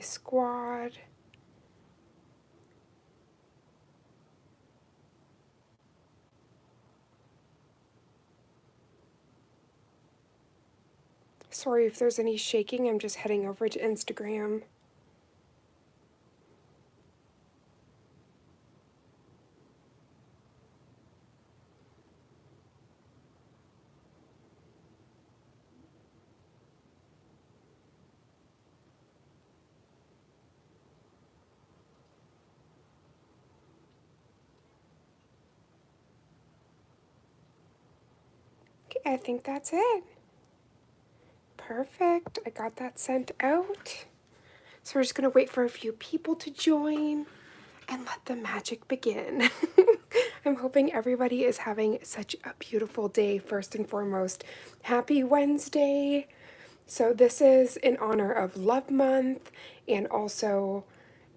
squad. Sorry if there's any shaking, I'm just heading over to Instagram. Okay, I think that's it. Perfect, I got that sent out. So we're just gonna wait for a few people to join and let the magic begin. I'm hoping everybody is having such a beautiful day, first and foremost. Happy Wednesday. So this is in honor of Love Month and also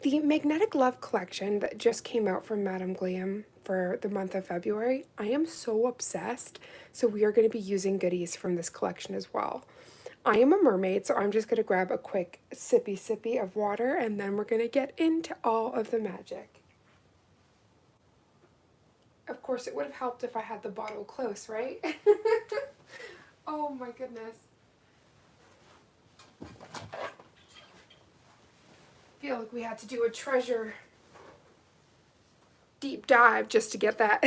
the Magnetic Love collection that just came out from Madame Glam for the month of February. I am so obsessed, so we are going to be using goodies from this collection as well. I am a mermaid, so I'm just going to grab a quick sippy of water and then we're going to get into all of the magic. Of course, it would have helped if I had the bottle close, right? Oh my goodness. I feel like we had to do a treasure deep dive just to get that.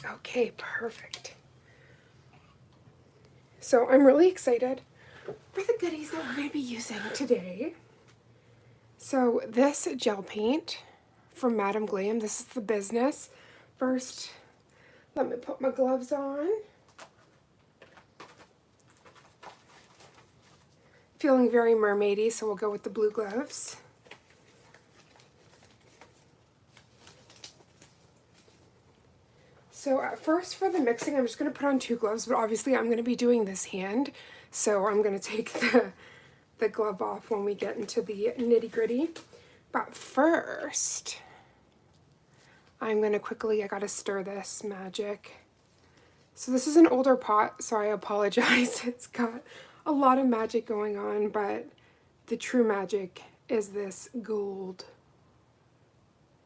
Okay, perfect. So I'm really excited for the goodies that we're going to be using today. So this gel paint from Madame Glam, this is the business. First, let me put my gloves on. Feeling very mermaidy, so we'll go with the blue gloves. So at first for the mixing, I'm just going to put on 2 gloves, but obviously I'm going to be doing this hand. So I'm going to take the glove off when we get into the nitty gritty. But first, I'm going to quickly, I got to stir this magic. So this is an older pot, so I apologize. It's got a lot of magic going on, but the true magic is this gold.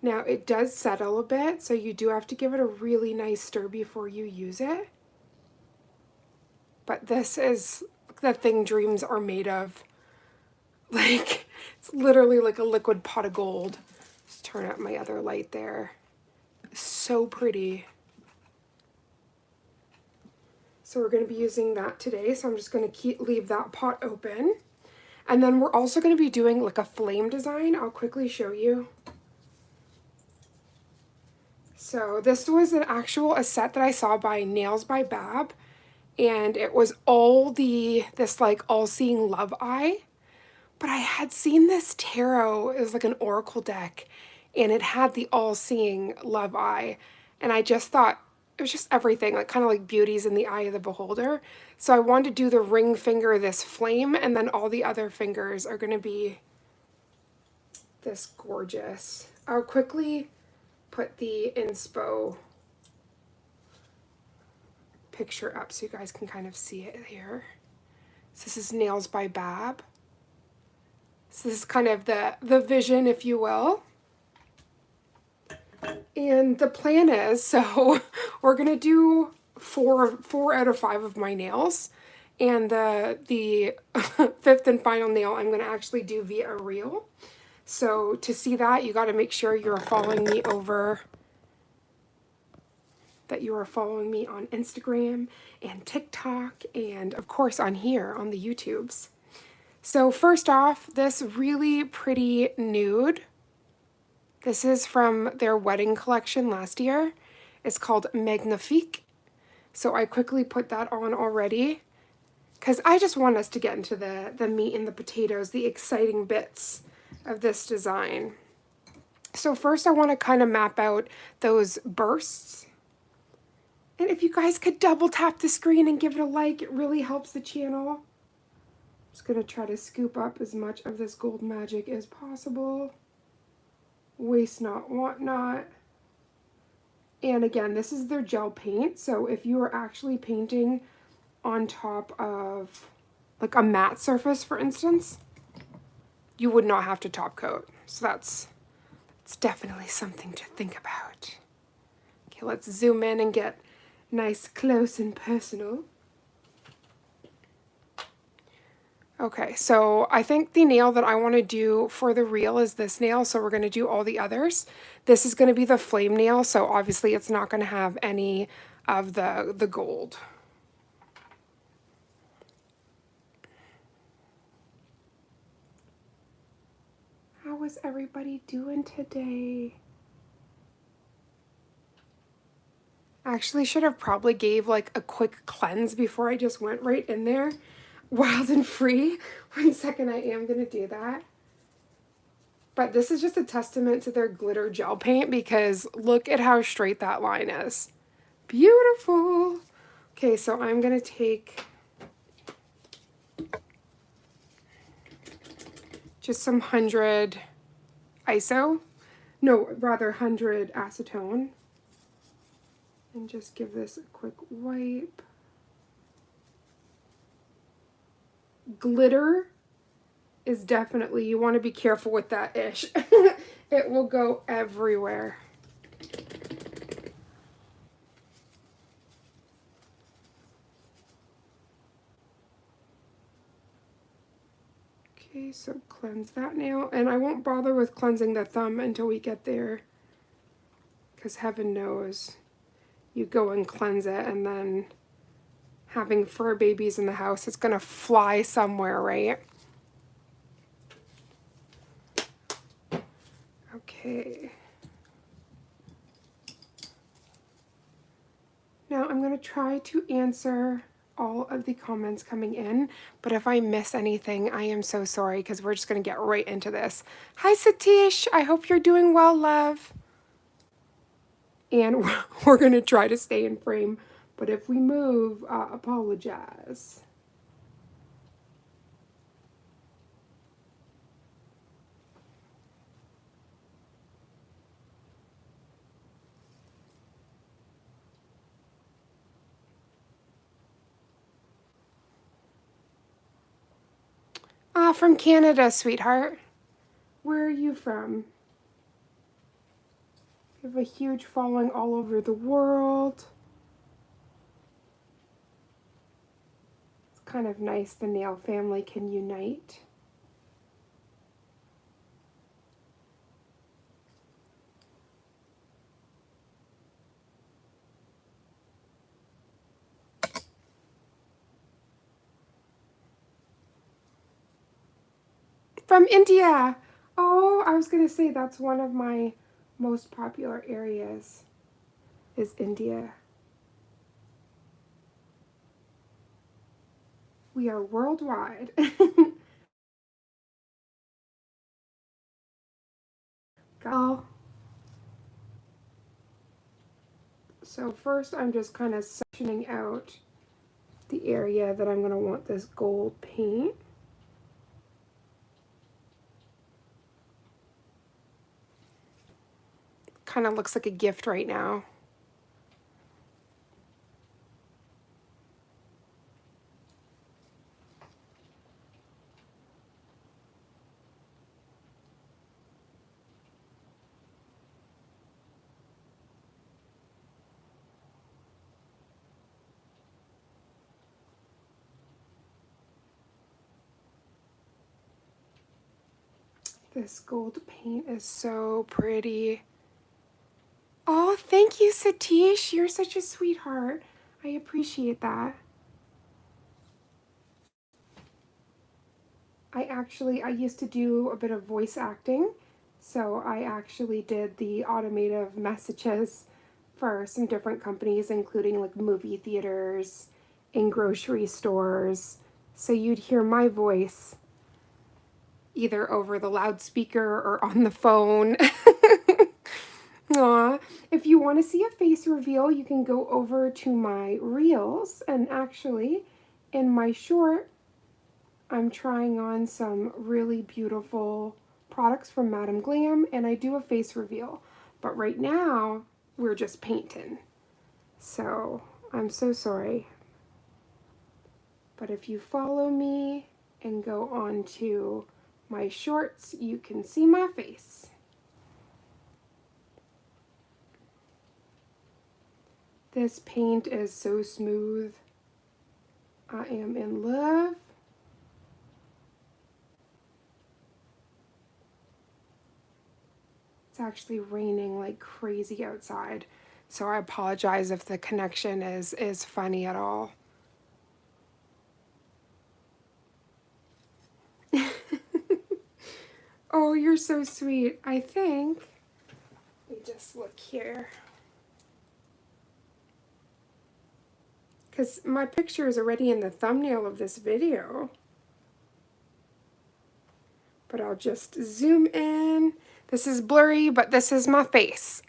Now it does settle a bit, so you do have to give it a really nice stir before you use it. But this is the thing dreams are made of. Like, it's literally like a liquid pot of gold. Just turn up my other light there. So pretty. So we're going to be using that today, so I'm just going to leave that pot open. And then we're also going to be doing like a flame design. I'll quickly show you. So this was a set that I saw by Nails by Bab, and it was this like all-seeing love eye. But I had seen this tarot, it was like an oracle deck, and it had the all-seeing love eye, and I just thought it was just everything, like kind of like beauty's in the eye of the beholder. So I wanted to do the ring finger, this flame, and then all the other fingers are going to be this gorgeous. I'll quickly put the inspo picture up so you guys can kind of see it here. So this is Nails by Bab. So this is kind of the vision, if you will. And the plan is, so we're gonna do four out of 5 of my nails. And the 5th and final nail I'm gonna actually do via a reel. So to see that, you gotta make sure you're following me on Instagram and TikTok, and of course on here on the YouTubes. So first off, this really pretty nude. This is from their wedding collection last year. It's called Magnifique. So I quickly put that on already because I just want us to get into the meat and the potatoes, the exciting bits of this design. So first I want to kind of map out those bursts. And if you guys could double tap the screen and give it a like, it really helps the channel. Just gonna try to scoop up as much of this gold magic as possible. Waste not, want not. And again, this is their gel paint. So if you are actually painting on top of like a matte surface, for instance, you would not have to top coat. So that's definitely something to think about. Okay, let's zoom in and get nice, close, and personal. Okay, so I think the nail that I want to do for the reel is this nail, so we're going to do all the others. This is going to be the flame nail, so obviously it's not going to have any of the gold. How is everybody doing today? Actually should have probably gave like a quick cleanse before I just went right in there. Wild and free. 1 second, I am going to do that. But this is just a testament to their glitter gel paint because look at how straight that line is. Beautiful. Okay, so I'm going to take just some 100 ISO. No, rather 100 acetone. And just give this a quick wipe. Glitter is definitely, you want to be careful with that ish. It will go everywhere. Okay, so cleanse that nail. And I won't bother with cleansing the thumb until we get there. Because heaven knows you go and cleanse it and then having fur babies in the house, it's going to fly somewhere, right? Okay. Now I'm going to try to answer all of the comments coming in, but if I miss anything, I am so sorry because we're just going to get right into this. Hi Satish, I hope you're doing well, love. And we're going to try to stay in frame, but if we move, apologize. From Canada, sweetheart. Where are you from? You have a huge following all over the world. It's kind of nice the nail family can unite. From India! Oh, I was going to say that's one of my most popular areas is India. We are worldwide. Oh. So first I'm just kind of sectioning out the area that I'm going to want this gold paint. Kind of looks like a gift right now. This gold paint is so pretty. Oh, thank you, Satish. You're such a sweetheart. I appreciate that. I used to do a bit of voice acting, so I actually did the automative messages for some different companies, including like movie theaters, in grocery stores. So you'd hear my voice either over the loudspeaker or on the phone. Aw. If you want to see a face reveal, you can go over to my reels, and actually in my short I'm trying on some really beautiful products from Madam Glam, and I do a face reveal. But right now, we're just painting. So I'm so sorry. But if you follow me and go on to my shorts, you can see my face. This paint is so smooth. I am in love. It's actually raining like crazy outside, so I apologize if the connection is funny at all. Oh, you're so sweet. I think, let me just look here. Because my picture is already in the thumbnail of this video. But I'll just zoom in. This is blurry, but this is my face.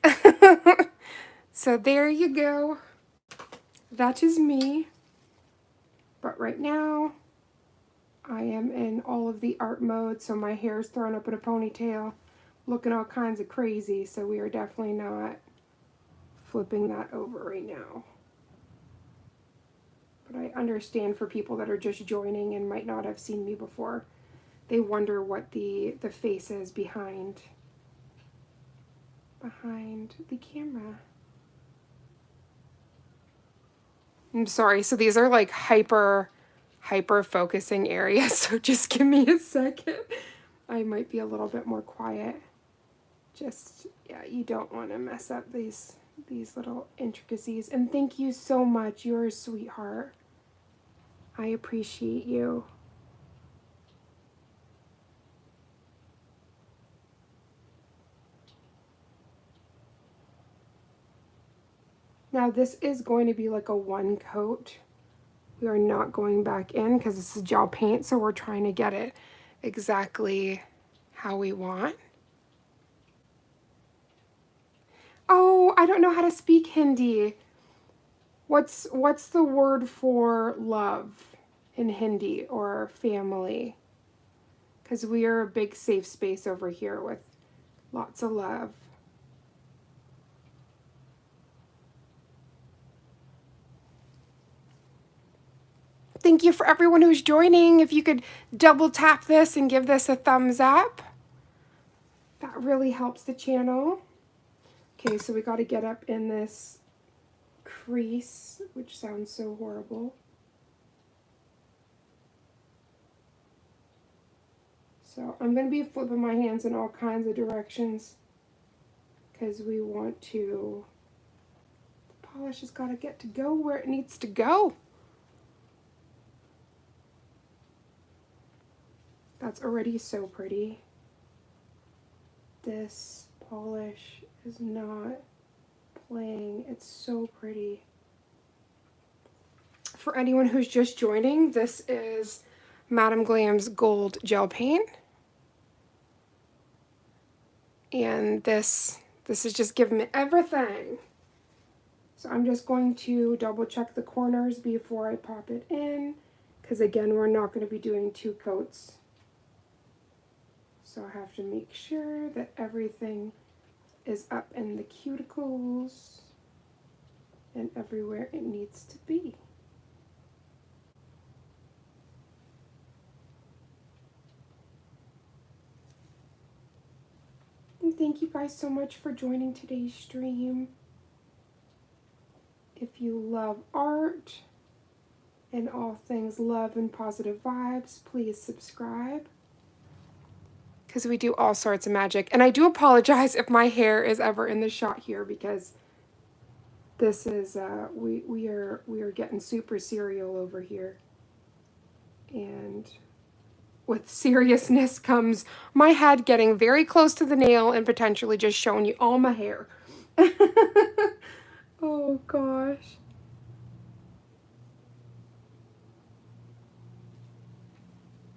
So there you go. That is me. But right now, I am in all of the art mode, so my hair is thrown up in a ponytail, looking all kinds of crazy, so we are definitely not flipping that over right now. But I understand for people that are just joining and might not have seen me before, they wonder what the face is behind the camera. I'm sorry, so these are like hyper focusing areas, so just give me a second. I might be a little bit more quiet. Just, yeah, you don't want to mess up these little intricacies. And thank you so much. You're a sweetheart. I appreciate you. Now this is going to be like a one coat. We are not going back in because this is gel paint, so we're trying to get it exactly how we want. Oh, I don't know how to speak Hindi. What's the word for love in Hindi or family? Because we are a big safe space over here with lots of love. Thank you for everyone who's joining. If you could double tap this and give this a thumbs up, that really helps the channel. Okay, so we got to get up in this crease, which sounds so horrible. So I'm going to be flipping my hands in all kinds of directions because we want to, the polish has got to get to go where it needs to go. That's already so pretty. This polish is not playing. It's so pretty. For anyone who's just joining, this is Madame Glam's Gold Gel Paint. And this is just giving me everything. So I'm just going to double check the corners before I pop it in, because again, we're not going to be doing 2 coats. So I have to make sure that everything is up in the cuticles and everywhere it needs to be. And thank you guys so much for joining today's stream. If you love art and all things love and positive vibes, please subscribe, because we do all sorts of magic. And I do apologize if my hair is ever in the shot here, because this is we are getting super serial over here, and with seriousness comes my head getting very close to the nail and potentially just showing you all my hair. Oh gosh.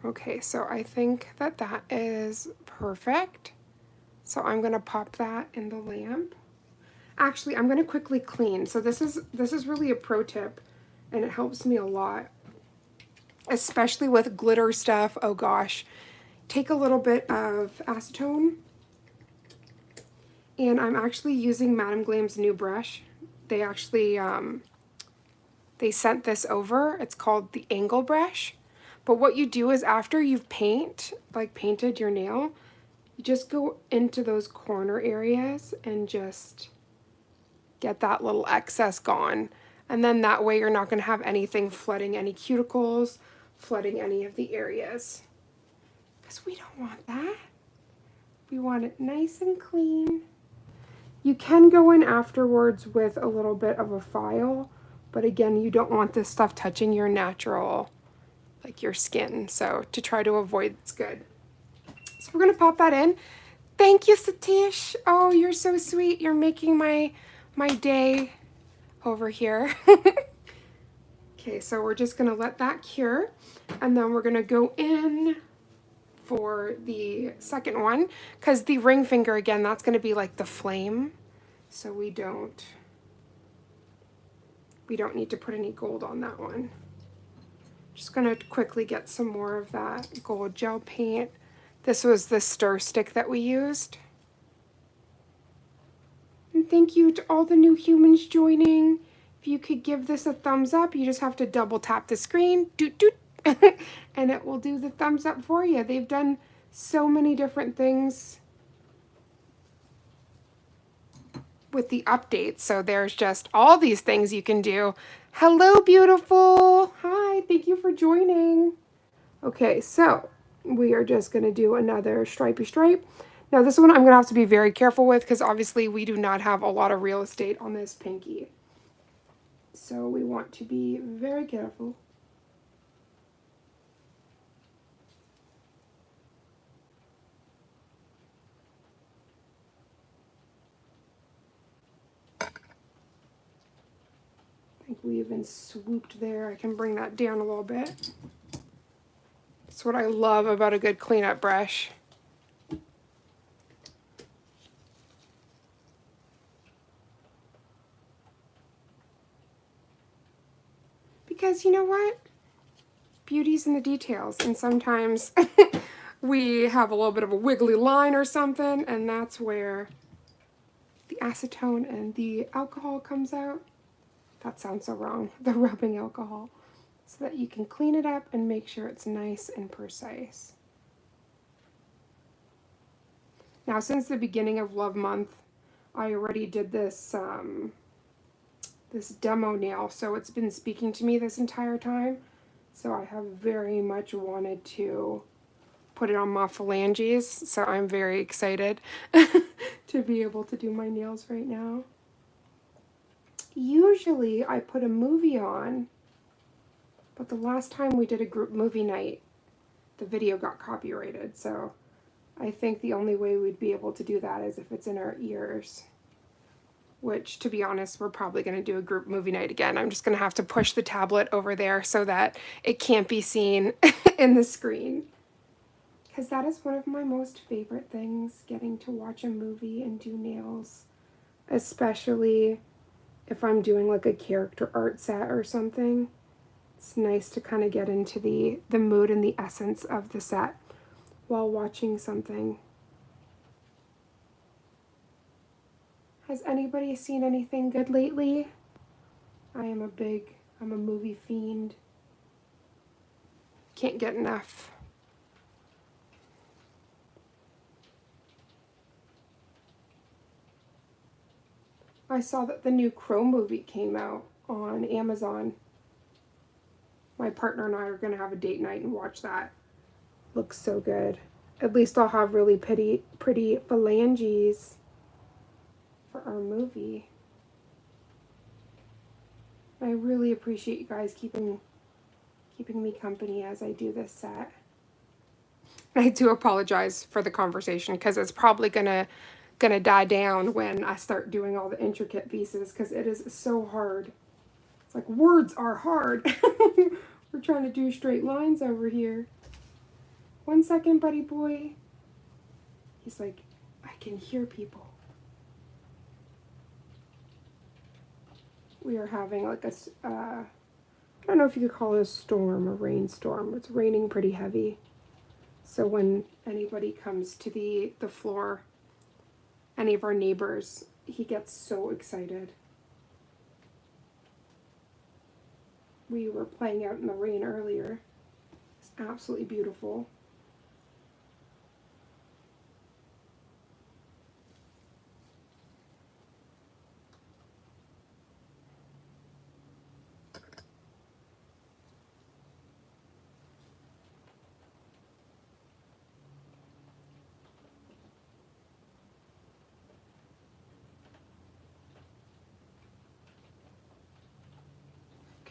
Okay, so I think that that is perfect. So I'm gonna pop that in the lamp. Actually, I'm gonna quickly clean. So this is really a pro tip, and it helps me a lot, especially with glitter stuff. Oh gosh, take a little bit of acetone And I'm actually using Madame Glam's new brush. They actually, they sent this over. It's called the angle brush. But what you do is after you've painted your nail, you just go into those corner areas and just get that little excess gone. And then that way you're not going to have anything flooding any cuticles, flooding any of the areas. Because we don't want that. We want it nice and clean. You can go in afterwards with a little bit of a file, but again, you don't want this stuff touching your natural, like your skin. So to try to avoid, it's good. So we're gonna pop that in. Thank you, Satish. Oh, you're so sweet. You're making my day over here. Okay, so we're just gonna let that cure, and then we're gonna go in for the second one, because the ring finger, again, that's gonna be like the flame, so we don't need to put any gold on that one. Just gonna quickly get some more of that gold gel paint. This was the stir stick that we used. And thank you to all the new humans joining. If you could give this a thumbs up, you just have to double tap the screen, doot doot, and it will do the thumbs up for you. They've done so many different things with the updates, so there's just all these things you can do. Hello, beautiful. Hi, thank you for joining. Okay, so we are just going to do another stripey stripe. Now this one I'm going to have to be very careful with because obviously we do not have a lot of real estate on this pinky. So we want to be very careful. I think we even swooped there. I can bring that down a little bit. That's what I love about a good cleanup brush. Because you know what? Beauty's in the details, and sometimes we have a little bit of a wiggly line or something, and that's where the acetone and the alcohol comes out. That sounds so wrong, the rubbing alcohol. So that you can clean it up and make sure it's nice and precise. Now, since the beginning of Love Month, I already did this this demo nail, so it's been speaking to me this entire time. So I have very much wanted to put it on my phalanges, so I'm very excited to be able to do my nails right now. Usually I put a movie on, but the last time we did a group movie night, the video got copyrighted, so I think the only way we'd be able to do that is if it's in our ears. Which, to be honest, we're probably going to do a group movie night again. I'm just going to have to push the tablet over there so that it can't be seen in the screen. Because that is one of my most favorite things, getting to watch a movie and do nails. Especially if I'm doing like a character art set or something. It's nice to kind of get into the mood and the essence of the set while watching something. Has anybody seen anything good lately? I'm a movie fiend. Can't get enough. I saw that the new Crow movie came out on Amazon. My partner and I are going to have a date night and watch that. Looks so good. At least I'll have really pretty phalanges for our movie. I really appreciate you guys keeping me company as I do this set. I do apologize for the conversation because it's probably gonna die down when I start doing all the intricate pieces because it is so hard. It's like words are hard. We're trying to do straight lines over here. 1 second, buddy boy. He's like, I can hear people. We are having like I don't know if you could call it a storm, a rainstorm. It's raining pretty heavy. So when anybody comes to the floor, any of our neighbors, he gets so excited. We were playing out in the rain earlier. It's absolutely beautiful.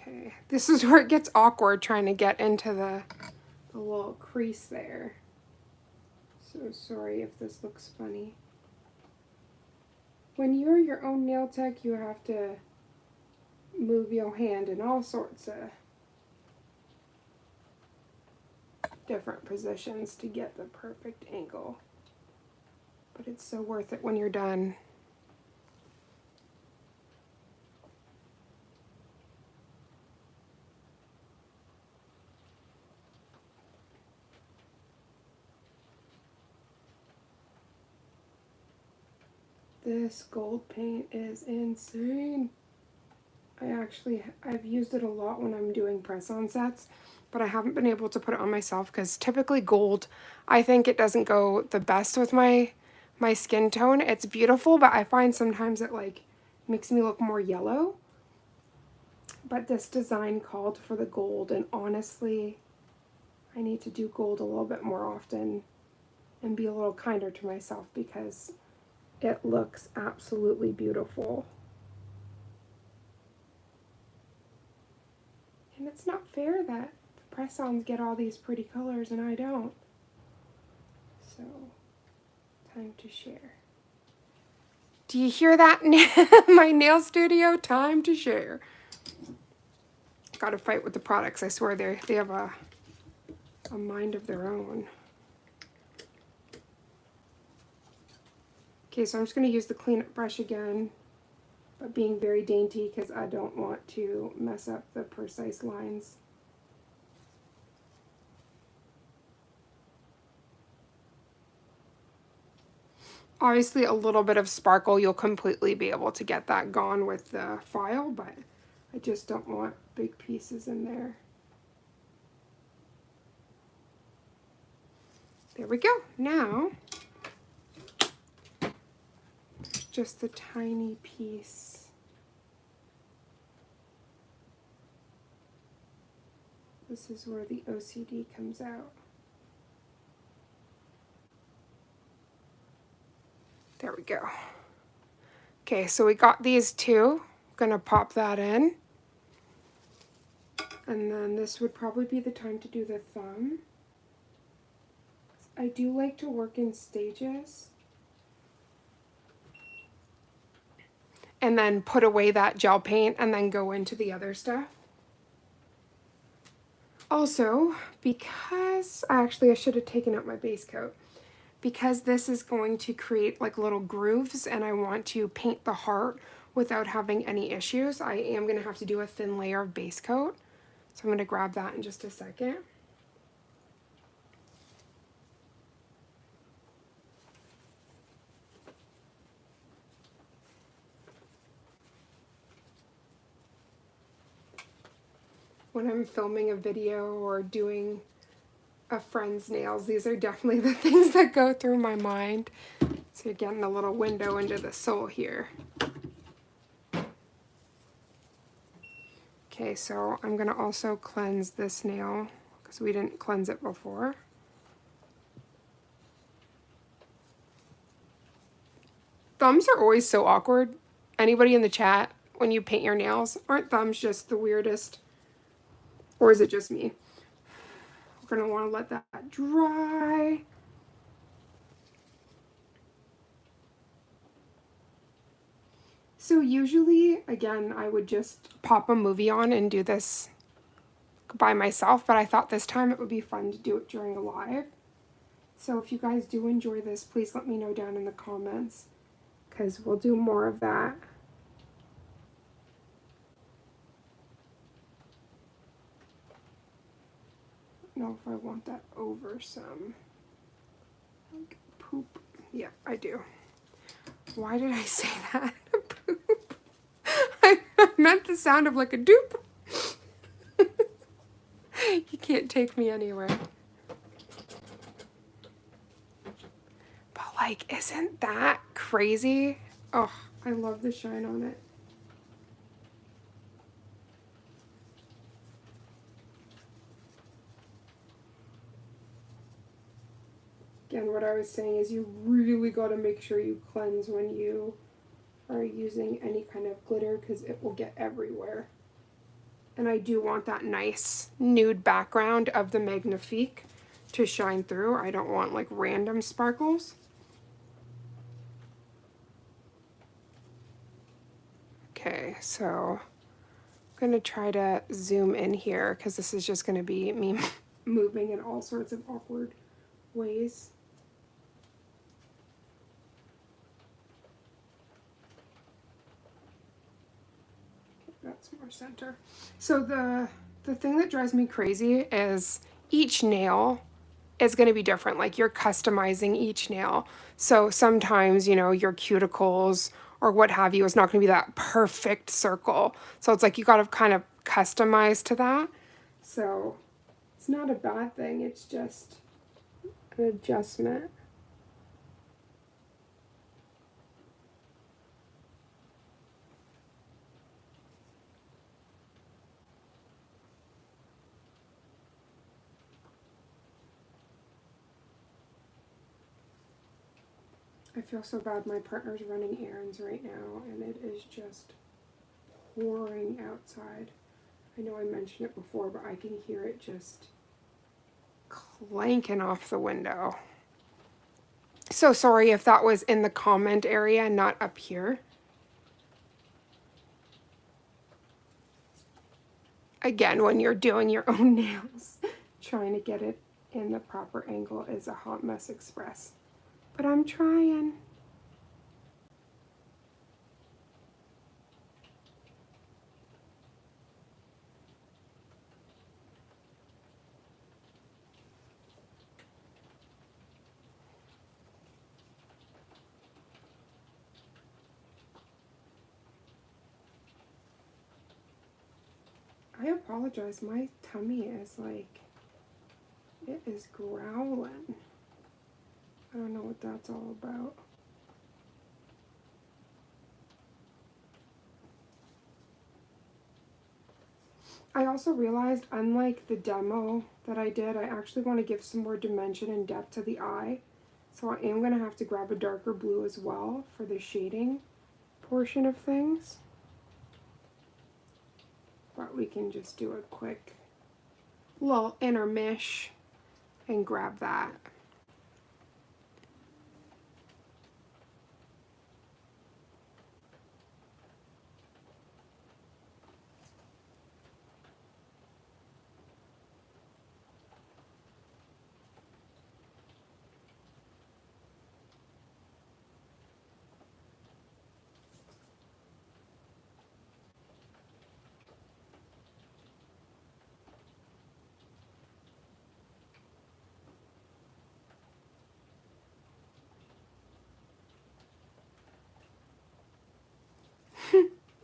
Okay, this is where it gets awkward trying to get into the little crease there. So sorry if this looks funny. When you're your own nail tech, you have to move your hand in all sorts of different positions to get the perfect angle. But it's so worth it when you're done. This gold paint is insane. I've used it a lot when I'm doing press-on sets, but I haven't been able to put it on myself because typically gold, I think it doesn't go the best with my skin tone. It's beautiful, but I find sometimes it like makes me look more yellow. But this design called for the gold, and honestly, I need to do gold a little bit more often and be a little kinder to myself because it looks absolutely beautiful. And it's not fair that the press-ons get all these pretty colors and I don't. So, time to share. Do you hear that? My nail studio, time to share. Gotta fight with the products. I swear they have a mind of their own. Okay, so I'm just gonna use the cleanup brush again, but being very dainty because I don't want to mess up the precise lines. Obviously, a little bit of sparkle, you'll completely be able to get that gone with the file, but I just don't want big pieces in there. There we go. Now, just the tiny piece. This is where the OCD comes out. There we go. Okay, so we got these two. I'm gonna pop that in. And then this would probably be the time to do the thumb. I do like to work in stages. And then put away that gel paint and then go into the other stuff. Also, because I should have taken out my base coat. Because this is going to create like little grooves and I want to paint the heart without having any issues, I am going to have to do a thin layer of base coat. So I'm going to grab that in just a second. When I'm filming a video or doing a friend's nails, these are definitely the things that go through my mind. So you're getting a little window into the soul here. Okay, so I'm going to also cleanse this nail because we didn't cleanse it before. Thumbs are always so awkward. Anybody in the chat, when you paint your nails, aren't thumbs just the weirdest? Or is it just me? We're going to want to let that dry. So usually, again, I would just pop a movie on and do this by myself, but I thought this time it would be fun to do it during a live. So if you guys do enjoy this, please let me know down in the comments, because we'll do more of that. I don't know if I want that over some like poop. Yeah, I do. Why did I say that? Poop. I meant the sound of like a doop. You can't take me anywhere. But like, isn't that crazy? Oh, I love the shine on it. Again, what I was saying is you really got to make sure you cleanse when you are using any kind of glitter because it will get everywhere. And I do want that nice nude background of the Magnifique to shine through. I don't want like random sparkles. Okay, so I'm going to try to zoom in here because this is just going to be me moving in all sorts of awkward ways. That's more center. So the thing that drives me crazy is each nail is going to be different. Like you're customizing each nail. So sometimes, you know, your cuticles or what have you is not going to be that perfect circle. So it's like you got to kind of customize to that. So it's not a bad thing. It's just an adjustment. I feel so bad. My partner's running errands right now, and it is just pouring outside. I know I mentioned it before, but I can hear it just clanking off the window. So sorry if that was in the comment area, not up here. Again, when you're doing your own nails, trying to get it in the proper angle is a hot mess express. But I'm trying. I apologize, my tummy is like, it is growling. I don't know what that's all about. I also realized, unlike the demo that I did, I actually want to give some more dimension and depth to the eye. So I am going to have to grab a darker blue as well for the shading portion of things. But we can just do a quick little intermish and grab that.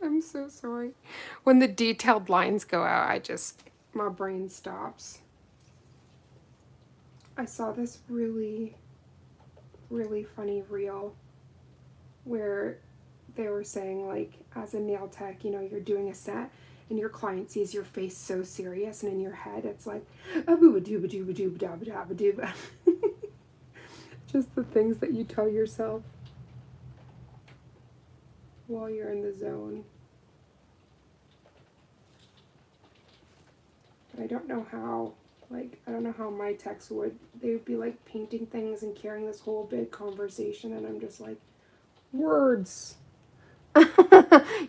I'm so sorry. When the detailed lines go out, my brain stops. I saw this really, really funny reel where they were saying, like, as a nail tech, you know, you're doing a set and your client sees your face so serious, and in your head it's like, a booba dooba dooba dooba dabba dabba dooba. Just the things that you tell yourself while you're in the zone. But I don't know how, like, I don't know how my techs would. They would be like painting things and carrying this whole big conversation, and I'm just like, words.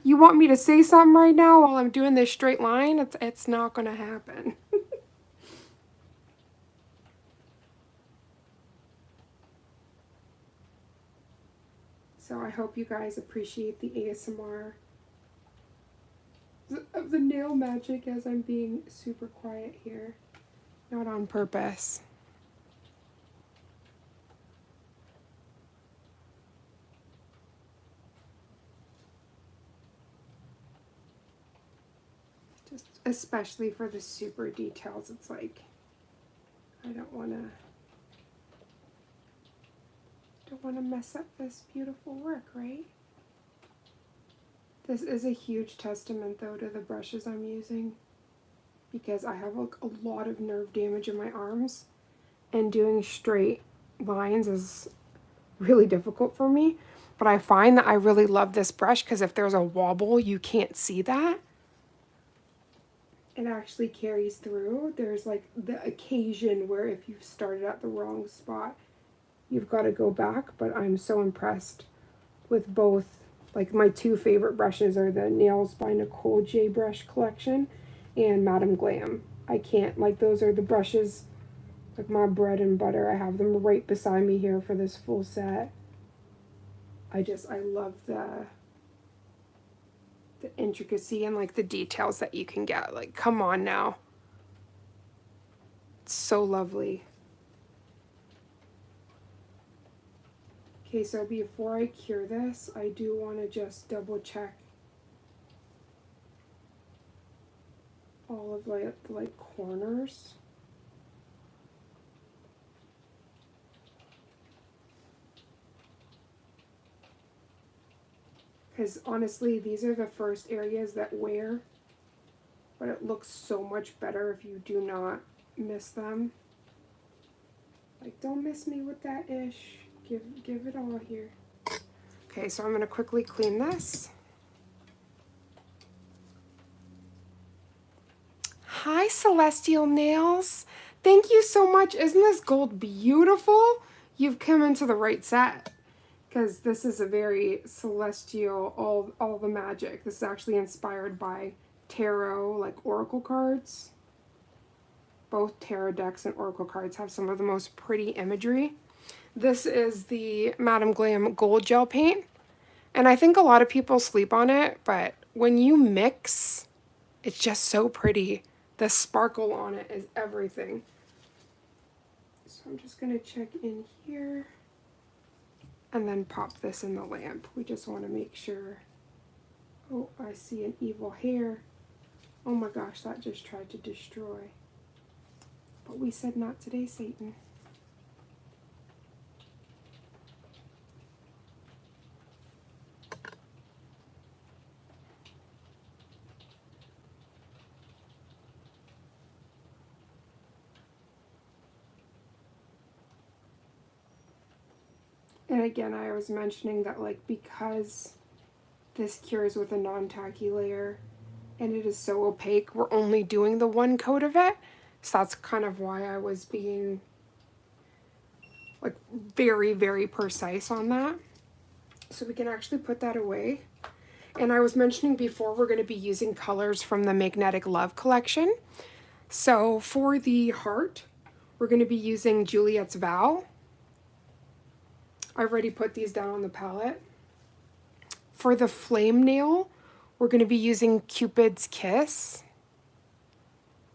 You want me to say something right now while I'm doing this straight line? It's not gonna happen. So I hope you guys appreciate the ASMR of the nail magic as I'm being super quiet here. Not on purpose. Just especially for the super details, it's like, I don't want to mess up this beautiful work, right? This is a huge testament though to the brushes I'm using, because I have like a lot of nerve damage in my arms, and doing straight lines is really difficult for me. But I find that I really love this brush because if there's a wobble, you can't see that. It actually carries through. There's like the occasion where if you've started at the wrong spot, you've got to go back. But I'm so impressed with both. Like my two favorite brushes are the Nails by Nicole J brush collection and Madame Glam. I can't, like, those are the brushes, like my bread and butter. I have them right beside me here for this full set. I love the intricacy and like the details that you can get. Like, come on now. It's so lovely. Okay, so before I cure this, I do want to just double check all of the like corners. Because honestly, these are the first areas that wear, but it looks so much better if you do not miss them. Like, don't miss me with that ish. Give it all here. Okay, so I'm gonna quickly clean this. Hi, Celestial Nails. Thank you so much. Isn't this gold beautiful? You've come into the right set, because this is a very celestial, all the magic. This is actually inspired by tarot, like oracle cards. Both tarot decks and oracle cards have some of the most pretty imagery. This is the Madame Glam Gold Gel Paint, and I think a lot of people sleep on it, but when you mix, it's just so pretty. The sparkle on it is everything. So I'm just gonna check in here and then pop this in the lamp. We just want to make sure. Oh, I see an evil hair. Oh my gosh, that just tried to destroy. But we said not today, Satan. And again, I was mentioning that, like, because this cures with a non-tacky layer and it is so opaque, we're only doing the one coat of it. So that's kind of why I was being like very, very precise on that. So we can actually put that away. And I was mentioning before, we're going to be using colors from the Magnetic Love collection. So for the heart, we're going to be using Juliet's Vow. I already put these down on the palette. For the flame nail, we're going to be using Cupid's Kiss.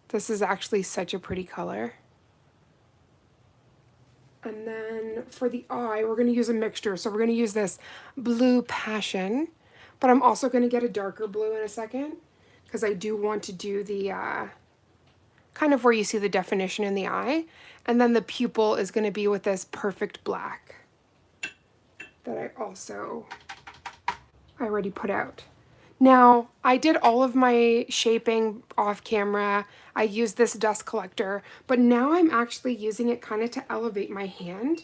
This is actually such a pretty color. And then for the eye, we're going to use a mixture. So we're going to use this Blue Passion, but I'm also going to get a darker blue in a second because I do want to do the kind of where you see the definition in the eye. And then the pupil is going to be with this Perfect Black that I already put out. Now, I did all of my shaping off camera. I used this dust collector, but now I'm actually using it kind of to elevate my hand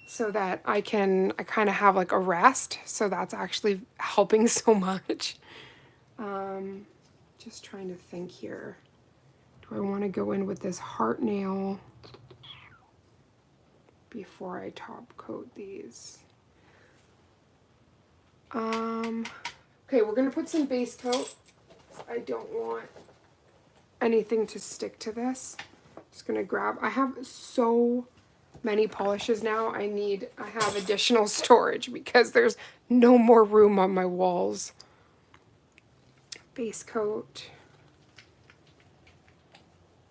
so that I kind of have like a rest. So that's actually helping so much. Just trying to think here. Do I want to go in with this heart nail before I top coat these? Okay, we're going to put some base coat. I don't want anything to stick to this. Just going to grab, I have so many polishes now. I have additional storage because there's no more room on my walls. Base coat.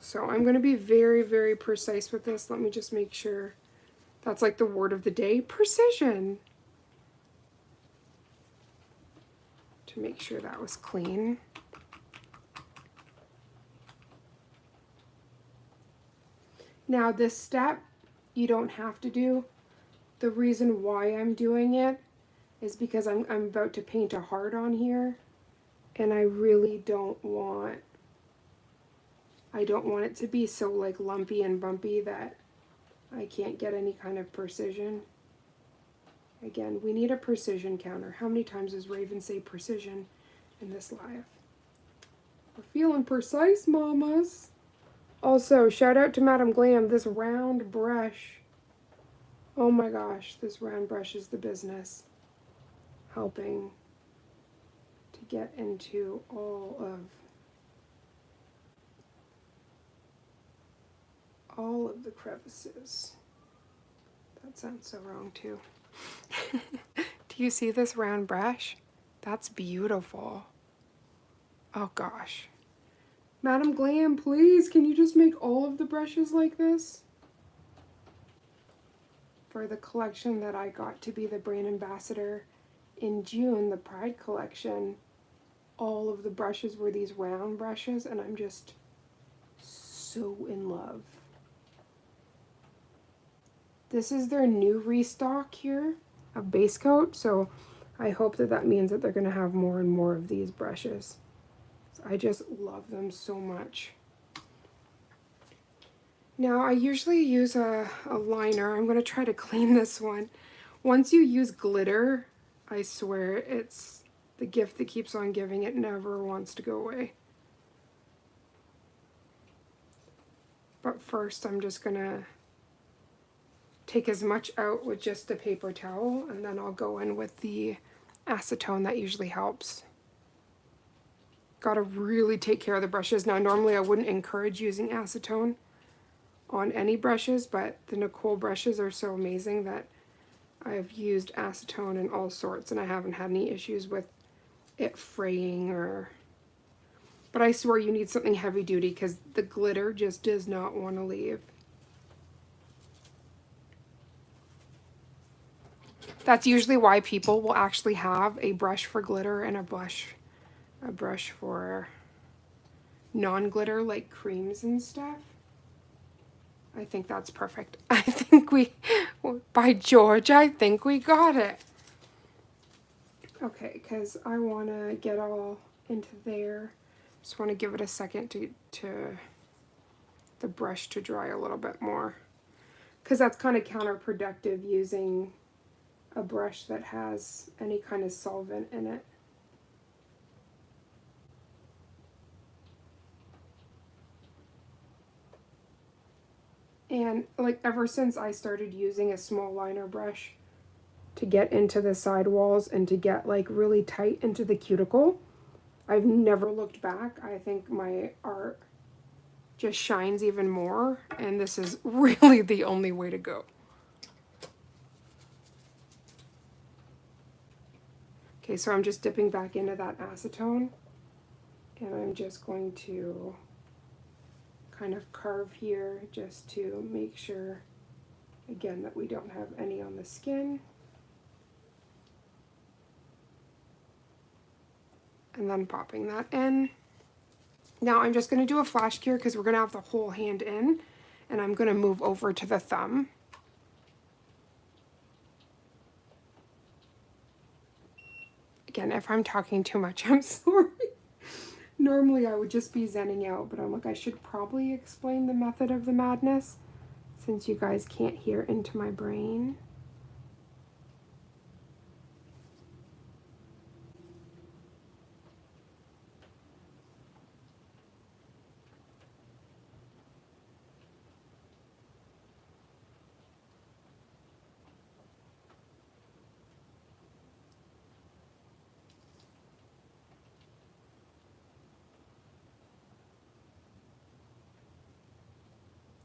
So I'm going to be very, very precise with this. Let me just make sure. That's like the word of the day, precision. To make sure that was clean. Now this step you don't have to do. The reason why I'm doing it is because I'm about to paint a heart on here, and I really don't want it to be so like lumpy and bumpy that I can't get any kind of precision. Again, we need a precision counter. How many times does Raven say precision in this live? We're feeling precise, mamas. Also, shout out to Madam Glam, this round brush. Oh my gosh, this round brush is the business. Helping to get into all of the crevices. That sounds so wrong too. Do you see this round brush? That's beautiful. Oh gosh. Madam Glam, please, can you just make all of the brushes like this? For the collection that I got to be the brand ambassador in June, the Pride collection, all of the brushes were these round brushes, and I'm just so in love. This is their new restock here of base coat, so I hope that means that they're going to have more and more of these brushes. I just love them so much. Now I usually use a liner. I'm going to try to clean this one. Once you use glitter, I swear it's the gift that keeps on giving. It never wants to go away. But first I'm just going to take as much out with just a paper towel, and then I'll go in with the acetone. That usually helps. Gotta really take care of the brushes. Now normally I wouldn't encourage using acetone on any brushes, but the Nicole brushes are so amazing that I've used acetone in all sorts, and I haven't had any issues with it fraying or... But I swear you need something heavy duty because the glitter just does not want to leave. That's usually why people will actually have a brush for glitter and a brush for non-glitter, like creams and stuff. I think that's perfect. I think by George, I think we got it. Okay, because I want to get all into there. Just want to give it a second to the brush to dry a little bit more. Because that's kind of counterproductive using a brush that has any kind of solvent in it. And like ever since I started using a small liner brush to get into the sidewalls and to get like really tight into the cuticle, I've never looked back. I think my art just shines even more, and this is really the only way to go. Okay, so I'm just dipping back into that acetone, and I'm just going to kind of carve here just to make sure, again, that we don't have any on the skin. And then popping that in. Now I'm just going to do a flash cure because we're going to have the whole hand in, and I'm going to move over to the thumb. Again, if I'm talking too much, I'm sorry. Normally I would just be zenning out, but I'm like, I should probably explain the method of the madness since you guys can't hear into my brain.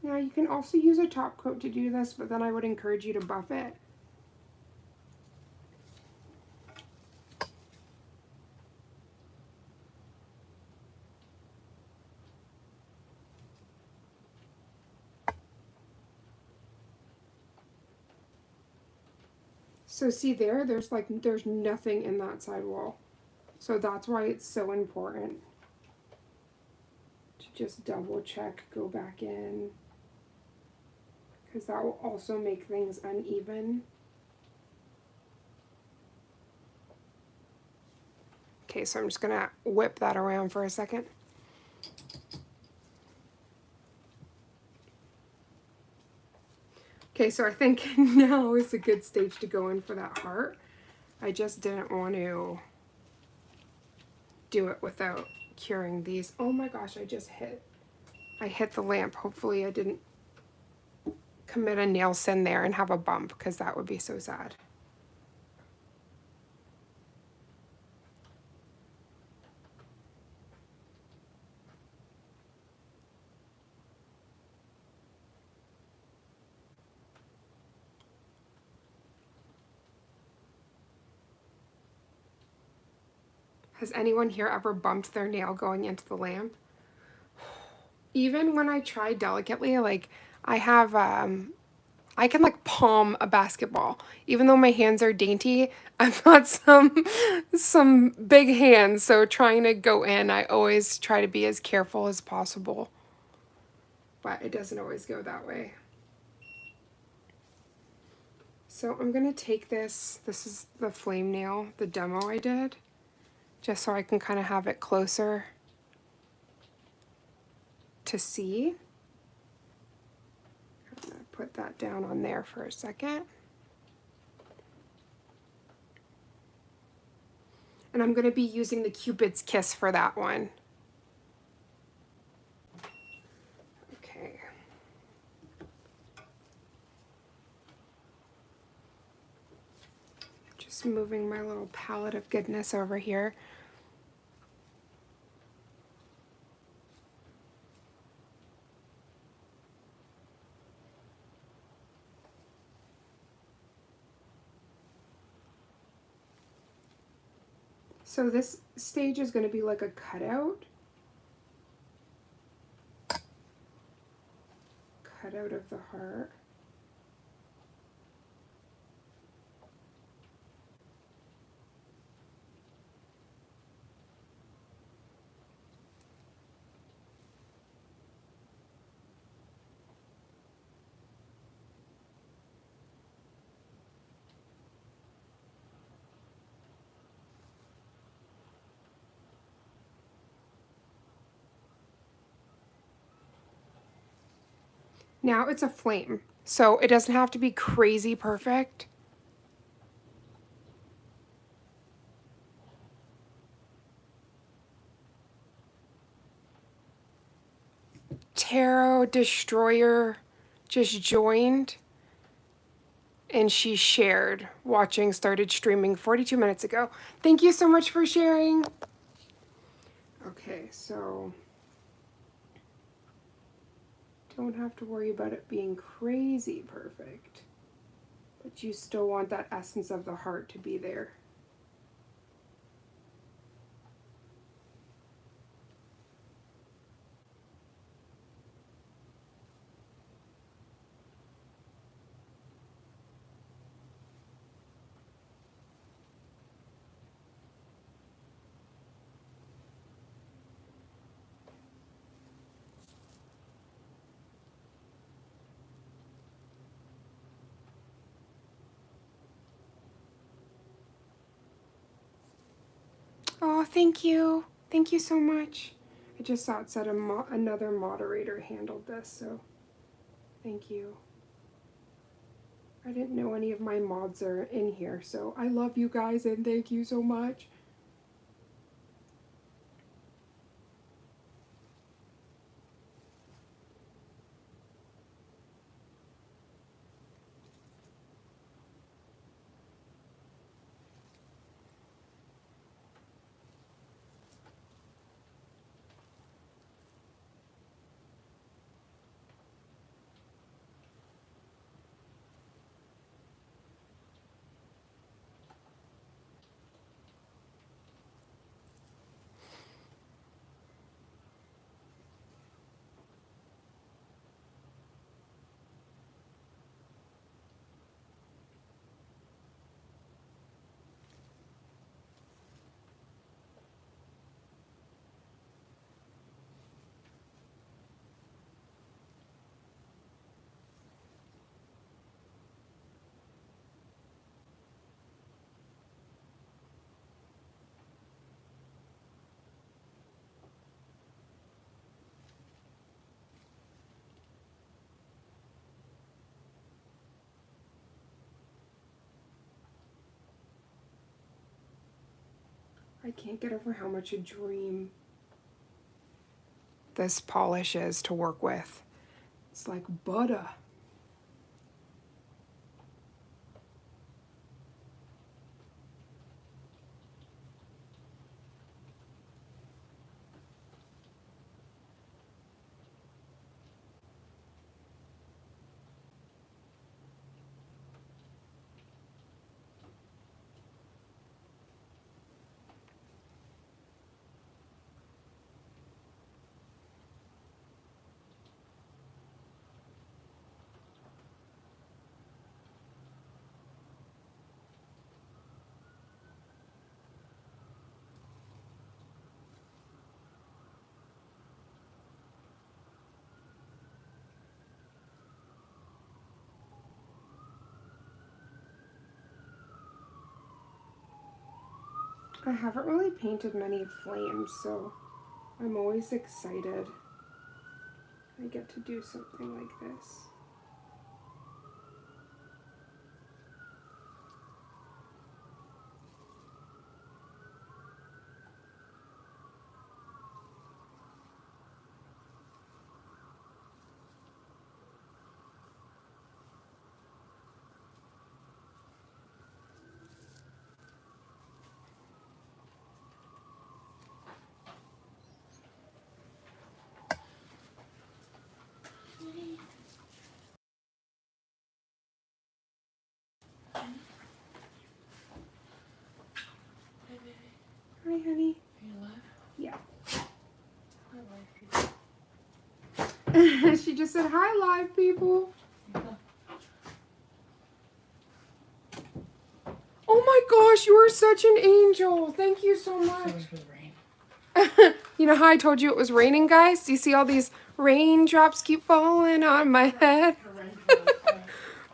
Now you can also use a top coat to do this, but then I would encourage you to buff it. So see there's nothing in that side wall. So that's why it's so important to just double check, go back in. because that will also make things uneven. Okay, so I'm just gonna whip that around for a second. Okay, so I think now is a good stage to go in for that heart. I just didn't want to do it without curing these. Oh my gosh, I hit the lamp. Hopefully I didn't commit a nail sin there and have a bump, because that would be so sad. Has anyone here ever bumped their nail going into the lamp? Even when I try delicately, like I have, I can like palm a basketball. Even though my hands are dainty, I've got some big hands, so trying to go in, I always try to be as careful as possible. But it doesn't always go that way. So I'm gonna take this is the flame nail, the demo I did, just so I can kind of have it closer to see. I'm gonna put that down on there for a second. And I'm gonna be using the Cupid's Kiss for that one. Okay. Just moving my little palette of goodness over here. So this stage is going to be like a cutout. Cutout of the heart. Now it's a flame, so it doesn't have to be crazy perfect. Tarot Destroyer just joined, and she shared, watching, started streaming 42 minutes ago. Thank you so much for sharing. Okay, so don't have to worry about it being crazy perfect, but you still want that essence of the heart to be there. Oh, thank you. Thank you so much. I just saw it said another moderator handled this, so thank you. I didn't know any of my mods are in here, so I love you guys and thank you so much. I can't get over how much a dream this polish is to work with. It's like butter. I haven't really painted many flames, so I'm always excited I get to do something like this. Hi, honey. Are you alive? Yeah. Hi, live people. She just said, hi, live people. Yeah. Oh my gosh, you are such an angel. Thank you so much. Sorry for the rain. You know how I told you it was raining, guys? Do you see all these raindrops keep falling on my head?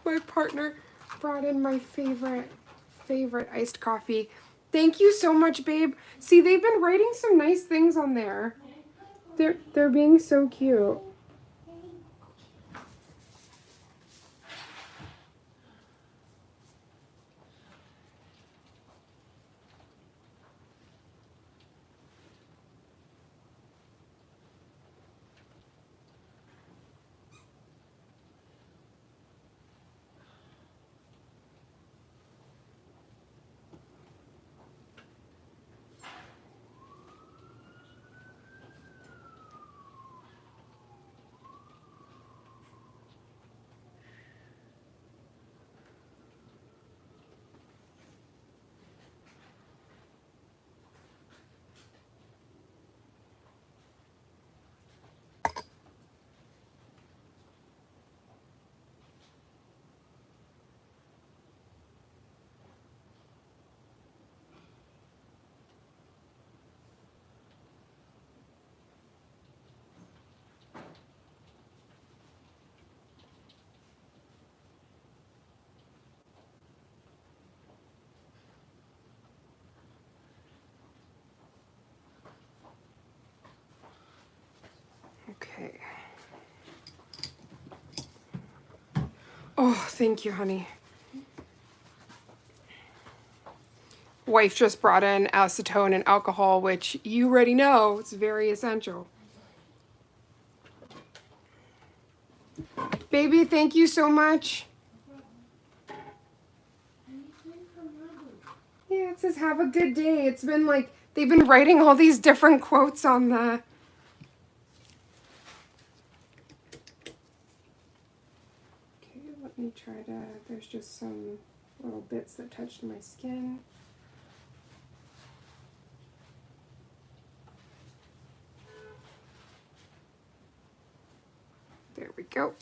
My partner brought in my favorite iced coffee. Thank you so much, babe. See, they've been writing some nice things on there. They're being so cute. Okay. Oh, thank you, honey. Wife just brought in acetone and alcohol, which you already know it's very essential. Baby, thank you so much. Yeah, it says have a good day. It's been like, they've been writing all these different quotes on the... Okay, let me try to, there's just some little bits that touched my skin. There we go.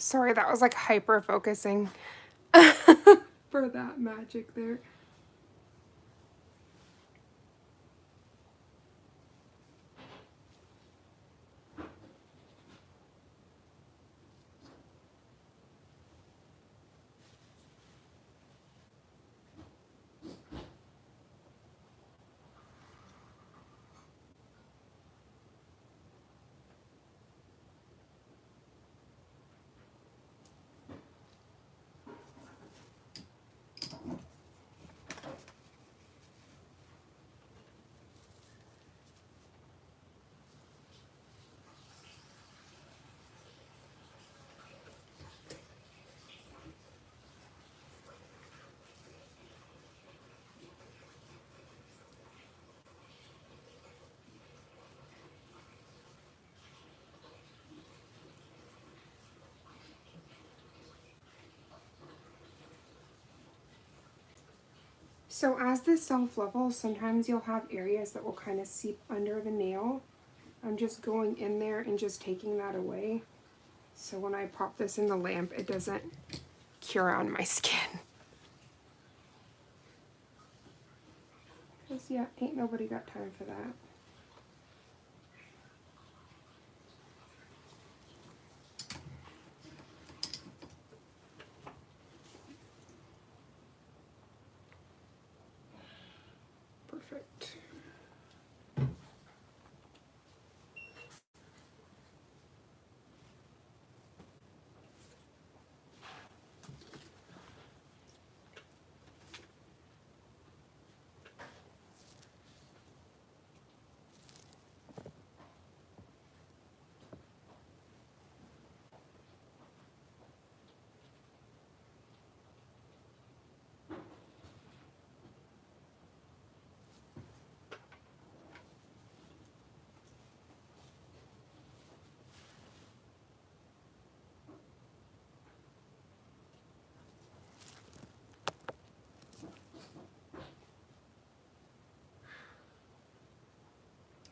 Sorry, that was like hyper focusing for that magic there. So as this self-levels, sometimes you'll have areas that will kind of seep under the nail. I'm just going in there and just taking that away. So when I pop this in the lamp, it doesn't cure on my skin. Because, yeah, ain't nobody got time for that. Perfect.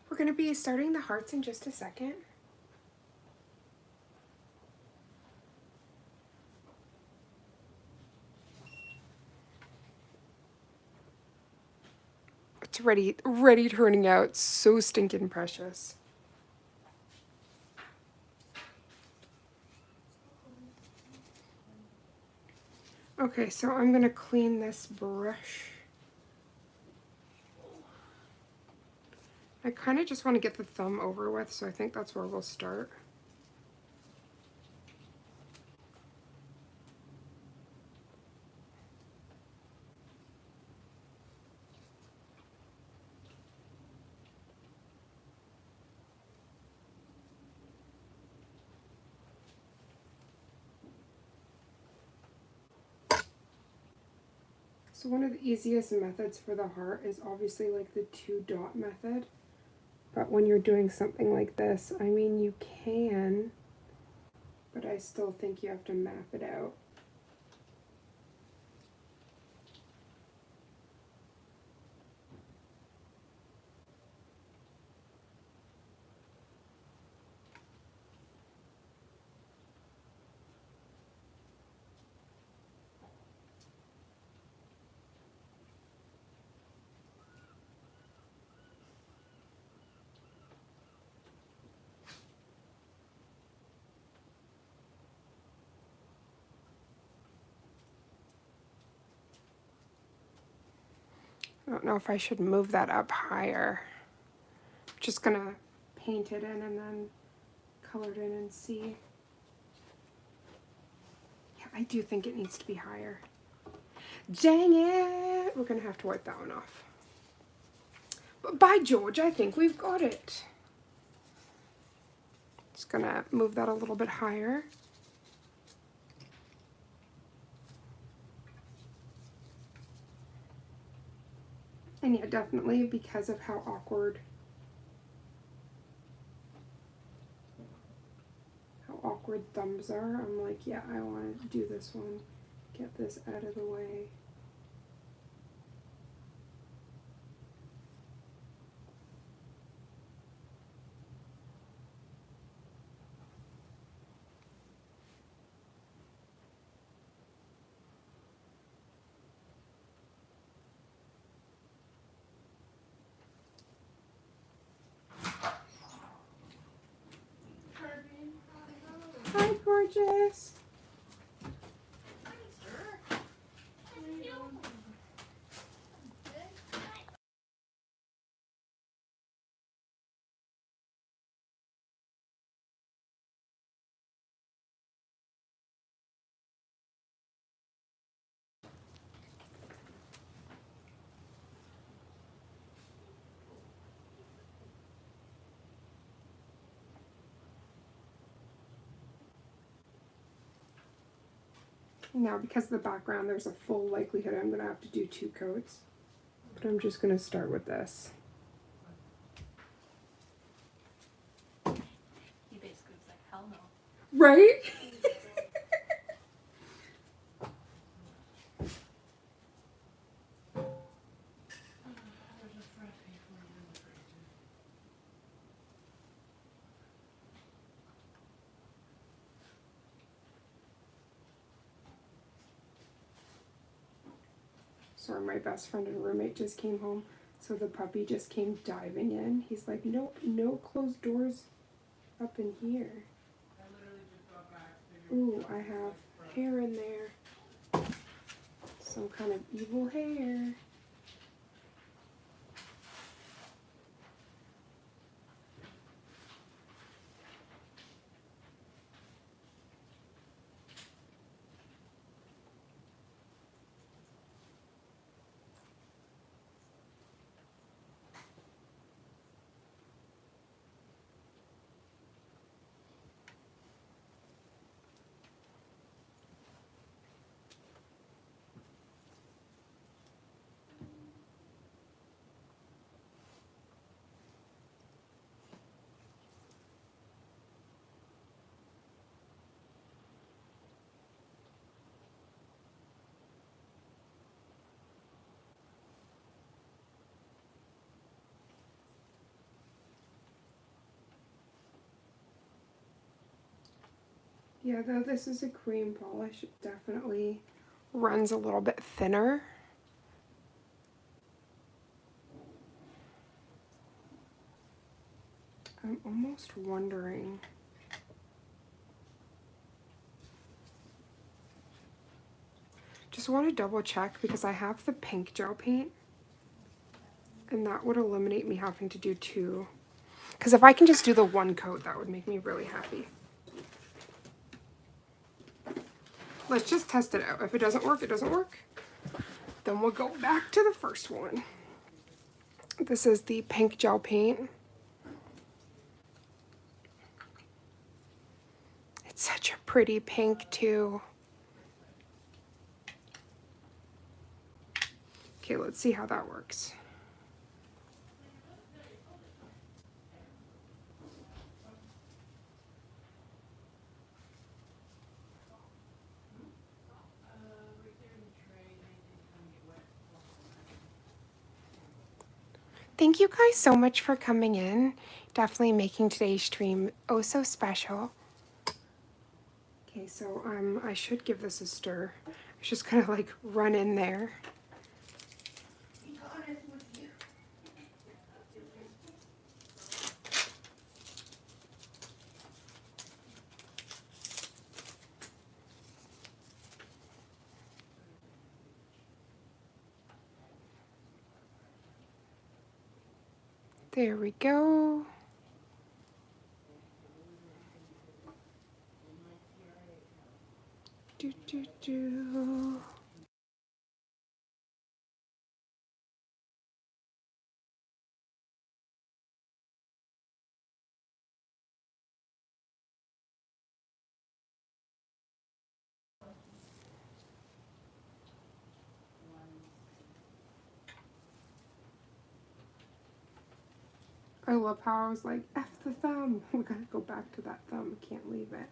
We're going to be starting the hearts in just a second. It's ready turning out. So stinking precious. Okay, so I'm going to clean this brush. I kind of just want to get the thumb over with, so I think that's where we'll start. So one of the easiest methods for the heart is obviously like the 2-dot method. But when you're doing something like this, I mean, you can, but I still think you have to map it out. I don't know if I should move that up higher. Just gonna paint it in and then color it in and see. Yeah, I do think it needs to be higher. Dang it! We're gonna have to wipe that one off. But by George, I think we've got it. Just gonna move that a little bit higher. And yeah, definitely because of how awkward thumbs are, I'm like, yeah, I want to do this one. Get this out of the way. gorgeous. Now, because of the background, there's a full likelihood I'm going to have to do 2 coats. But I'm just going to start with this. He basically was like, hell no. Right? Sorry, my best friend and roommate just came home, so the puppy just came diving in. He's like, no, no closed doors up in here. Ooh, I have hair in there. Some kind of evil hair. Yeah, though this is a cream polish, it definitely runs a little bit thinner. I'm almost wondering. Just want to double check because I have the pink gel paint and that would eliminate me having to do 2. Because if I can just do the 1 coat, that would make me really happy. Let's just test it out. If it doesn't work, it doesn't work. Then we'll go back to the first one. This is the pink gel paint. It's such a pretty pink too. Okay, let's see how that works. Thank you guys so much for coming in. Definitely making today's stream oh so special. Okay, so I should give this a stir. I just kind of like run in there. There we go. Do, do, do. I love how I was like, F the thumb. We gotta go back to that thumb. Can't leave it.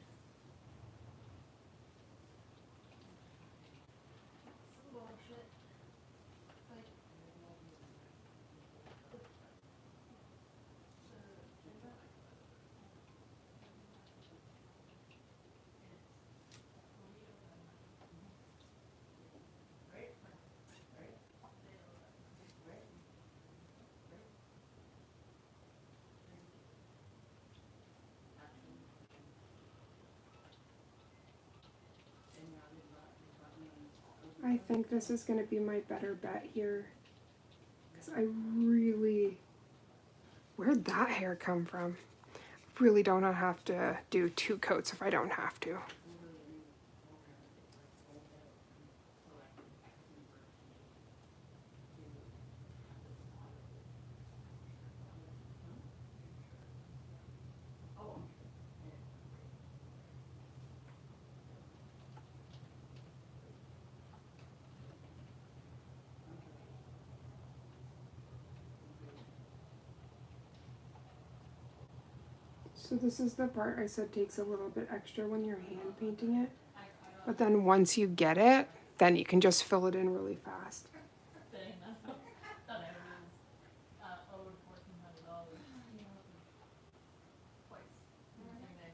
I think this is going to be my better bet here. Because I really... Where'd that hair come from? Really don't have to do 2 coats if I don't have to. So this is the part I said takes a little bit extra when you're hand painting it. But then once you get it, then you can just fill it in really fast. Saying that, that I was owed $1,400 twice in the same day.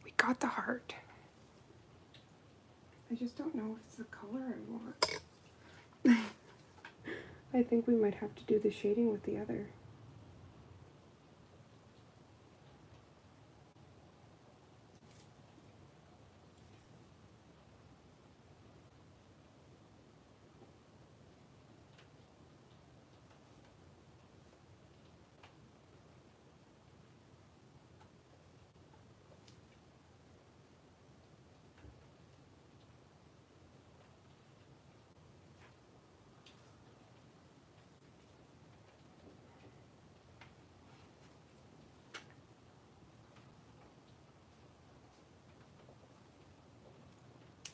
We got the heart. I just don't know if it's the color I want. I think we might have to do the shading with the other.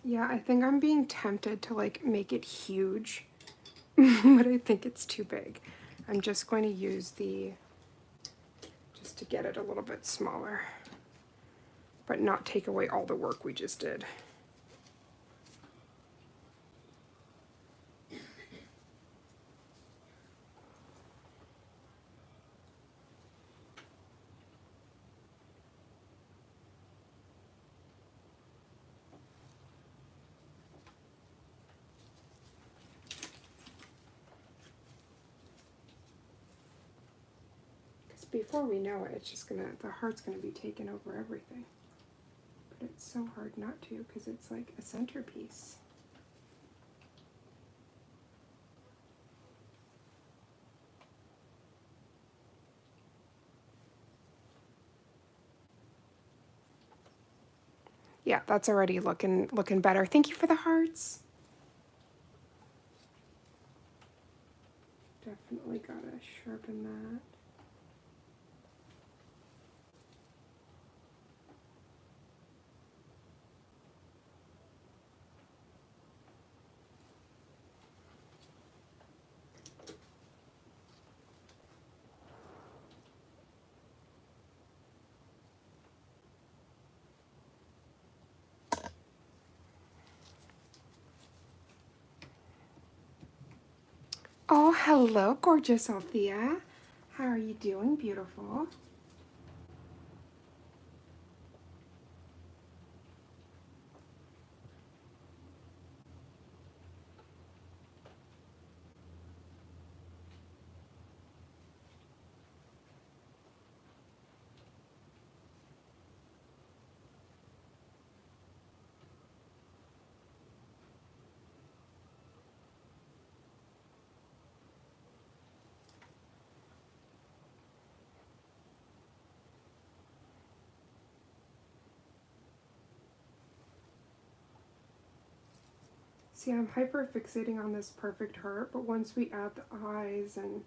Yeah, I think I'm being tempted to like make it huge, but I think it's too big. I'm just going to use just to get it a little bit smaller, but not take away all the work we just did. Before we know it, it's just the heart's gonna be taken over everything. But it's so hard not to because it's like a centerpiece. Yeah, that's already looking better. Thank you for the hearts. Definitely gotta sharpen that. Oh, hello, gorgeous Althea. How are you doing, beautiful? See, I'm hyper fixating on this perfect heart, but once we add the eyes and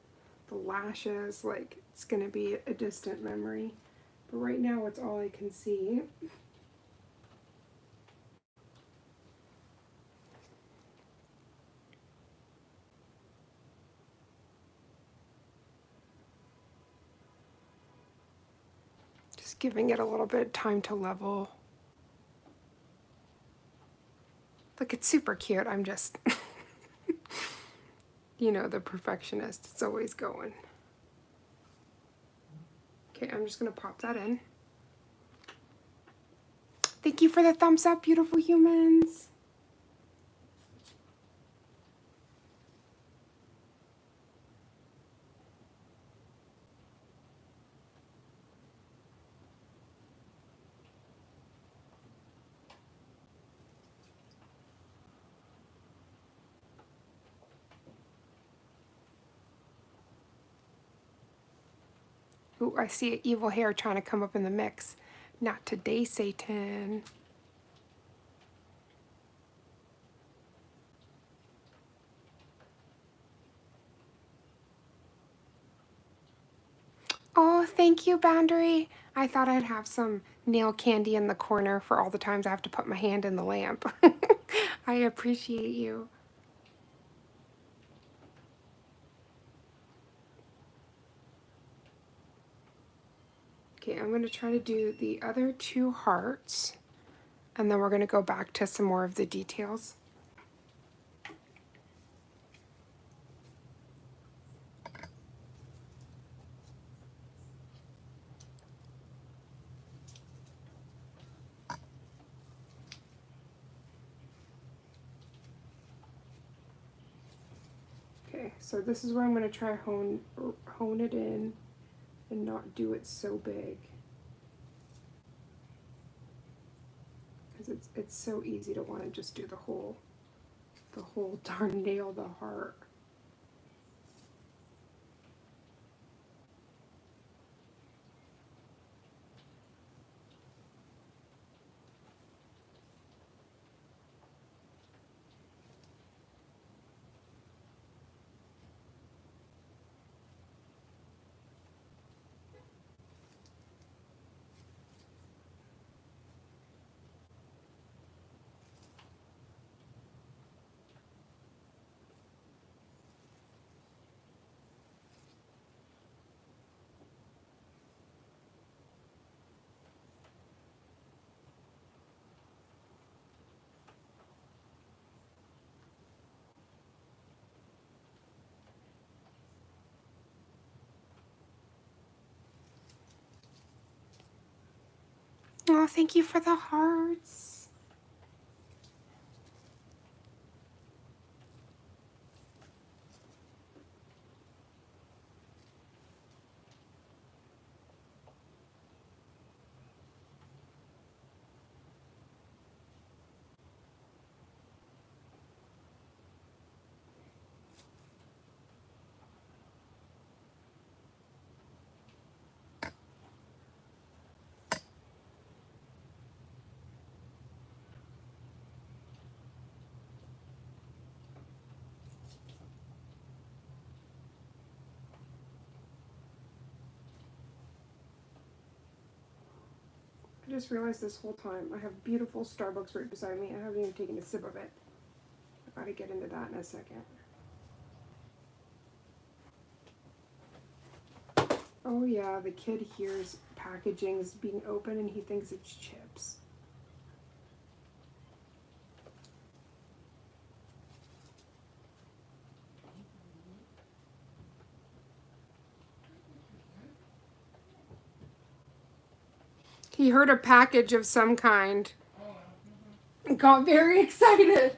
the lashes, like, it's gonna be a distant memory. But right now, it's all I can see. Just giving it a little bit of time to level. Look, it's super cute. I'm just, you know, the perfectionist. It's always going. Okay, I'm just gonna pop that in. Thank you for the thumbs up, beautiful humans. Ooh, I see an evil hair trying to come up in the mix. Not today, Satan. Oh, thank you, Boundary. I thought I'd have some nail candy in the corner for all the times I have to put my hand in the lamp. I appreciate you. Okay, I'm going to try to do the other two hearts, and then we're going to go back to some more of the details. Okay, so this is where I'm going to try hone it in and not do it so big. Because it's so easy to want to just do the whole darn nail, the heart. Oh, thank you for the hearts. I just realized this whole time I have beautiful Starbucks right beside me. I haven't even taken a sip of it. I gotta get into that in a second. Oh yeah, the kid hears packaging is being opened and he thinks it's chips. He heard a package of some kind. Oh, well. And got very excited.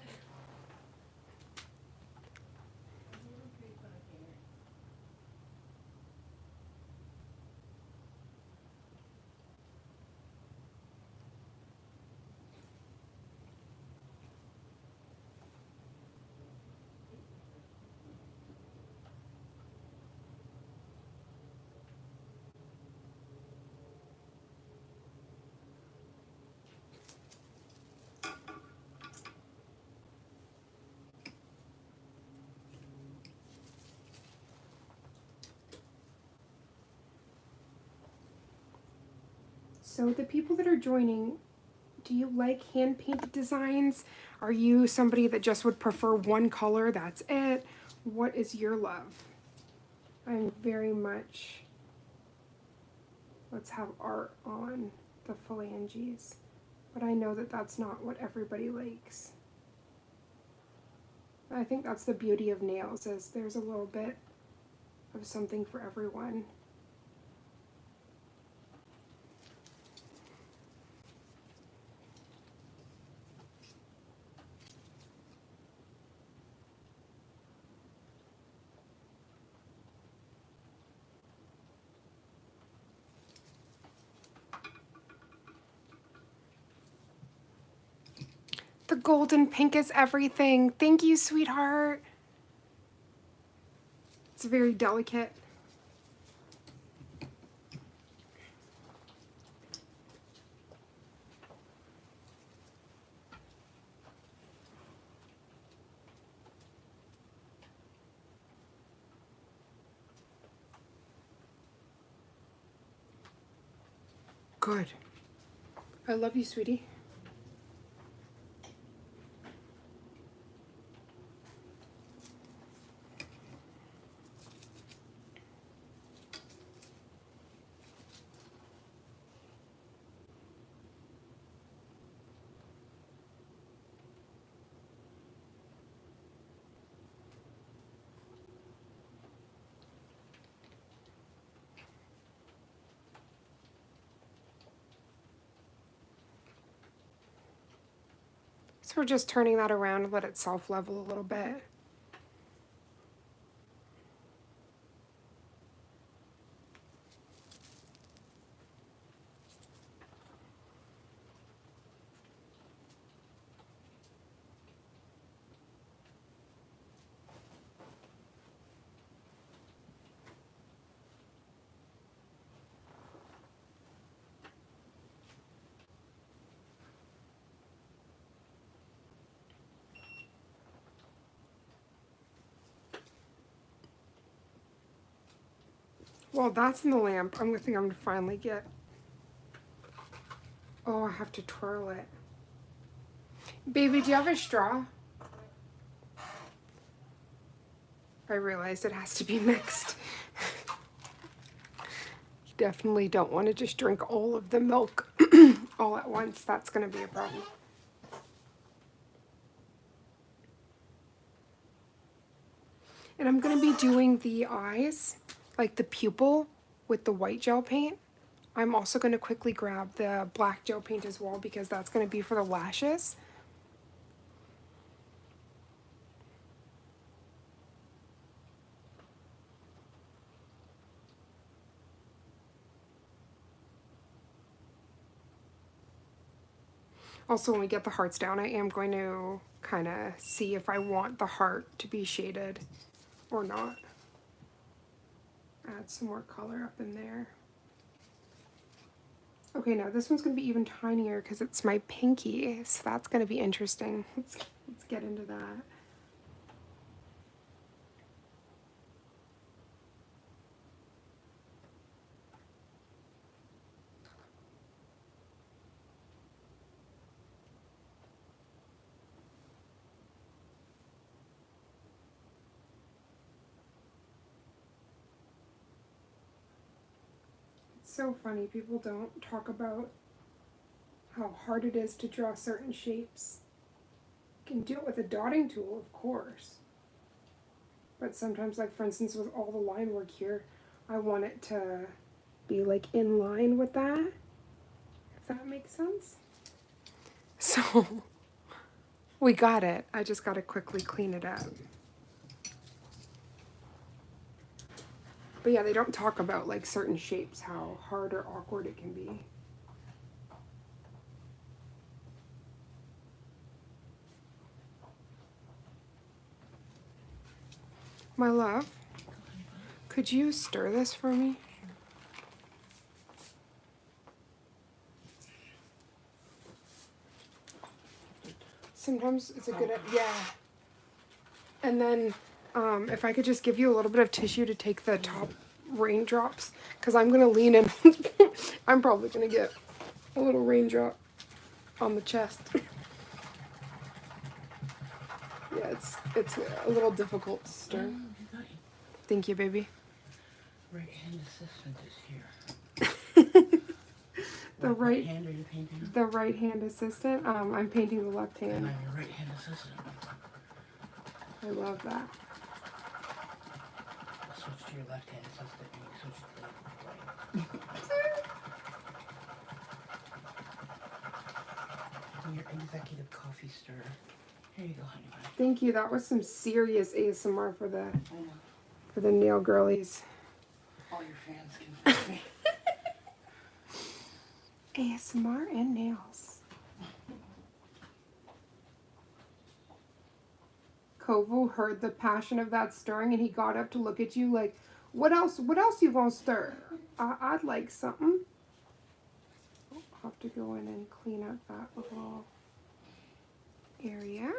So the people that are joining, do you like hand painted designs? Are you somebody that just would prefer one color, that's it? What is your love? I'm very much, let's have art on the phalanges. But I know that that's not what everybody likes. I think that's the beauty of nails, is there's a little bit of something for everyone. The golden pink is everything. Thank you, sweetheart. It's very delicate. Good. I love you, sweetie. So we're just turning that around and let it self-level a little bit. Well, that's in the lamp. I'm gonna finally get. Oh, I have to twirl it. Baby, do you have a straw? I realized it has to be mixed. You definitely don't want to just drink all of the milk all at once. That's going to be a problem. And I'm going to be doing the eyes, like the pupil, with the white gel paint. I'm also going to quickly grab the black gel paint as well because that's going to be for the lashes. Also, when we get the hearts down, I am going to kind of see if I want the heart to be shaded or not. Add some more color up in there. Okay, now this one's going to be even tinier because it's my pinky, so that's going to be interesting. Let's get into that. It's so funny, people don't talk about how hard it is to draw certain shapes. You can do it with a dotting tool, of course. But sometimes, like for instance, with all the line work here, I want it to be like in line with that. If that makes sense. So we got it. I just got to quickly clean it up. But yeah, they don't talk about like certain shapes, how hard or awkward it can be. My love, could you stir this for me? Sometimes it's a good, yeah. And then if I could just give you a little bit of tissue to take the top raindrops, because I'm going to lean in. I'm probably going to get a little raindrop on the chest. Yeah, it's a little difficult to stir. Thank you, baby. Right-hand assistant is here. The What right hand are you painting? the right hand assistant. I'm painting the left And hand. I'm your right-hand assistant. I love that. I'll switch to your left-hand assistant and you switch to the right. And your executive coffee stirrer. Here you go, honey bunny. Thank you. That was some serious ASMR for I know. the nail girlies. All your fans can thank me. ASMR and nails. Kovu heard the passion of that stirring and he got up to look at you like, what else you gonna stir? I'd like something. I'll have to go in and clean up that little area.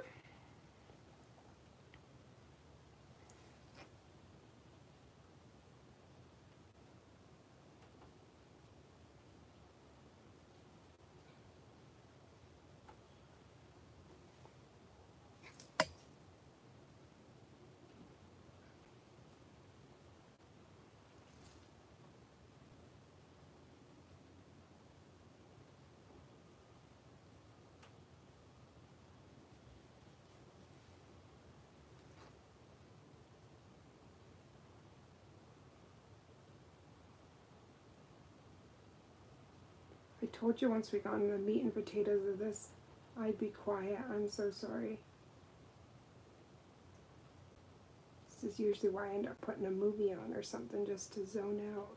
I told you once we got into the meat and potatoes of this, I'd be quiet. I'm so sorry. This is usually why I end up putting a movie on or something just to zone out.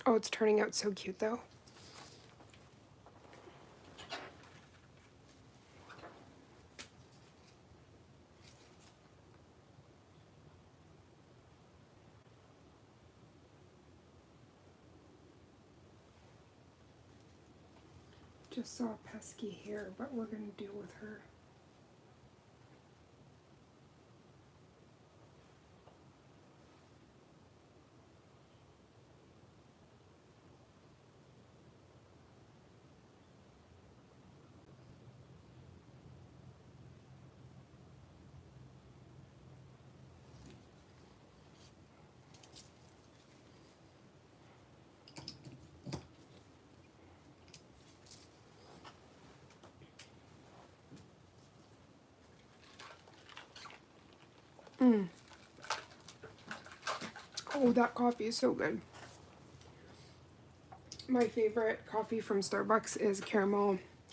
Oh, it's turning out so cute though. Just saw a pesky hair, but we're gonna deal with her. Oh, that coffee is so good. My favorite coffee from Starbucks is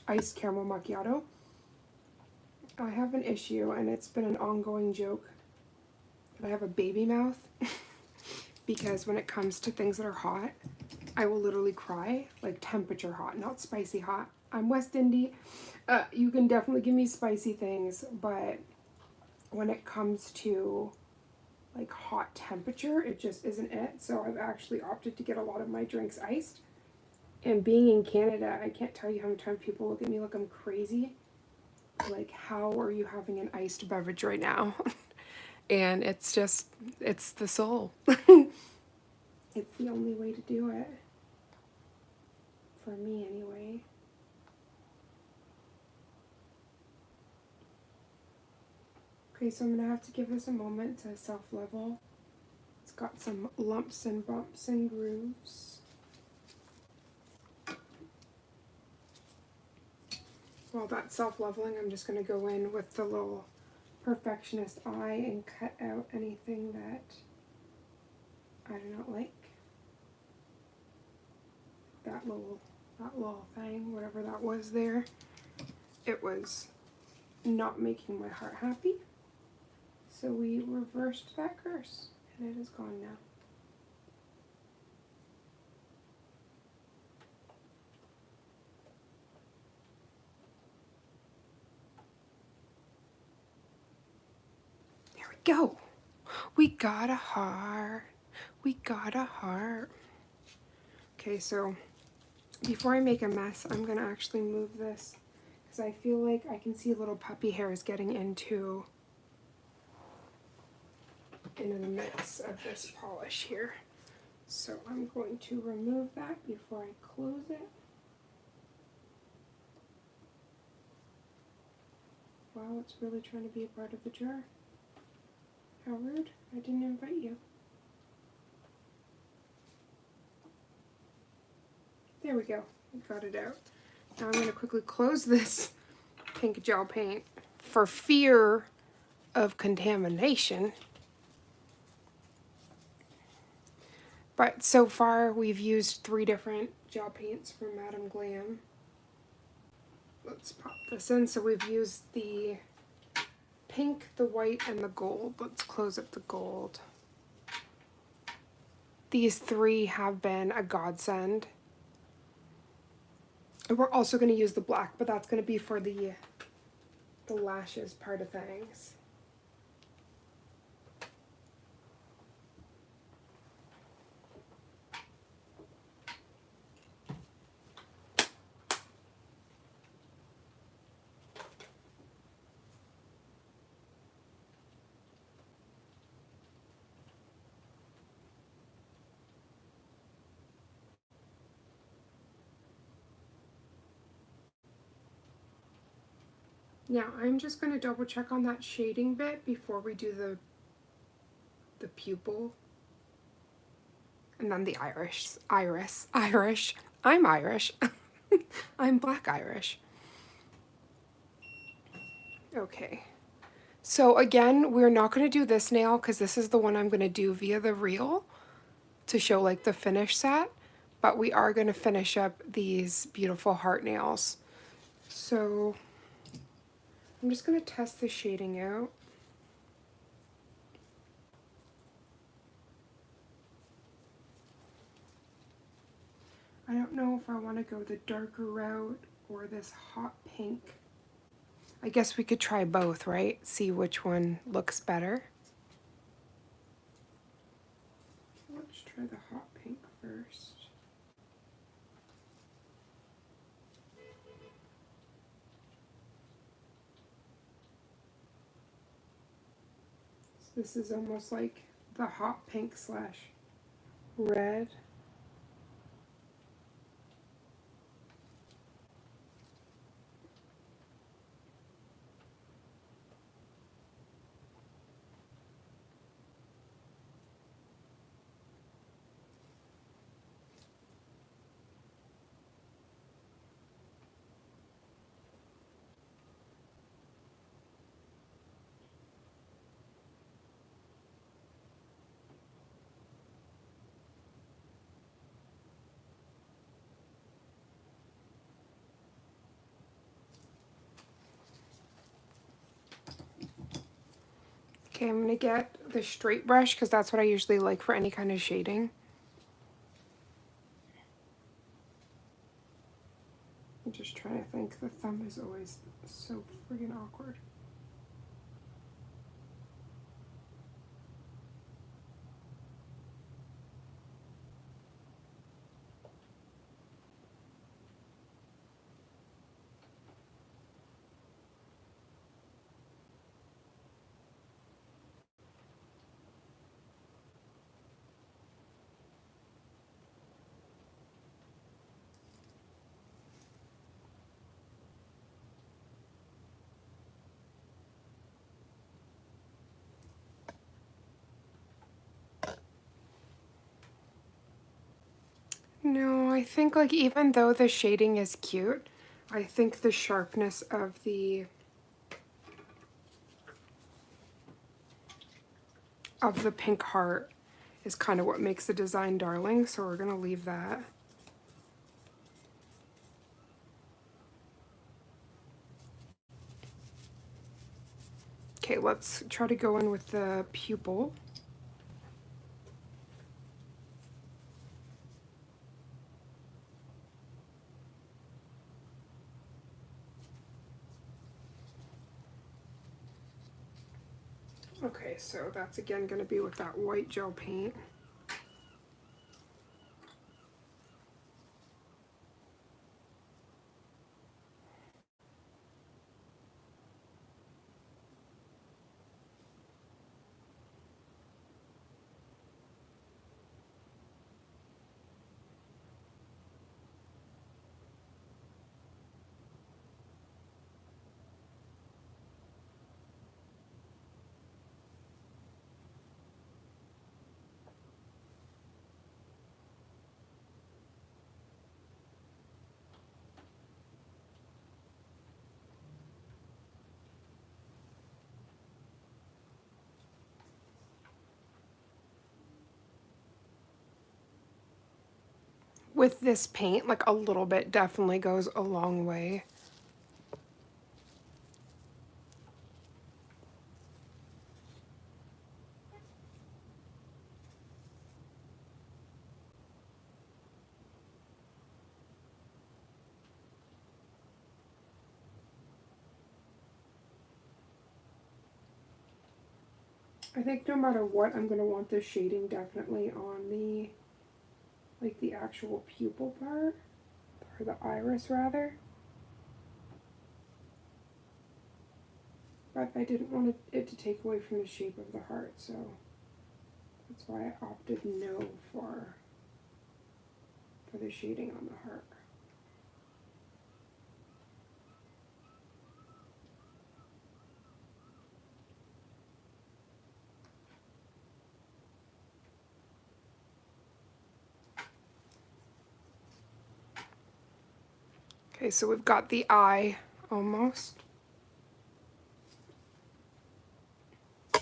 iced caramel macchiato. I have an issue, and it's been an ongoing joke, that I have a baby mouth because when it comes to things that are hot, I will literally cry, like temperature hot, not spicy hot. I'm West Indie. You can definitely give me spicy things, but when it comes to like hot temperature, it just isn't it. So I've actually opted to get a lot of my drinks iced. And being in Canada, I can't tell you how many times people look at me like I'm crazy. Like, how are you having an iced beverage right now? And it's the soul. It's the only way to do it. For me, anyway. Okay, so I'm going to have to give this a moment to self-level. got some lumps and bumps and grooves. While that's self-leveling, I'm just going to go in with the little perfectionist eye and cut out anything that I do not like. That little thing, whatever that was there, it was not making my heart happy. So we reversed that curse, and it is gone now. There we go. We got a heart. We got a heart. Okay, so before I make a mess, I'm gonna actually move this because I feel like I can see little puppy hairs getting into the mix of this polish here. So I'm going to remove that before I close it. Wow, it's really trying to be a part of the jar. How rude. I didn't invite you. There we go. I got it out. Now I'm going to quickly close this pink gel paint for fear of contamination. But so far we've used 3 different gel paints from Madame Glam. Let's pop this in. So we've used the pink, the white, and the gold. Let's close up the gold. These 3 have been a godsend. And we're also going to use the black, but that's going to be for the lashes part of things. Now I'm just going to double check on that shading bit before we do the pupil. And then the iris. I'm Irish. I'm Black Irish. Okay. So again, we're not going to do this nail because this is the one I'm going to do via the reel to show like the finish set. But we are going to finish up these beautiful heart nails. So I'm just going to test the shading out. I don't know if I want to go the darker route or this hot pink. I guess we could try both, right? See which one looks better. Let's try the hot pink first. So this is almost like the hot pink slash red. Okay, I'm gonna get the straight brush because that's what I usually like for any kind of shading. I'm just trying to think. The thumb is always so friggin' awkward. No, I think like even though the shading is cute, I think the sharpness of the pink heart is kind of what makes the design darling, so we're gonna leave that. Okay, let's try to go in with the pupil. Okay, so that's again going to be with that white gel paint. With this paint, like a little bit definitely goes a long way. I think no matter what, I'm going to want this shading definitely on the, like the actual pupil part, or the iris rather. But I didn't want it to take away from the shape of the heart, so that's why I opted no for the shading on the heart. Okay, so we've got the eye almost.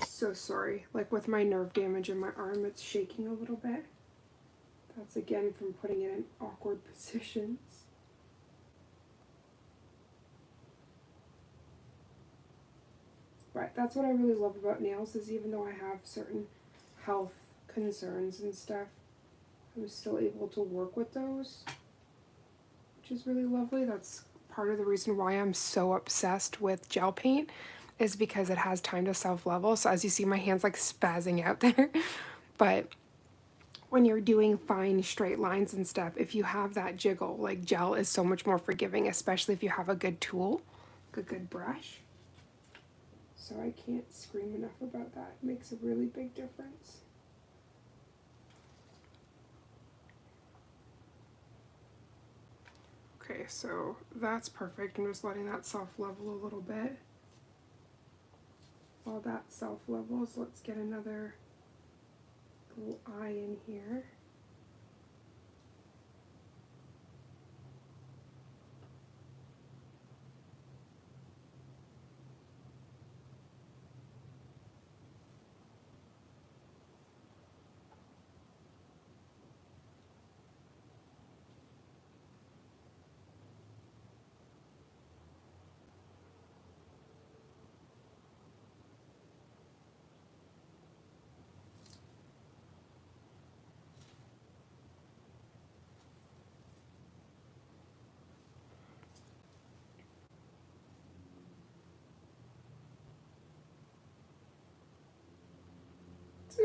So sorry, like with my nerve damage in my arm, it's shaking a little bit. That's again from putting it in awkward positions. But that's what I really love about nails, is even though I have certain health concerns and stuff, I'm still able to work with those, which is really lovely. That's part of the reason why I'm so obsessed with gel paint, is because it has time to self-level. So as you see, my hand's like spazzing out there. But when you're doing fine straight lines and stuff, if you have that jiggle, like gel is so much more forgiving, especially if you have a good tool, a good brush. So I can't scream enough about that. It makes a really big difference. Okay, so that's perfect. I'm just letting that self-level a little bit. While that self-levels, let's get another little eye in here.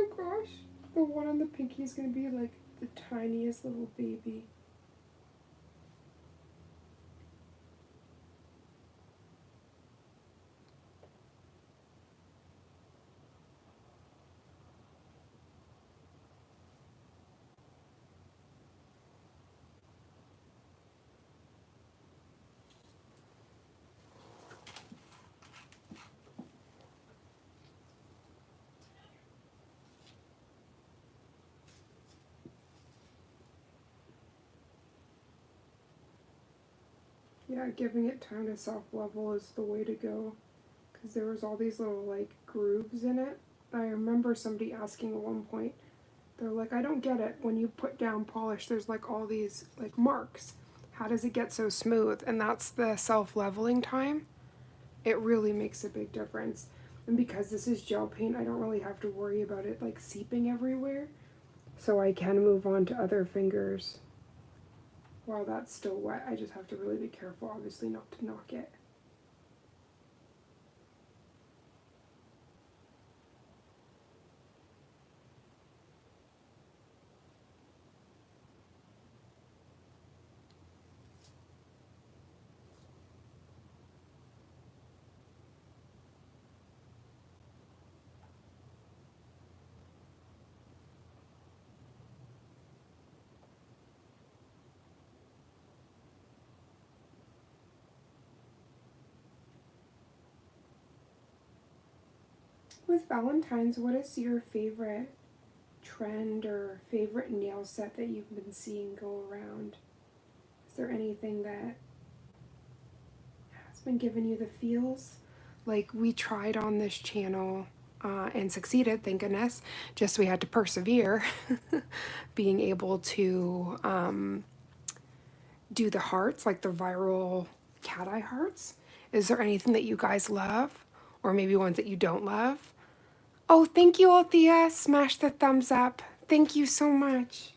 Oh gosh, the one on the pinky is going to be like the tiniest little baby. Yeah, giving it time to self-level is the way to go. Because there was all these little, like, grooves in it. I remember somebody asking at one point, they're like, I don't get it. When you put down polish, there's, like, all these, like, marks. How does it get so smooth? And that's the self-leveling time. It really makes a big difference. And because this is gel paint, I don't really have to worry about it, like, seeping everywhere. So I can move on to other fingers while that's still wet. I just have to really be careful, obviously, not to knock it. With Valentine's, what is your favorite trend or favorite nail set that you've been seeing go around? Is there anything that has been giving you the feels? Like we tried on this channel and succeeded, thank goodness. Just we had to persevere, being able to do the hearts, like the viral cat eye hearts. Is there anything that you guys love, or maybe ones that you don't love? Oh, thank you, Althea. Smash the thumbs up. Thank you so much.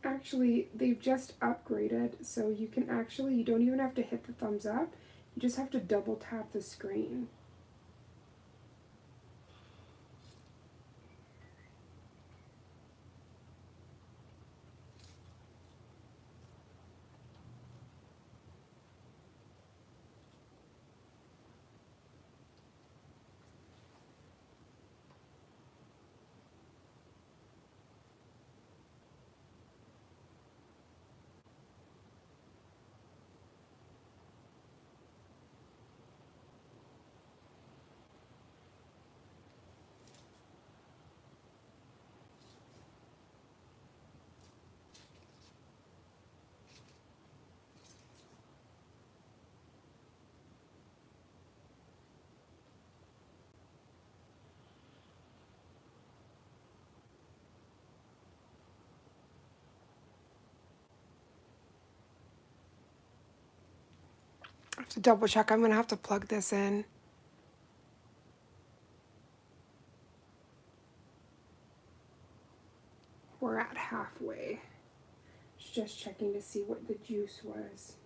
Actually, they've just upgraded, so you can actually, you don't even have to hit the thumbs up. You just have to double tap the screen. I have to double check. I'm gonna have to plug this in. We're at halfway. Just checking to see what the juice was.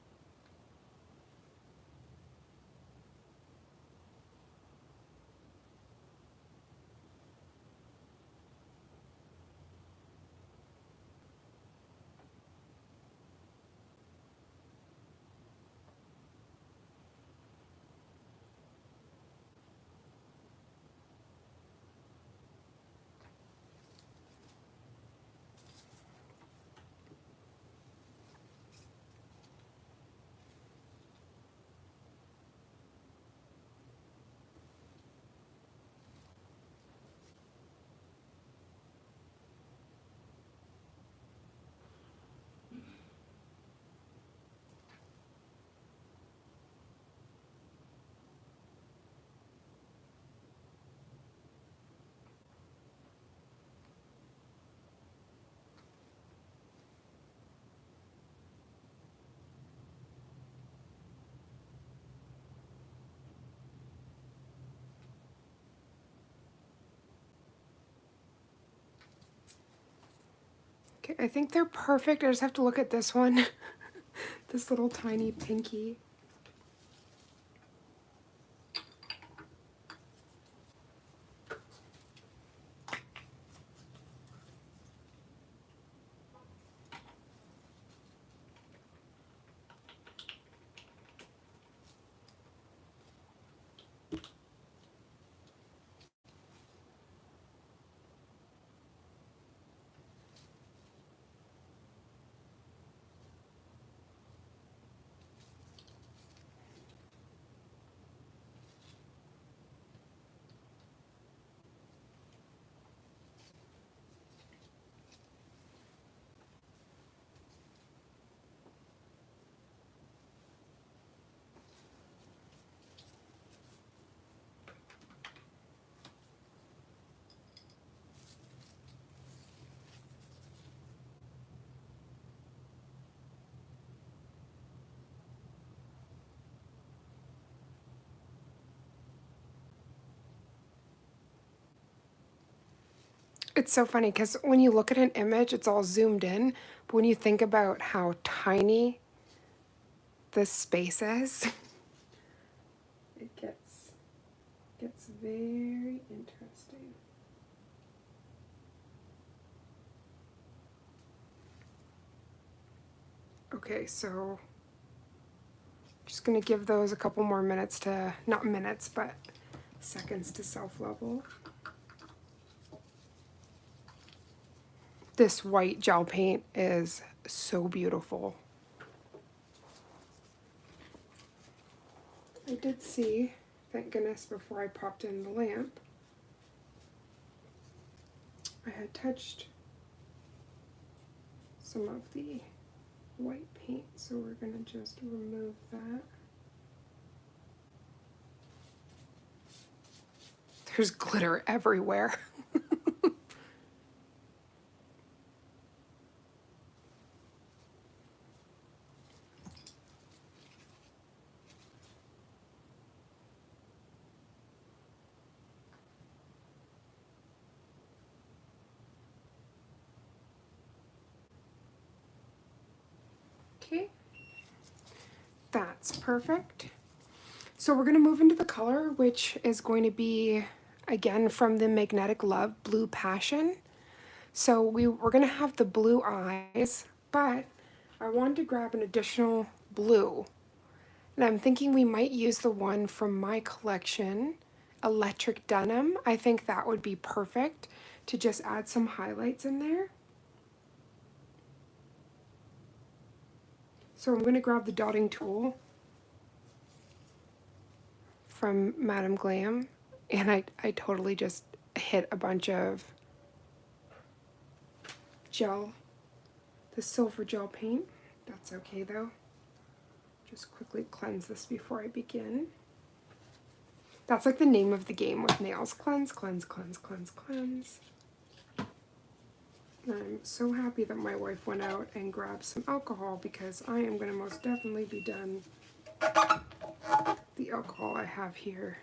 Okay, I think they're perfect. I just have to look at this one. This little tiny pinky. It's so funny because when you look at an image, it's all zoomed in, but when you think about how tiny this space is, it gets very interesting. Okay, so just gonna give those a couple more minutes to, not minutes, but seconds to self-level. This white gel paint is so beautiful. I did see, thank goodness, before I popped in the lamp, I had touched some of the white paint, so we're gonna just remove that. There's glitter everywhere. Okay, that's perfect. So we're going to move into the color, which is going to be, again, from the Magnetic Love Blue Passion. So we're going to have the blue eyes, but I wanted to grab an additional blue. And I'm thinking we might use the one from my collection, Electric Denim. I think that would be perfect to just add some highlights in there. So I'm going to grab the dotting tool from Madame Glam, and I totally just hit a bunch of gel, the silver gel paint. That's okay though. Just quickly cleanse this before I begin. That's like the name of the game with nails. Cleanse, cleanse, cleanse, cleanse, cleanse. And I'm so happy that my wife went out and grabbed some alcohol because I am going to most definitely be done the alcohol I have here.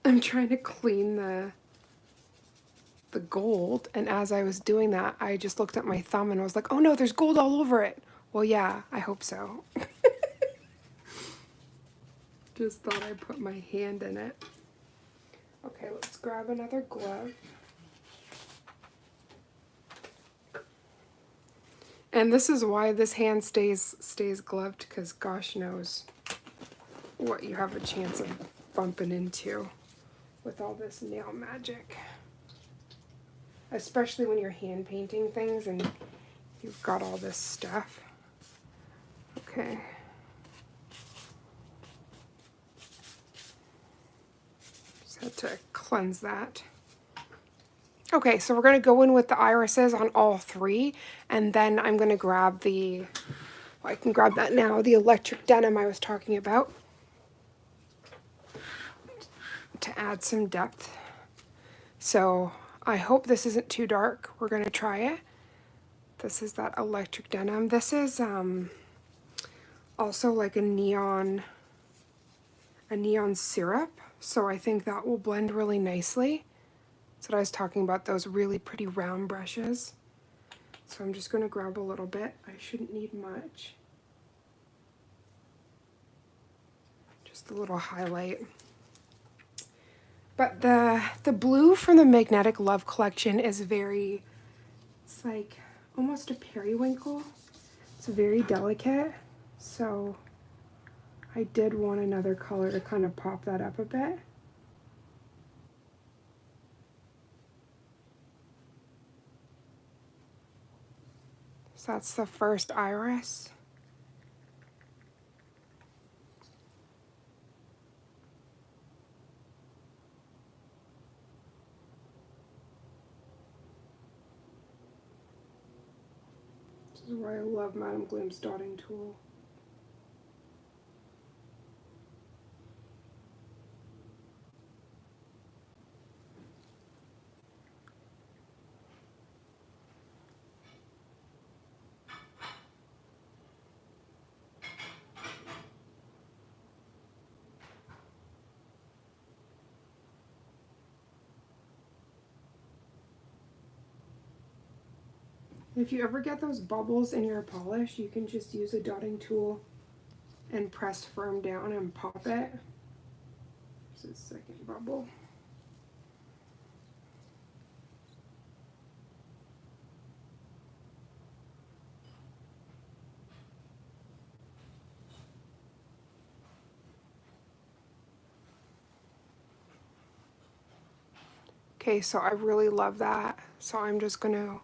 I'm trying to clean the gold, and as I was doing that, I just looked at my thumb and I was like, oh no, there's gold all over it. Well, yeah, I hope so. Just thought I'd put my hand in it. Okay, let's grab another glove. And this is why this hand stays gloved, because gosh knows what you have a chance of bumping into with all this nail magic. Especially when you're hand painting things and you've got all this stuff. Okay. Just had to cleanse that. Okay, so we're going to go in with the irises on all three, and then I'm going to grab well, I can grab that now, the electric denim I was talking about, to add some depth. So I hope this isn't too dark. We're going to try it. This is that electric denim. This is also like a neon syrup, so I think that will blend really nicely. That's what I was talking about, those really pretty round brushes. So I'm just going to grab a little bit. I shouldn't need much. Just a little highlight. But the blue from the Magnetic Love collection is very, it's like almost a periwinkle. It's very delicate. So I did want another color to kind of pop that up a bit. So that's the first iris. This is why I love Madame Glam's dotting tool. If you ever get those bubbles in your polish, you can just use a dotting tool and press firm down and pop it. There's a second bubble. Okay, so I really love that. So I'm just gonna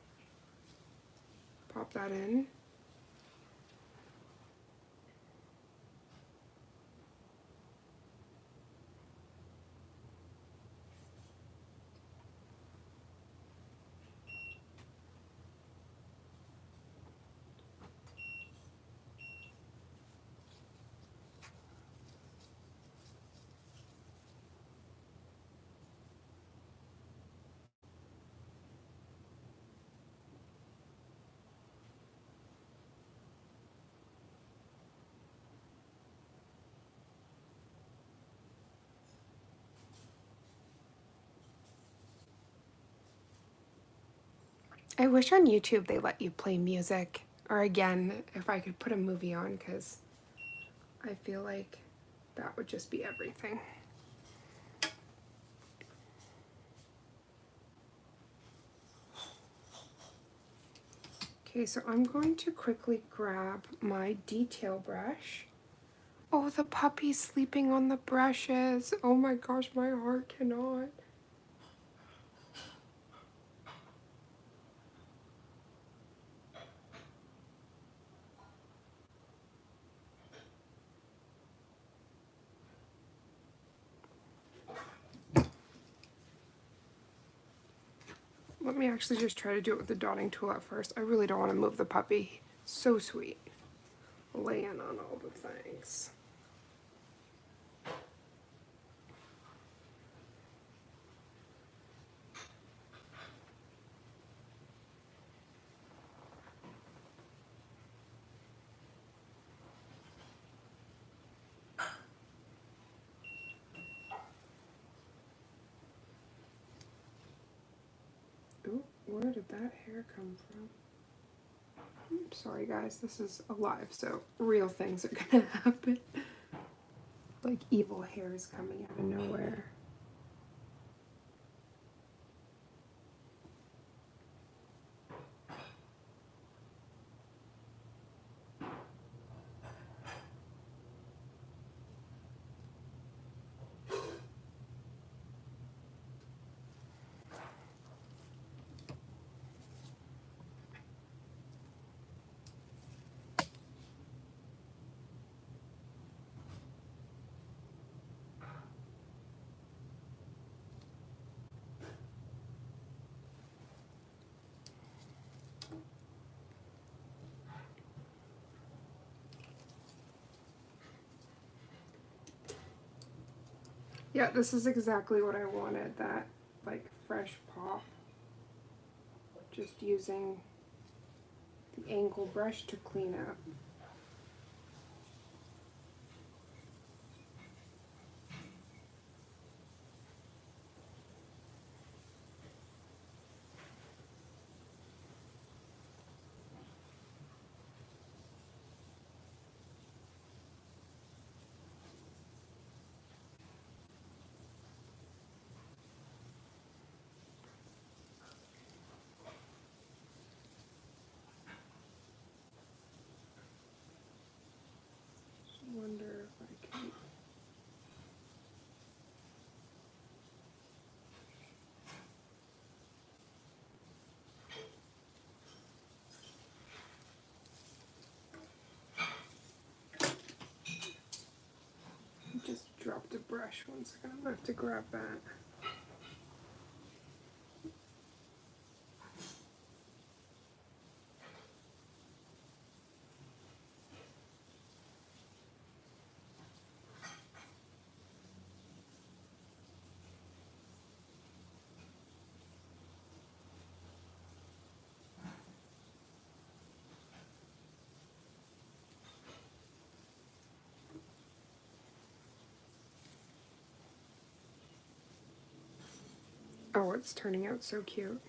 pop that in. I wish on YouTube they let you play music, or again, if I could put a movie on, because I feel like that would just be everything. Okay, so I'm going to quickly grab my detail brush. Oh, the puppy's sleeping on the brushes. Oh my gosh, my heart cannot. Let me actually just try to do it with the dotting tool at first. I really don't want to move the puppy. So sweet. Laying on all the things. Ooh, where did that hair come from? Sorry guys, this is alive, so real things are gonna happen. Like evil hairs coming out of nowhere. Yeah, this is exactly what I wanted, that like fresh pop. Just using the angle brush to clean up. Wonder if I can. I just dropped a brush. 1 second. I'm gonna have to grab that. Oh, it's turning out so cute.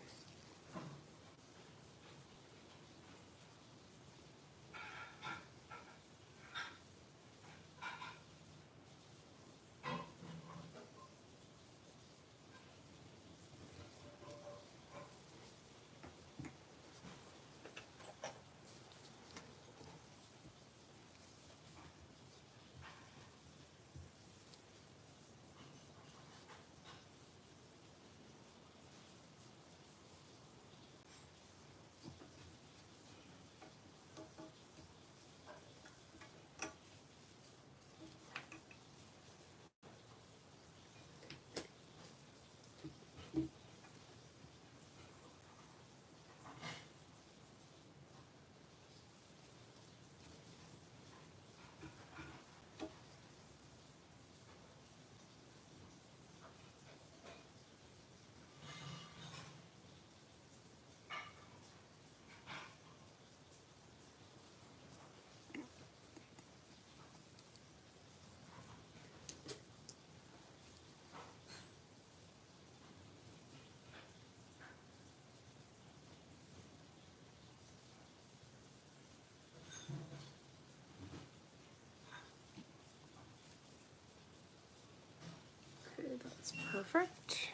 It's perfect.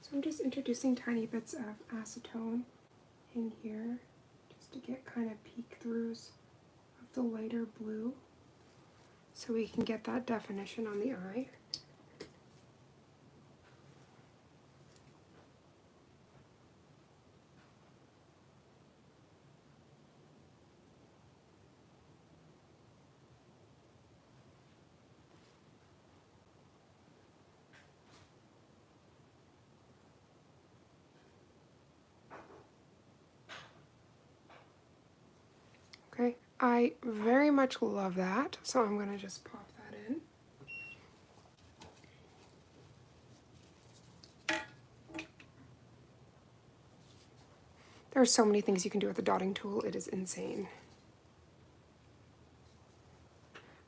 So I'm just introducing tiny bits of acetone in here just to get kind of peek throughs of the lighter blue so we can get that definition on the eye. Okay, I very much love that, so I'm going to just pop that in. There are so many things you can do with the dotting tool, it is insane.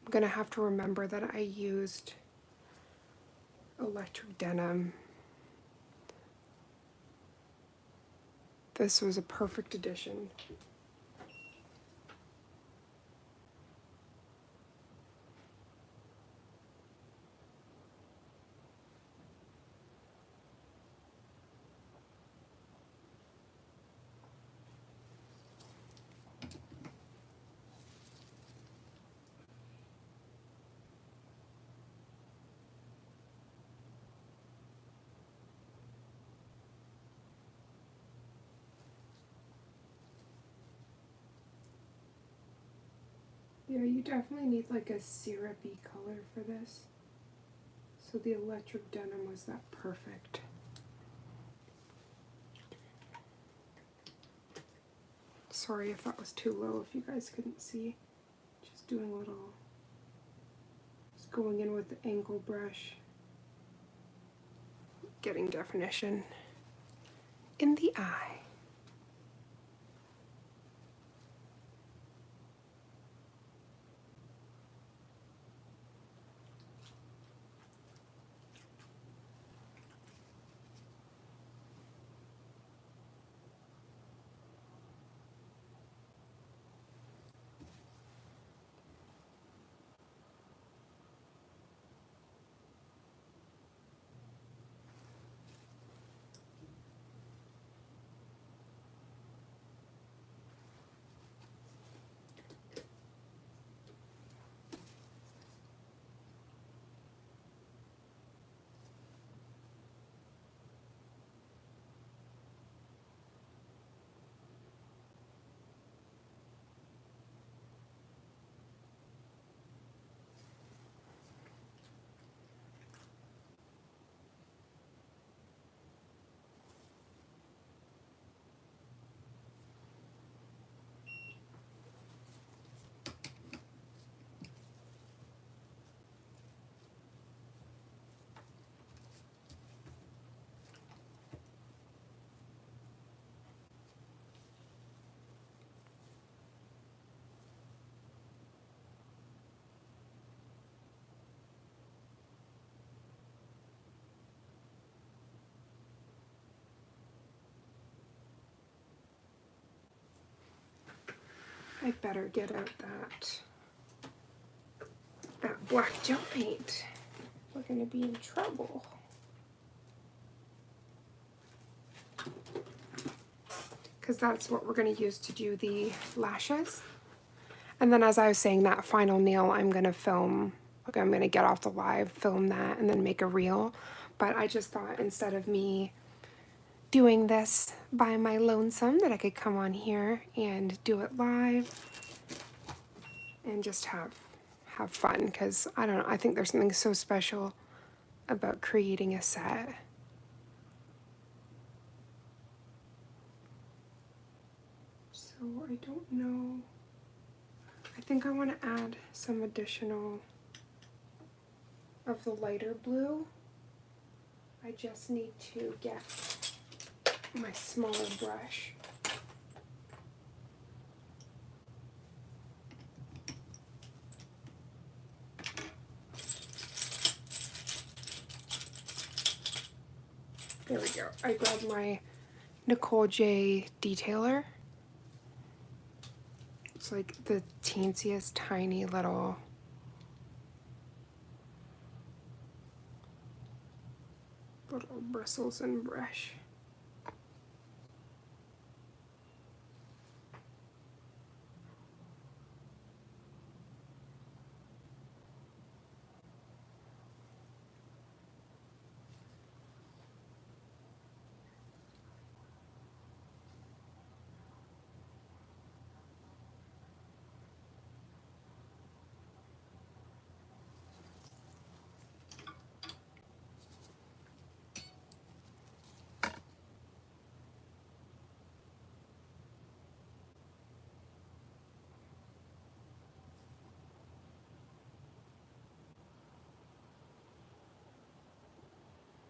I'm going to have to remember that I used electric denim. This was a perfect addition. Yeah, you definitely need like a syrupy color for this. So the electric denim was that perfect. Sorry if that was too low, if you guys couldn't see. Just doing a little, just going in with the angle brush, getting definition in the eye. I better get out that black gel paint. we're gonna be in trouble. Because that's what we're going to use to do the lashes. And then as I was saying, that final nail I'm going to film, okay, I'm going to get off the live, film that, and then make a reel. But I just thought instead of me doing this by my lonesome, that I could come on here and do it live and just have fun. Because I don't know, I think there's something so special about creating a set. So I don't know. I think I want to add some additional of the lighter blue. I just need to get my smaller brush. There we go. I grabbed my Nicole J detailer. It's like the teensiest tiny little bristles and brush.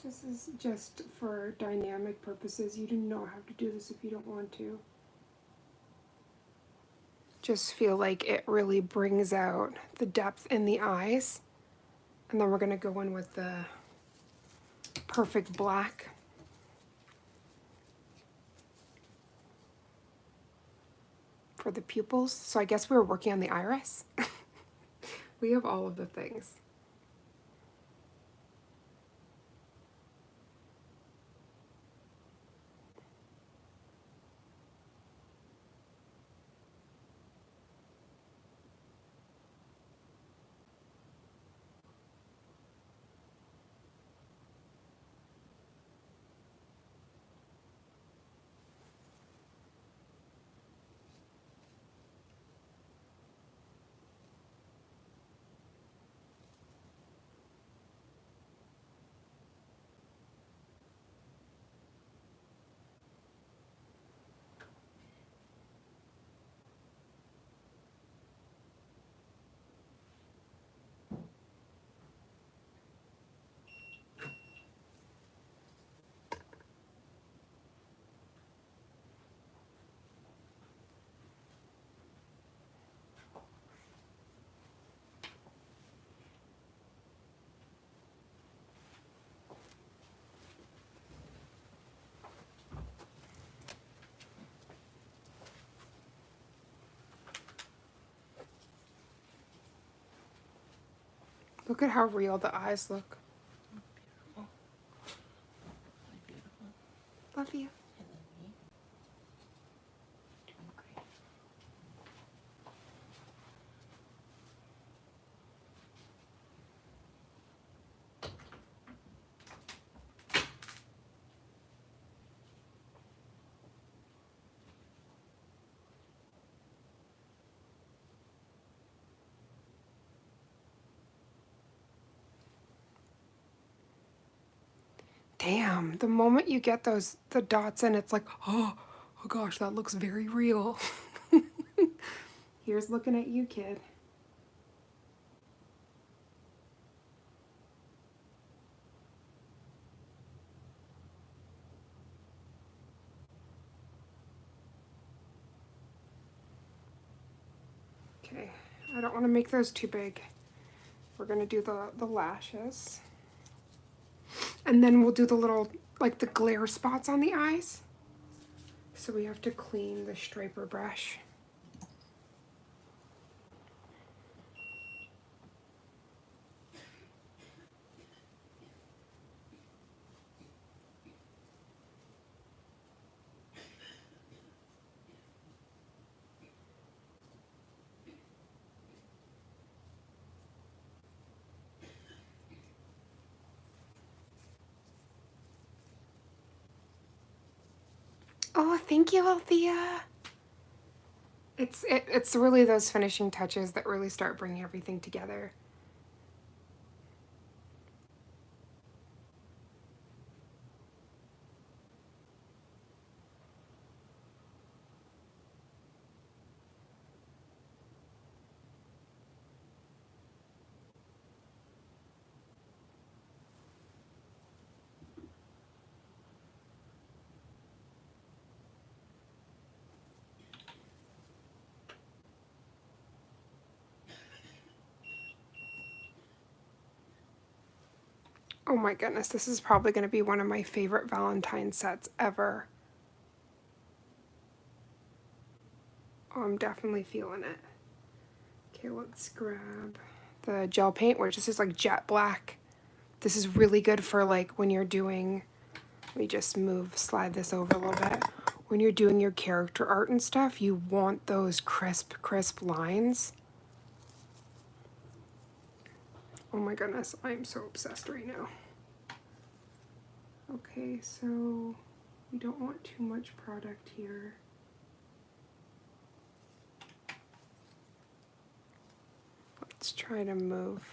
This is just for dynamic purposes. You do not have to do this if you don't want to. Just feel like it really brings out the depth in the eyes. And then we're going to go in with the perfect black. For the pupils. So I guess we were working on the iris. We have all of the things. Look at how real the eyes look. Beautiful. Beautiful. Love you. I love you. Doing great. Damn, the moment you get the dots in, it's like, oh gosh, that looks very real. Here's looking at you, kid. Okay, I don't want to make those too big. We're gonna do the lashes. And then we'll do the little, like the glare spots on the eyes. So we have to clean the striper brush. Oh, thank you, Althea. It's really those finishing touches that really start bringing everything together. Oh my goodness, this is probably going to be one of my favorite Valentine sets ever. Oh, I'm definitely feeling it. Okay, let's grab the gel paint, which this is like jet black. This is really good for like when you're doing, let me just slide this over a little bit. When you're doing your character art and stuff, you want those crisp lines. Oh my goodness, I'm so obsessed right now. Okay, so we don't want too much product here. Let's try to move.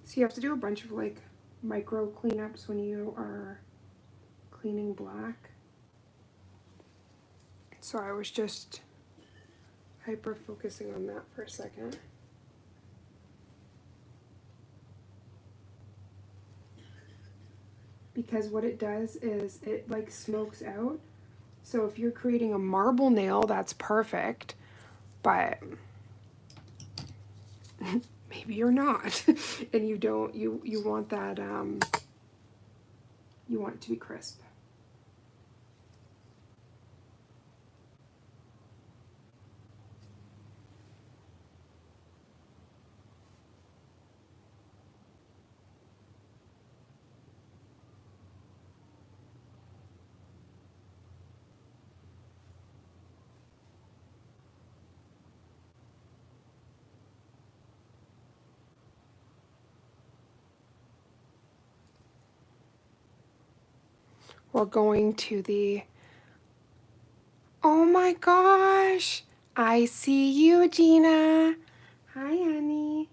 So you have to do a bunch of like micro cleanups when you are cleaning black. So I was just hyper focusing on that for a second. Because what it does is it like smokes out. So if you're creating a marble nail, that's perfect, but maybe you're not. And you don't, you want that, you want it to be crisp. We're going to the, oh my gosh, I see you, Gina. Hi, honey.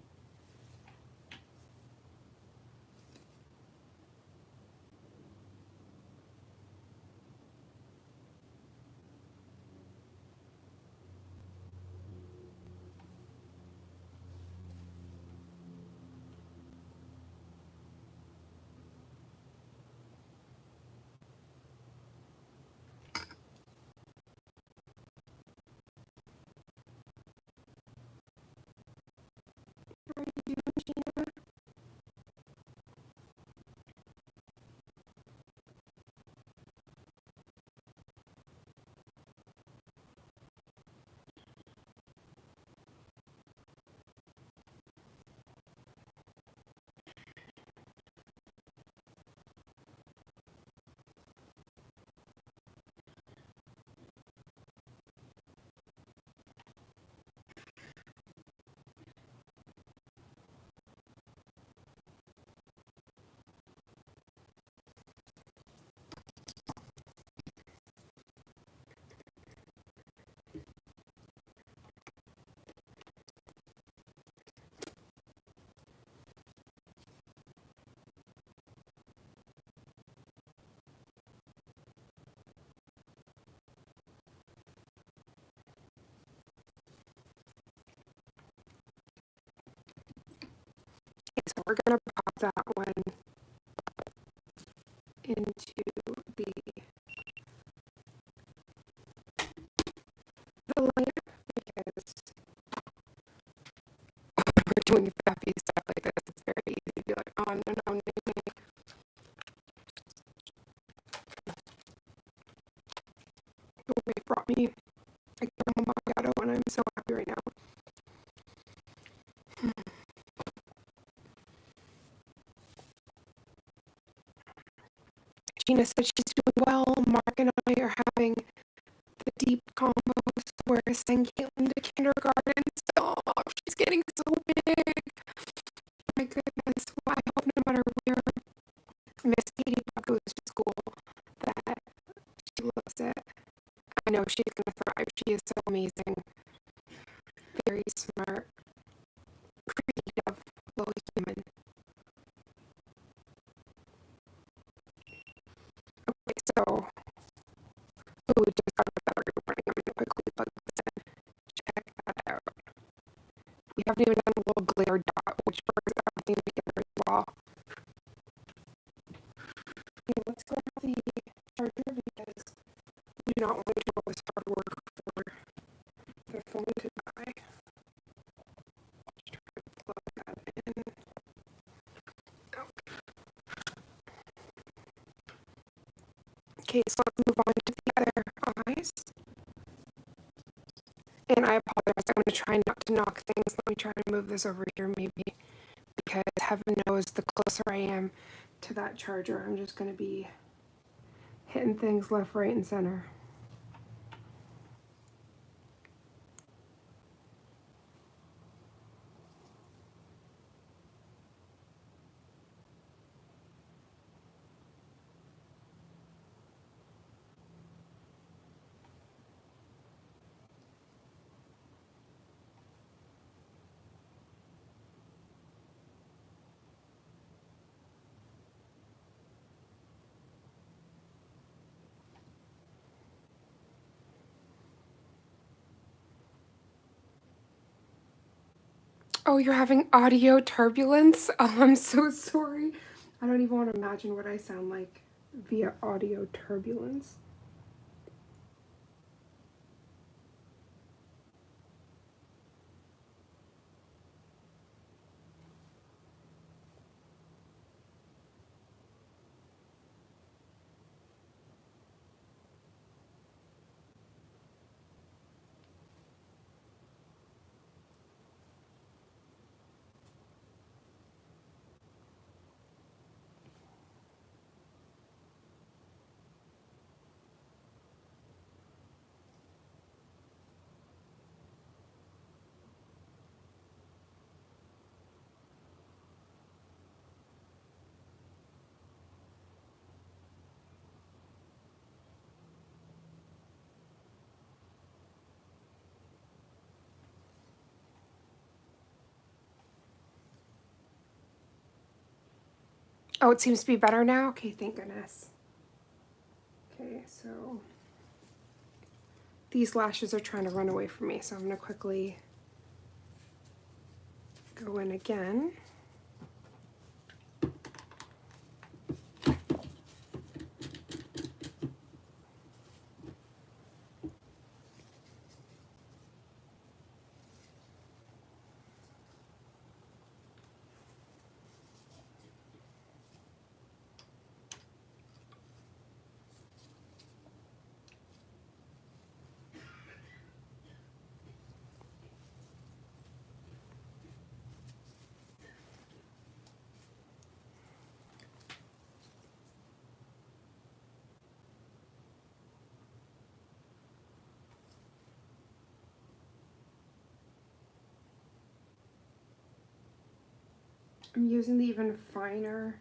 we're gonna pop that one into the light because when we're doing fluffy stuff like this, it's very easy to be like, oh no, no, no, no. They brought me a caramel macchiato and I'm so happy right now. Gina said she's doing well. Mark and I are having the deep combos where I send Caitlin to kindergarten. Stop, she's getting so big. My goodness. Well, I hope no matter where Miss Katie goes to school that she loves it. I know she's gonna thrive. She is so amazing. Very smart, creative, little human. Okay, so just got a battery warning. I'm gonna quickly plug this in. Check that out. We haven't even done a little glare dot, which brings everything together as well. Okay, let's go to the charger because we do not want to do all this hard work for the phone to die. Just try to plug that in. Okay, so let's move on to the other eyes. And I apologize, I'm going to try not to knock things. Let me try to move this over here maybe, because heaven knows the closer I am to that charger, I'm just going to be hitting things left, right, and center. Oh, you're having audio turbulence? Oh, I'm so sorry. I don't even want to imagine what I sound like via audio turbulence. Oh, it seems to be better now? Okay, thank goodness. Okay, so these lashes are trying to run away from me, so I'm going to quickly go in again. I'm using the even finer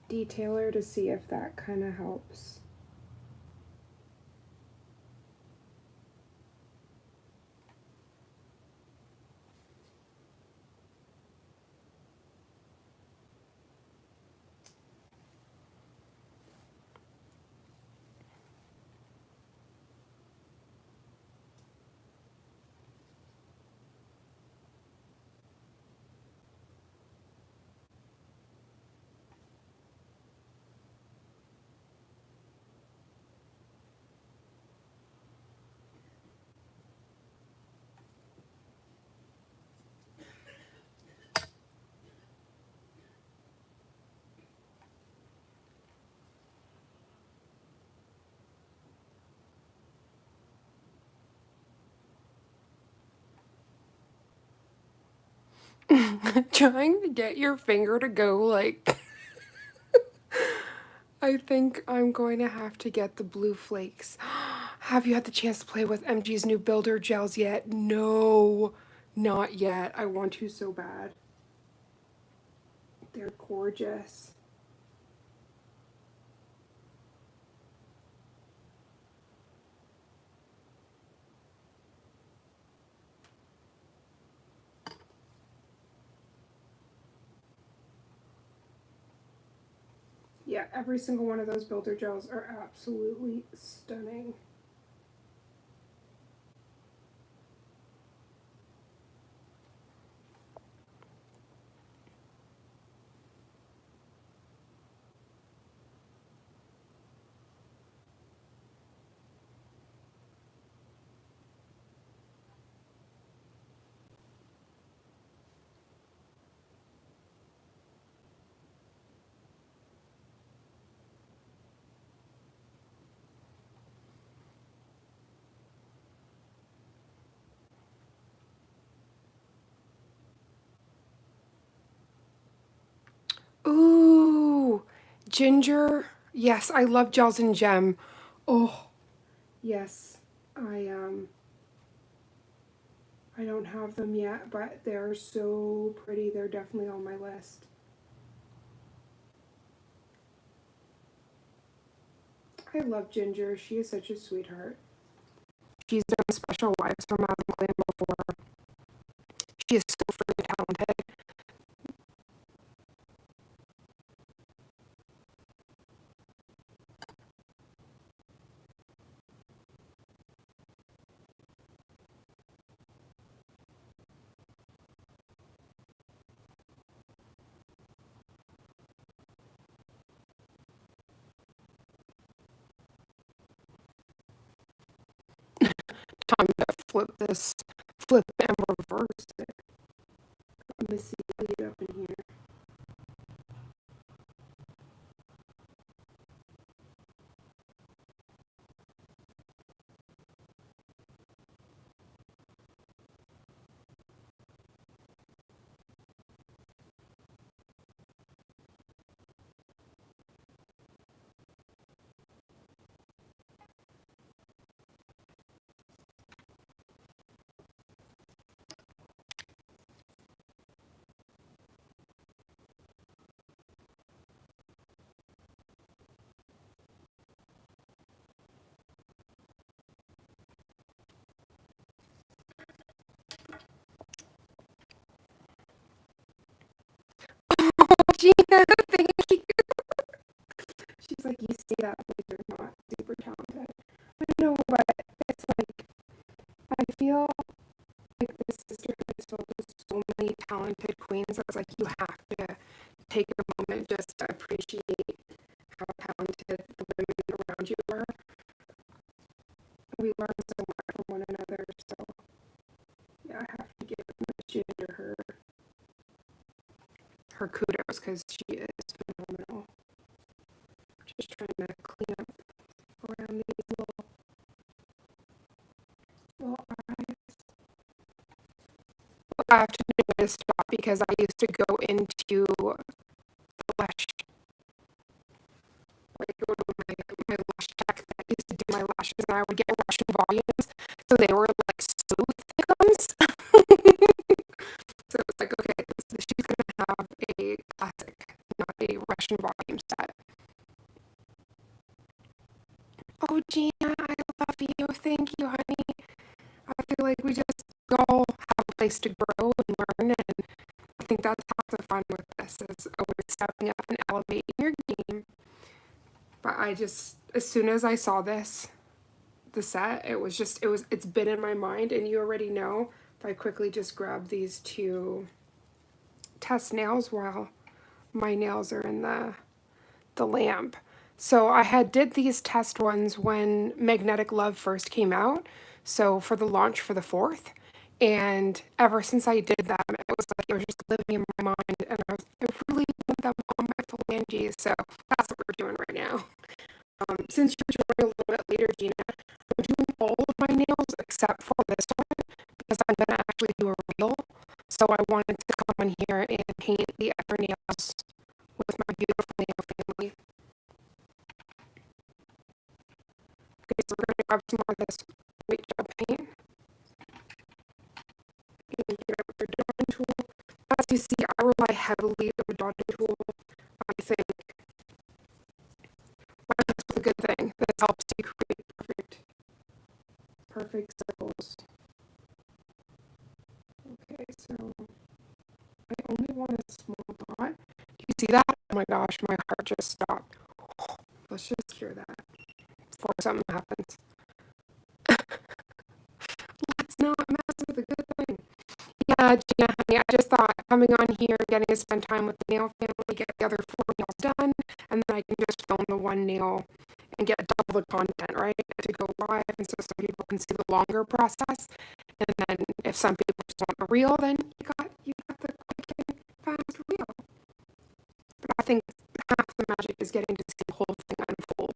detailer to see if that kind of helps. Trying to get your finger to go like I think I'm going to have to get the blue flakes. Have you had the chance to play with MG's new builder gels yet? No, not yet. I want to so bad. They're gorgeous. Yeah, every single one of those builder gels are absolutely stunning. Ooh, ginger. Yes, I love gels and gem. Oh, yes. I don't have them yet, but they're so pretty. They're definitely on my list. I love Ginger. She is such a sweetheart. She's done special lives for Madam Glam before. She is so freaking talented. Time to flip and reverse it. Let me see it up in here. Oh, Gina, thank you. She's like, you say that, but you're not super talented. I know, but it's like, I feel like this sisterhood is filled with so many talented queens. It's like you have to take a moment just to appreciate how talented the women around you are. We learn so much from one another, so yeah, I have to give Ginger her kudos because she is phenomenal. Just trying to clean up around these little eyes. I have to know to stop because I used to go into lash, like go to my lash tech that used to do my lashes, and I would get Russian volumes, so they were like so thick. So it's like, okay, she's gonna have a classic, not a Russian volume set. Oh, Gina, I love you. Thank you, honey. I feel like we just all have a place to grow and learn, and I think that's half the fun with this is always stepping up and elevating your game. But I just, as soon as I saw this, the set, it's been in my mind, and you already know if I quickly just grab these two test nails while my nails are in the lamp. So I had did these test ones when Magnetic Love first came out, so for the launch for the 4th. And ever since I did them, it was like it was just living in my mind, and I really want them on my phalanges. So that's what we're doing right now. Since you're joining a little bit later, Gina, I'm doing all of my nails except for this one because I'm gonna actually do a reel. So I wanted to come on here and paint the other nails with my beautiful nail family. Okay, so we're going to grab some more of this white gel paint and get out your dotting tool. As you see, I rely heavily on the dotting tool. I think that's a good thing. This helps you create perfect circles. Okay, so I only want a small dot. Do you see that? Oh my gosh, my heart just stopped. Let's just cure that before something happens. Let's not mess with a good thing. Yeah, Gina, honey, I just thought coming on here, getting to spend time with the nail family, get the other 4 nails done, and then I can just film the one nail and get double the content, right? To go live, and so some people can see the longer process. And then if some people just want the reel, then you got the quick and fast reel. But I think half the magic is getting to see the whole thing unfold.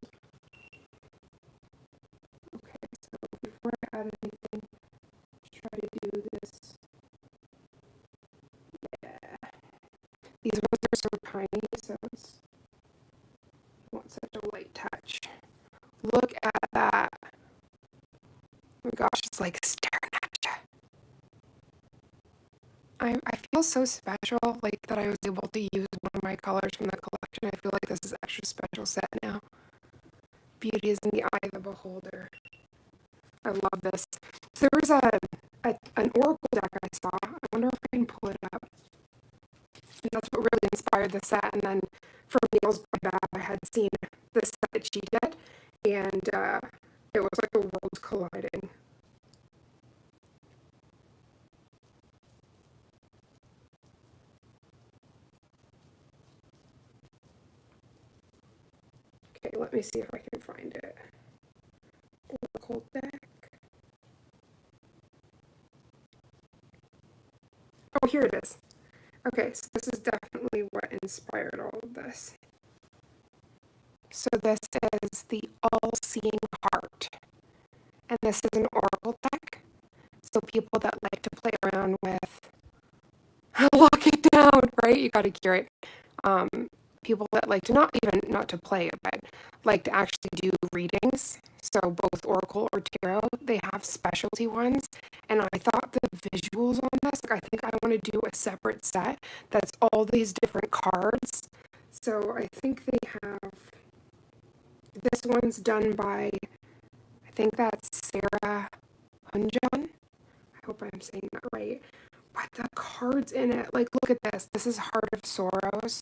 Okay, so before I add anything, let's try to do this. Yeah. These ones are so tiny, so it's want such a light touch. Look at that. Oh my gosh, it's like staring at you. I feel so special, like that I was able to use one of my colors from the collection. I feel like this is an extra special set now. Beauty is in the eye of the beholder. I love this. So there was an oracle deck I saw. I wonder if I can pull it up. And that's what really inspired the set. And then for Nails by Bab, I had seen the set that she did, and it was like the worlds colliding. Okay, let me see if I can find it. Oracle deck. Oh, here it is. Okay, so this is definitely what inspired all of this. So this is the All-Seeing Heart. And this is an oracle deck. So people that like to play around with lock it down, right? You gotta cure it. People that like to not to play it, but like to actually do readings. So both oracle or tarot, they have specialty ones. And I thought the visuals on this, like I think I want to do a separate set that's all these different cards. So I think they have, this one's done by, I think that's Sarah Hunjan. I hope I'm saying that right. But the cards in it, like look at this. This is Heart of Sorrows.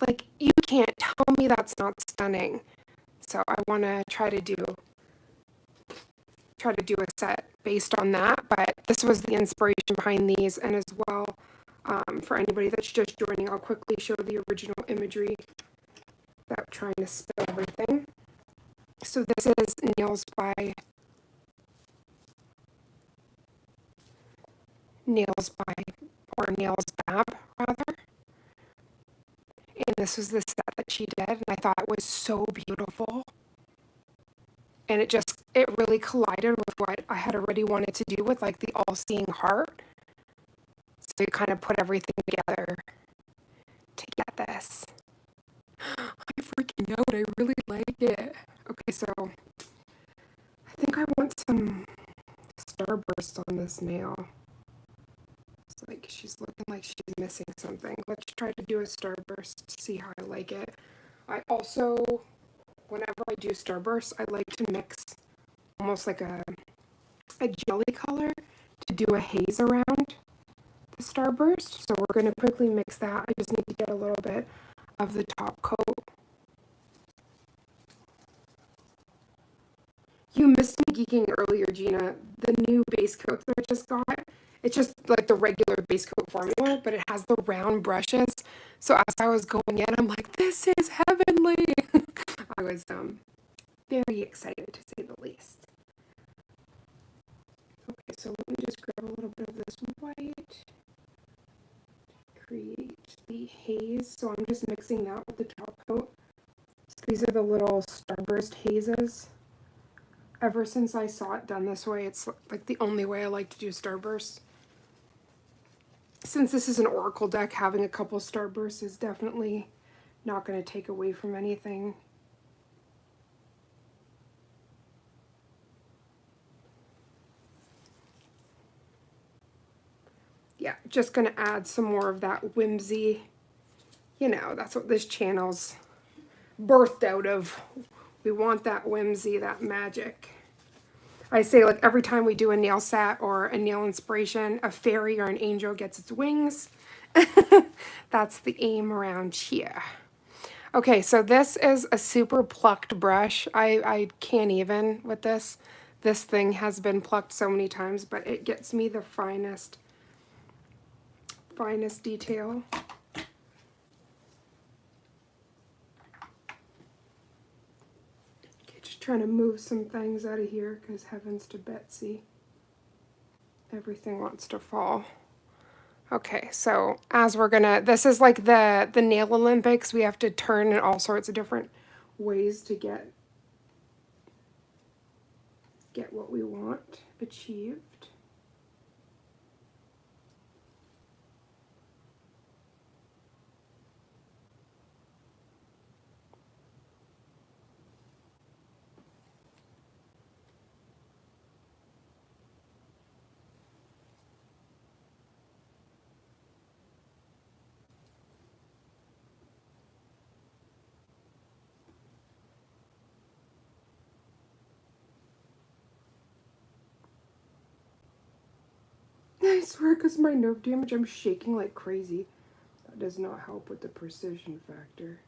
Like you can't tell me that's not stunning. So I want to try to do a set based on that. But this was the inspiration behind these, and as well, for anybody that's just joining, I'll quickly show the original imagery without trying to spill everything. So this is Nails by Bab, rather. And this was the set that she did, and I thought it was so beautiful. And it really collided with what I had already wanted to do with like the all-seeing heart. So it kind of put everything together to get this. I freaking out, I really like it. Okay, so I think I want some starburst on this nail. It's like she's looking like she's missing something. Let's try to do a starburst to see how I like it. I also, whenever I do starburst, I like to mix almost like a jelly color to do a haze around the starburst. So we're going to quickly mix that. I just need to get a little bit of the top coat. You missed me geeking earlier, Gina. The new base coat that I just got, it's just like the regular base coat formula, but it has the round brushes. So as I was going in, I'm like, this is heavenly. I was very excited to say the least. Okay, so let me just grab a little bit of this white. Create the haze. So I'm just mixing that with the top coat. So these are the little starburst hazes. Ever since I saw it done this way, it's like the only way I like to do starburst. since this is an oracle deck, having a couple starbursts is definitely not going to take away from anything. Yeah, just going to add some more of that whimsy. You know, that's what this channel's birthed out of. We want that whimsy, that magic. I say, like, every time we do a nail set or a nail inspiration, a fairy or an angel gets its wings. That's the aim around here. Okay, so this is a super plucked brush. I can't even with this. This thing has been plucked so many times, but it gets me the finest detail. Okay, just trying to move some things out of here because heavens to Betsy. Everything wants to fall. Okay, so as we're gonna, this is like the nail Olympics. We have to turn in all sorts of different ways to get what we want achieved. I swear, because my nerve damage, I'm shaking like crazy. That does not help with the precision factor.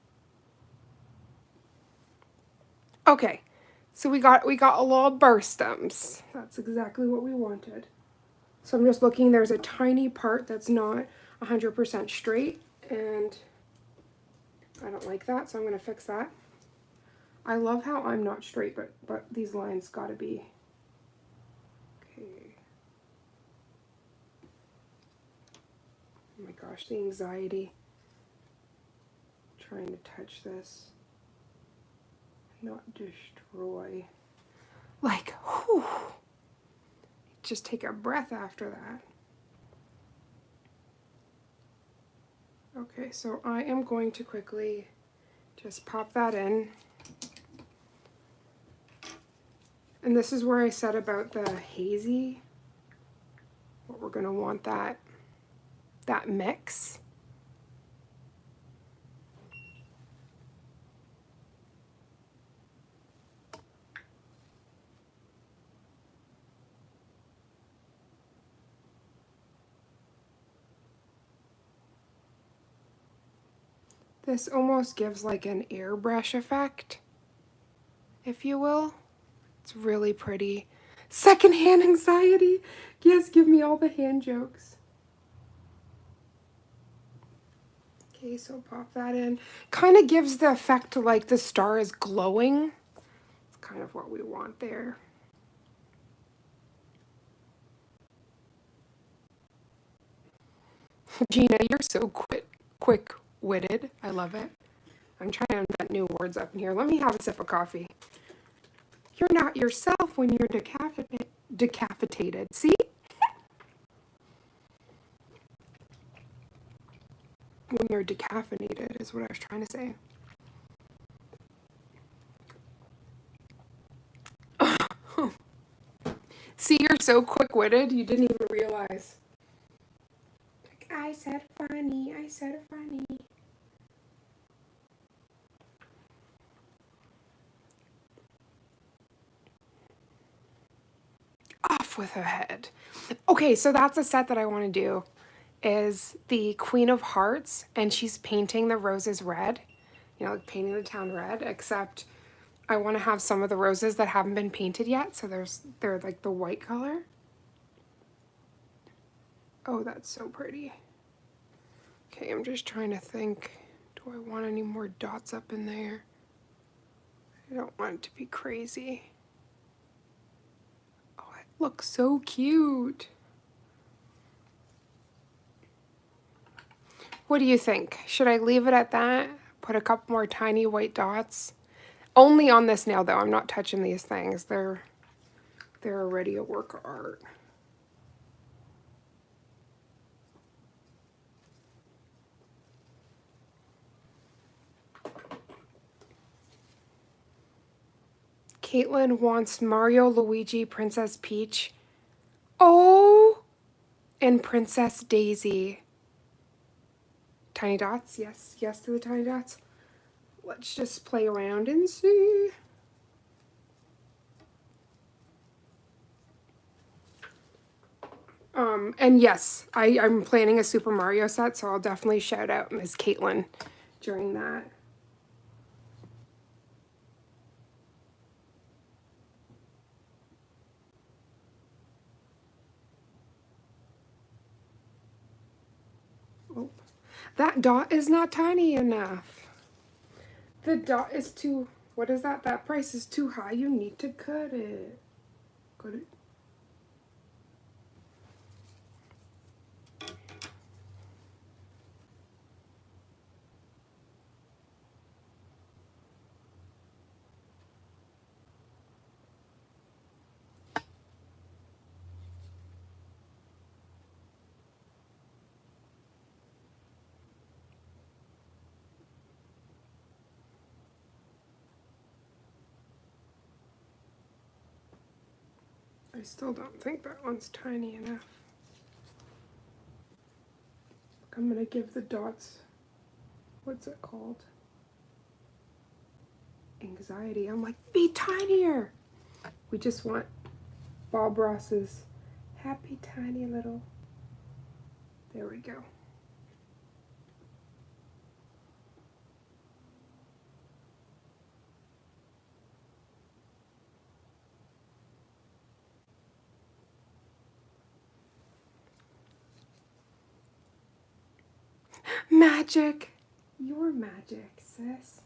Okay, so we got a little burstums. That's exactly what we wanted. So I'm just looking, there's a tiny part that's not 100% straight, and I don't like that, so I'm going to fix that. I love how I'm not straight, but these lines gotta be. Okay. Oh my gosh, the anxiety. Trying to touch this. Not destroy. Like, whew. Just take a breath after that. Okay, so I am going to quickly just pop that in. And this is where I said about the hazy, what we're going to want that mix. This almost gives like an airbrush effect, if you will. It's really pretty. Secondhand anxiety. Yes, give me all the hand jokes. Okay, so pop that in. Kind of gives the effect like the star is glowing. It's kind of what we want there. Gina, you're so quick-witted. I love it. I'm trying to invent new words up in here. Let me have a sip of coffee. You're not yourself when you're decapitated. See? When you're decaffeinated is what I was trying to say. See, you're so quick-witted, you didn't even realize. Like, I said funny, I said funny. Off with her head. Okay, so that's a set that I want to do, is the Queen of Hearts, and she's painting the roses red. You know, like painting the town red, except I want to have some of the roses that haven't been painted yet, so they're like the white color. Oh, that's so pretty. Okay, I'm just trying to think, do I want any more dots up in there? I don't want it to be crazy. Oh, it looks so cute. What do you think? Should I leave it at that? Put a couple more tiny white dots? Only on this nail though, I'm not touching these things. They're already a work of art. Caitlin wants Mario, Luigi, Princess Peach. Oh, and Princess Daisy. Tiny dots, yes, yes to the tiny dots. Let's just play around and see. And yes, I'm planning a Super Mario set, so I'll definitely shout out Miss Caitlin during that. Oh, that dot is not tiny enough. The dot is too, what is that? That price is too high. You need to cut it. Cut it. I still don't think that one's tiny enough. I'm gonna give the dots, what's it called? Anxiety. I'm like, be tinier. We just want Bob Ross's happy tiny little. There we go. Magic. You're magic, sis.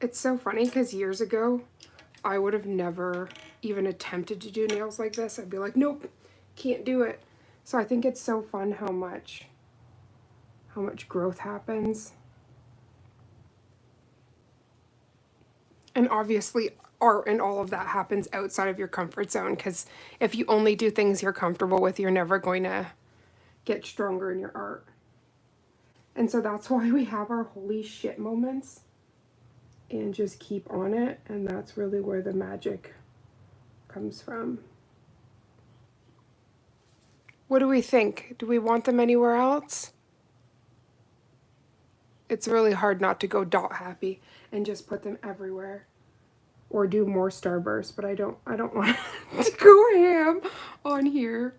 It's so funny because years ago, I would have never even attempted to do nails like this. I'd be like, nope, can't do it. So I think it's so fun how much growth happens. And obviously art and all of that happens outside of your comfort zone, because if you only do things you're comfortable with, you're never going to get stronger in your art. And so that's why we have our holy shit moments and just keep on it, and that's really where the magic comes from. What do we think? Do we want them anywhere else? It's really hard not to go dot happy and just put them everywhere, or do more starburst, but I don't want to go ham on here.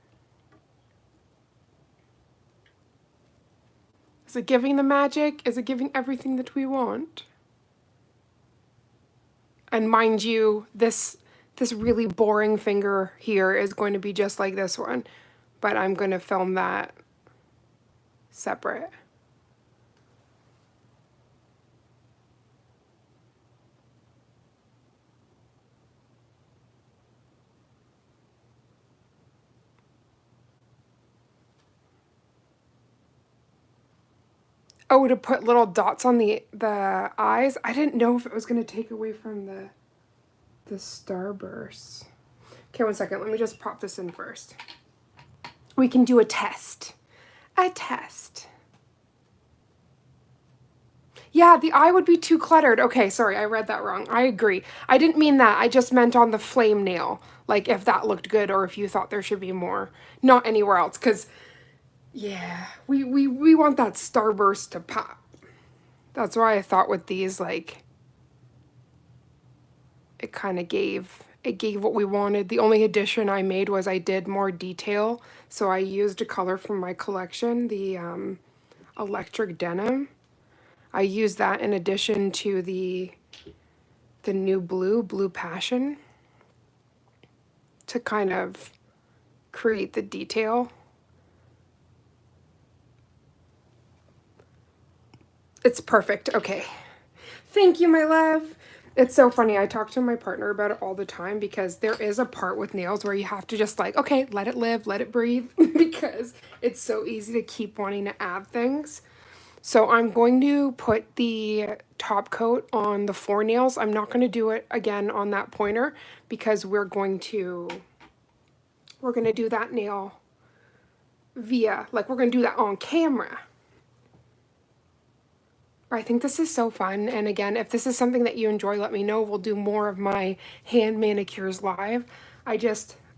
Is it giving the magic? Is it giving everything that we want? And mind you, this really boring finger here is going to be just like this one, but I'm going to film that separate. Oh, to put little dots on the eyes? I didn't know if it was going to take away from the starbursts. Okay, one second. Let me just pop this in first. We can do a test. A test. Yeah, the eye would be too cluttered. Okay, sorry, I read that wrong. I agree. I didn't mean that. I just meant on the flame nail. Like, if that looked good or if you thought there should be more. Not anywhere else, because, yeah, we want that starburst to pop. That's why I thought with these, like, it kind of gave what we wanted. The only addition I made was I did more detail. So I used a color from my collection, the electric denim. I used that in addition to the new blue passion, to kind of create the detail. It's perfect. Okay. Thank you, my love. It's so funny. I talk to my partner about it all the time, because there is a part with nails where you have to just like, okay, let it live, let it breathe, because it's so easy to keep wanting to add things. So I'm going to put the top coat on the 4 nails. I'm not going to do it again on that pointer because we're going to do that nail we're going to do that on camera. I think this is so fun, and again, if this is something that you enjoy, let me know. We'll do more of my hand manicures live. I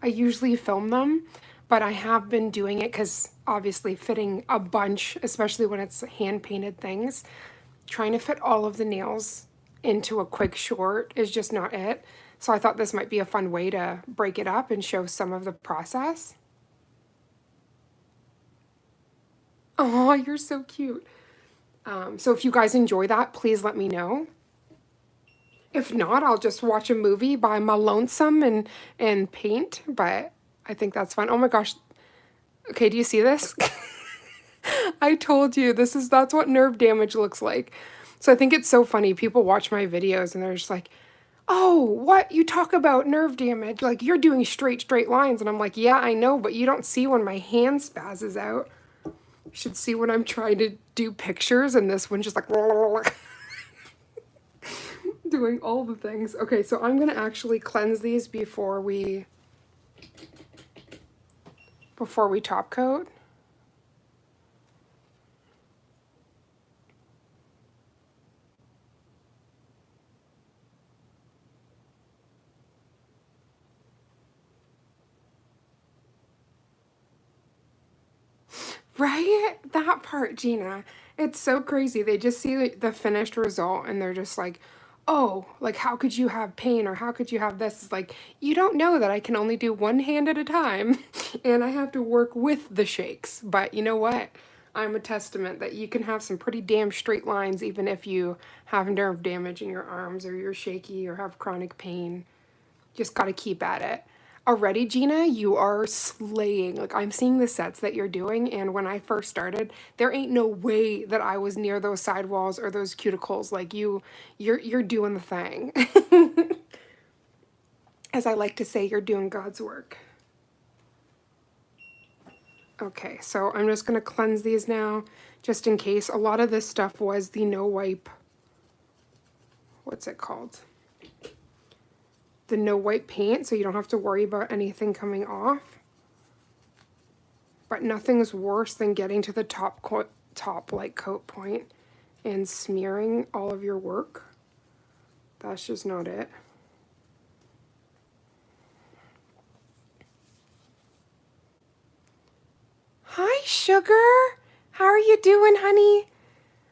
usually film them, but I have been doing it because obviously fitting a bunch, especially when it's hand painted things, trying to fit all of the nails into a quick short is just not it. So I thought this might be a fun way to break it up and show some of the process. Oh, you're so cute. So if you guys enjoy that, please let me know. If not, I'll just watch a movie by my lonesome and paint, but I think that's fun. Oh my gosh. Okay, do you see this? I told you, that's what nerve damage looks like. So I think it's so funny. People watch my videos and they're just like, "Oh, what? You talk about nerve damage? Like you're doing straight lines." And I'm like, "Yeah, I know, but you don't see when my hand spazzes out. You should see when I'm trying to do pictures and this one's just like doing all the things." Okay, so I'm gonna actually cleanse these before we top coat. Right? That part, Gina. It's so crazy. They just see the finished result and they're just like, "Oh, like how could you have pain or how could you have this?" It's like, you don't know that I can only do one hand at a time and I have to work with the shakes. But you know what? I'm a testament that you can have some pretty damn straight lines even if you have nerve damage in your arms or you're shaky or have chronic pain. Just got to keep at it. Already, Gina, you are slaying. Like I'm seeing the sets that you're doing, and when I first started, there ain't no way that I was near those sidewalls or those cuticles. Like you're doing the thing. As I like to say, you're doing God's work. Okay, so I'm just gonna cleanse these now, just in case. A lot of this stuff was the no wipe. What's it called? The no wipe paint, so you don't have to worry about anything coming off. But nothing's worse than getting to the top like coat point and smearing all of your work. That's just not it. Hi, Sugar. How are you doing, honey?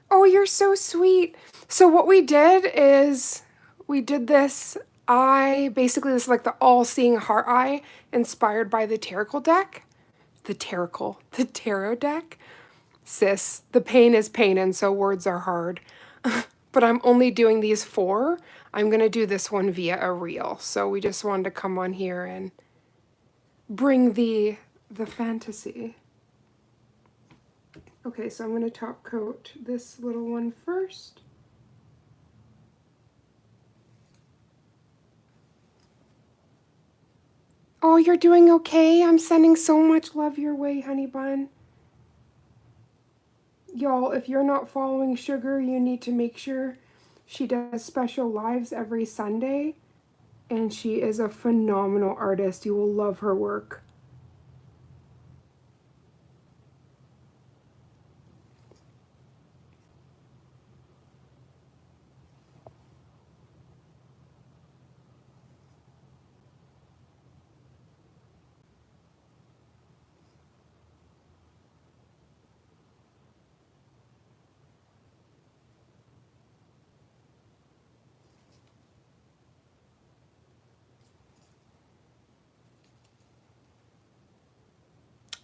Oh, you're so sweet. So what we did is we did this this is like the all-seeing heart eye inspired by the tarot deck. The tarot deck. Sis, the pain is pain, and so words are hard. But I'm only doing these 4. I'm going to do this one via a reel. So we just wanted to come on here and bring the fantasy. Okay, so I'm going to top coat this little one first. Oh, you're doing okay. I'm sending so much love your way, honey bun. Y'all, if you're not following Sugar, you need to make sure. She does special lives every Sunday, and she is a phenomenal artist. You will love her work.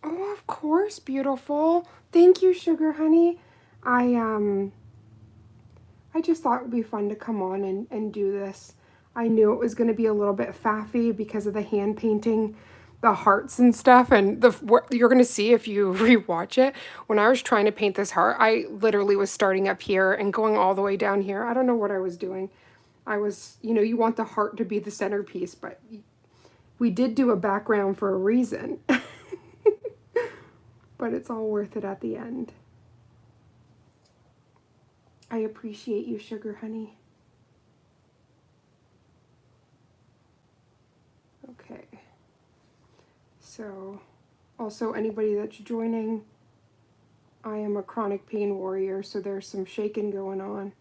Oh, of course, beautiful. Thank you, Sugar Honey. I just thought it would be fun to come on and do this. I knew it was going to be a little bit faffy because of the hand painting, the hearts and stuff, and what you're going to see if you rewatch it. When I was trying to paint this heart, I literally was starting up here and going all the way down here. I don't know what I was doing. I was, you want the heart to be the centerpiece, but we did do a background for a reason. But it's all worth it at the end. I appreciate you, sugar honey. Okay. So, also anybody that's joining, I am a chronic pain warrior, so there's some shaking going on.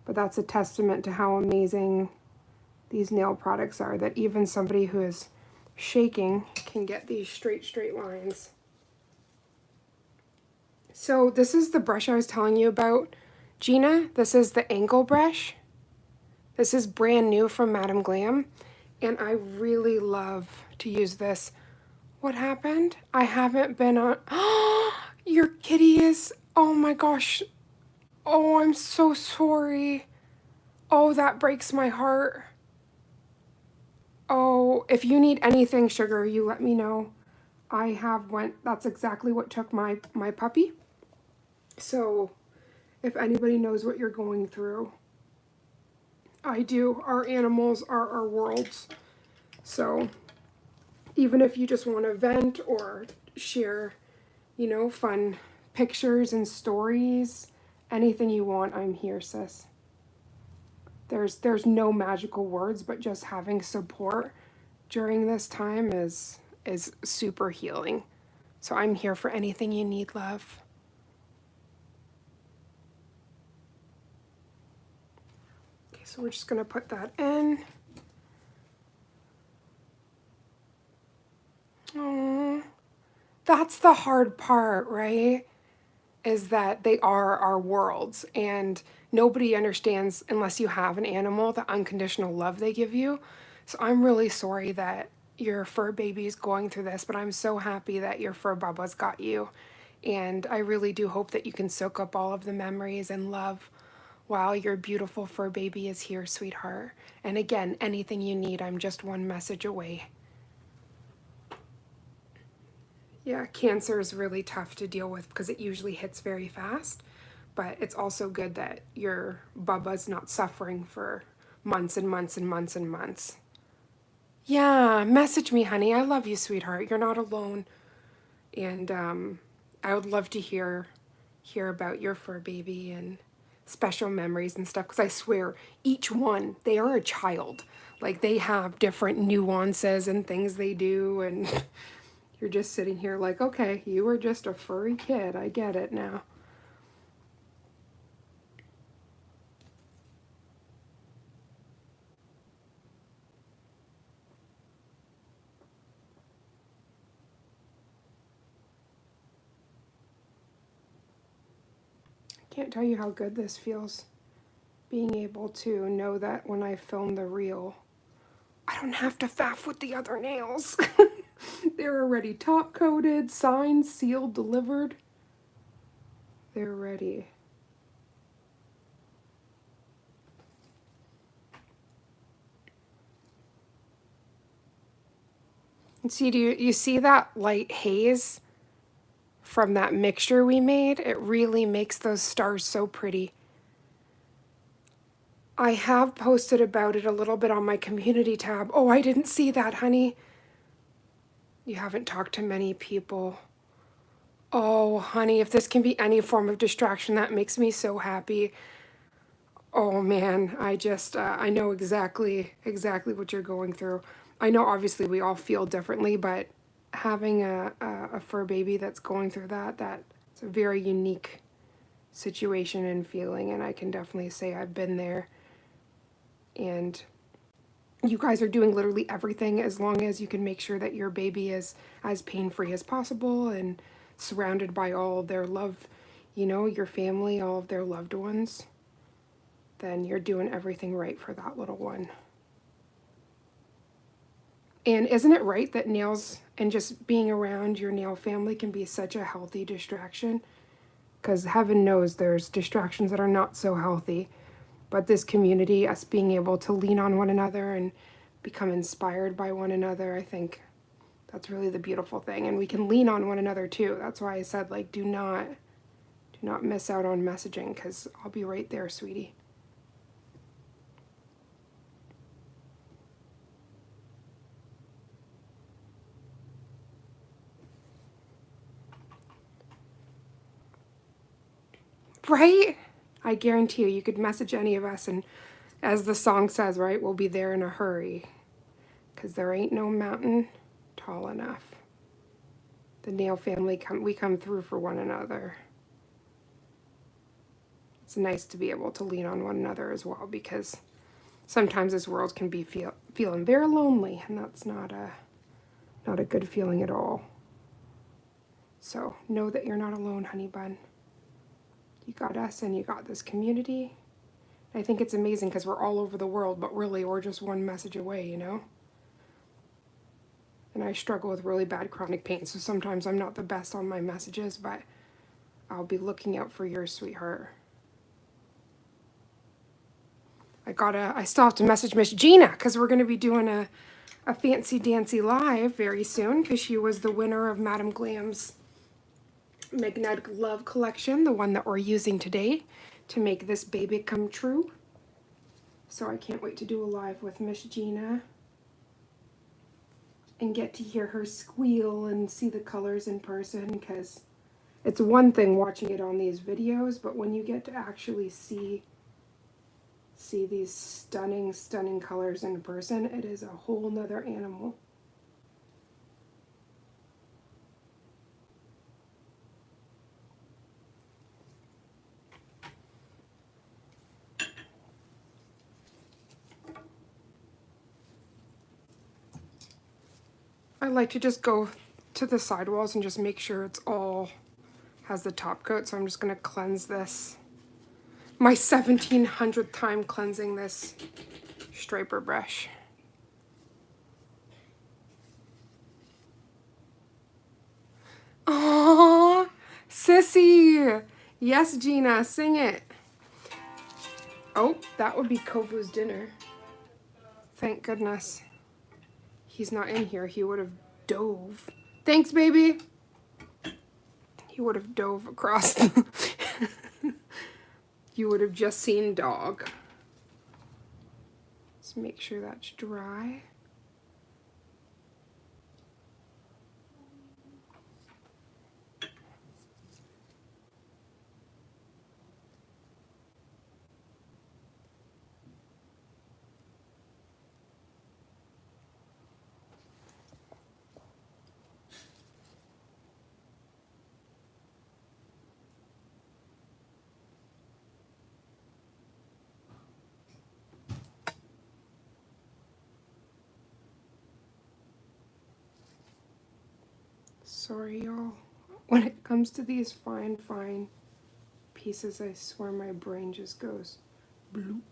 But that's a testament to how amazing these nail products are, that even somebody who is shaking can get these straight lines. So this is the brush I was telling you about, Gina. This is the angle brush. This is brand new from Madam Glam, and I really love to use this. What happened? I haven't been on... Your kitty is... Oh my gosh. Oh, I'm so sorry. Oh, that breaks my heart. Oh, if you need anything, sugar, you let me know. I have went... That's exactly what took my puppy. So, if anybody knows what you're going through, I do. Our animals are our worlds. So, even if you just want to vent or share, you know, fun pictures and stories, anything you want, I'm here, sis. There's no magical words, but just having support during this time is super healing. So I'm here for anything you need, love. Okay, so we're just gonna put that in. Oh, that's the hard part, right? Is that they are our worlds, and nobody understands, unless you have an animal, the unconditional love they give you. So I'm really sorry that your fur baby is going through this, but I'm so happy that your fur bubba's got you. And I really do hope that you can soak up all of the memories and love while your beautiful fur baby is here, sweetheart. And again, anything you need, I'm just one message away. Yeah, cancer is really tough to deal with because it usually hits very fast, but it's also good that your Bubba's not suffering for months and months and months and months. Yeah, message me, honey. I love you, sweetheart. You're not alone. And I would love to hear about your fur baby and special memories and stuff, because I swear each one, they are a child. Like, they have different nuances and things they do, and you're just sitting here like, okay, you were just a furry kid. I get it now. I can't tell you how good this feels, being able to know that when I film the reel, I don't have to faff with the other nails. They're already top coated, signed, sealed, delivered. They're ready. And see, do you see that light haze from that mixture we made? It really makes those stars so pretty. I have posted about it a little bit on my community tab. Oh, I didn't see that, honey. You haven't talked to many people. Oh, honey, if this can be any form of distraction, that makes me so happy. Oh man, I know exactly what you're going through. I know obviously we all feel differently, but having a fur baby that's going through that's a very unique situation and feeling, and I can definitely say I've been there. And you guys are doing literally everything as long as you can make sure that your baby is as pain-free as possible and surrounded by all of their love, you know, your family, all of their loved ones. Then you're doing everything right for that little one. And isn't it right that nails and just being around your nail family can be such a healthy distraction? Because heaven knows there's distractions that are not so healthy. But this community, us being able to lean on one another and become inspired by one another, I think that's really the beautiful thing. And we can lean on one another too. That's why I said, like, do not miss out on messaging, because I'll be right there, sweetie. Right? I guarantee you could message any of us, and as the song says, right, we'll be there in a hurry. Because there ain't no mountain tall enough. The Nail family, we come through for one another. It's nice to be able to lean on one another as well, because sometimes this world can be feeling very lonely, and that's not a good feeling at all. So know that you're not alone, honey bun. You got us and you got this community. I think it's amazing because we're all over the world, but really we're just one message away, you know? And I struggle with really bad chronic pain, so sometimes I'm not the best on my messages, but I'll be looking out for yours, sweetheart. I still have to message Miss Gina because we're going to be doing a fancy dancy live very soon, because she was the winner of Madame Glam's Magnetic Love collection, the one that we're using today to make this baby come true. So I can't wait to do a live with Miss Gina and get to hear her squeal and see the colors in person, because it's one thing watching it on these videos, but when you get to actually see these stunning colors in person, it is a whole nother animal. I like to just go to the sidewalls and just make sure it's all has the top coat, so I'm just going to cleanse this. My 1700th time cleansing this striper brush. Aww, Sissy! Yes, Gina, sing it. Oh, that would be Kovu's dinner. Thank goodness. He's not in here. He would have dove. Thanks, baby! He would have dove across the... You would have just seen dog. Let's make sure that's dry. Sorry, y'all. When it comes to these fine pieces, I swear my brain just goes bloop.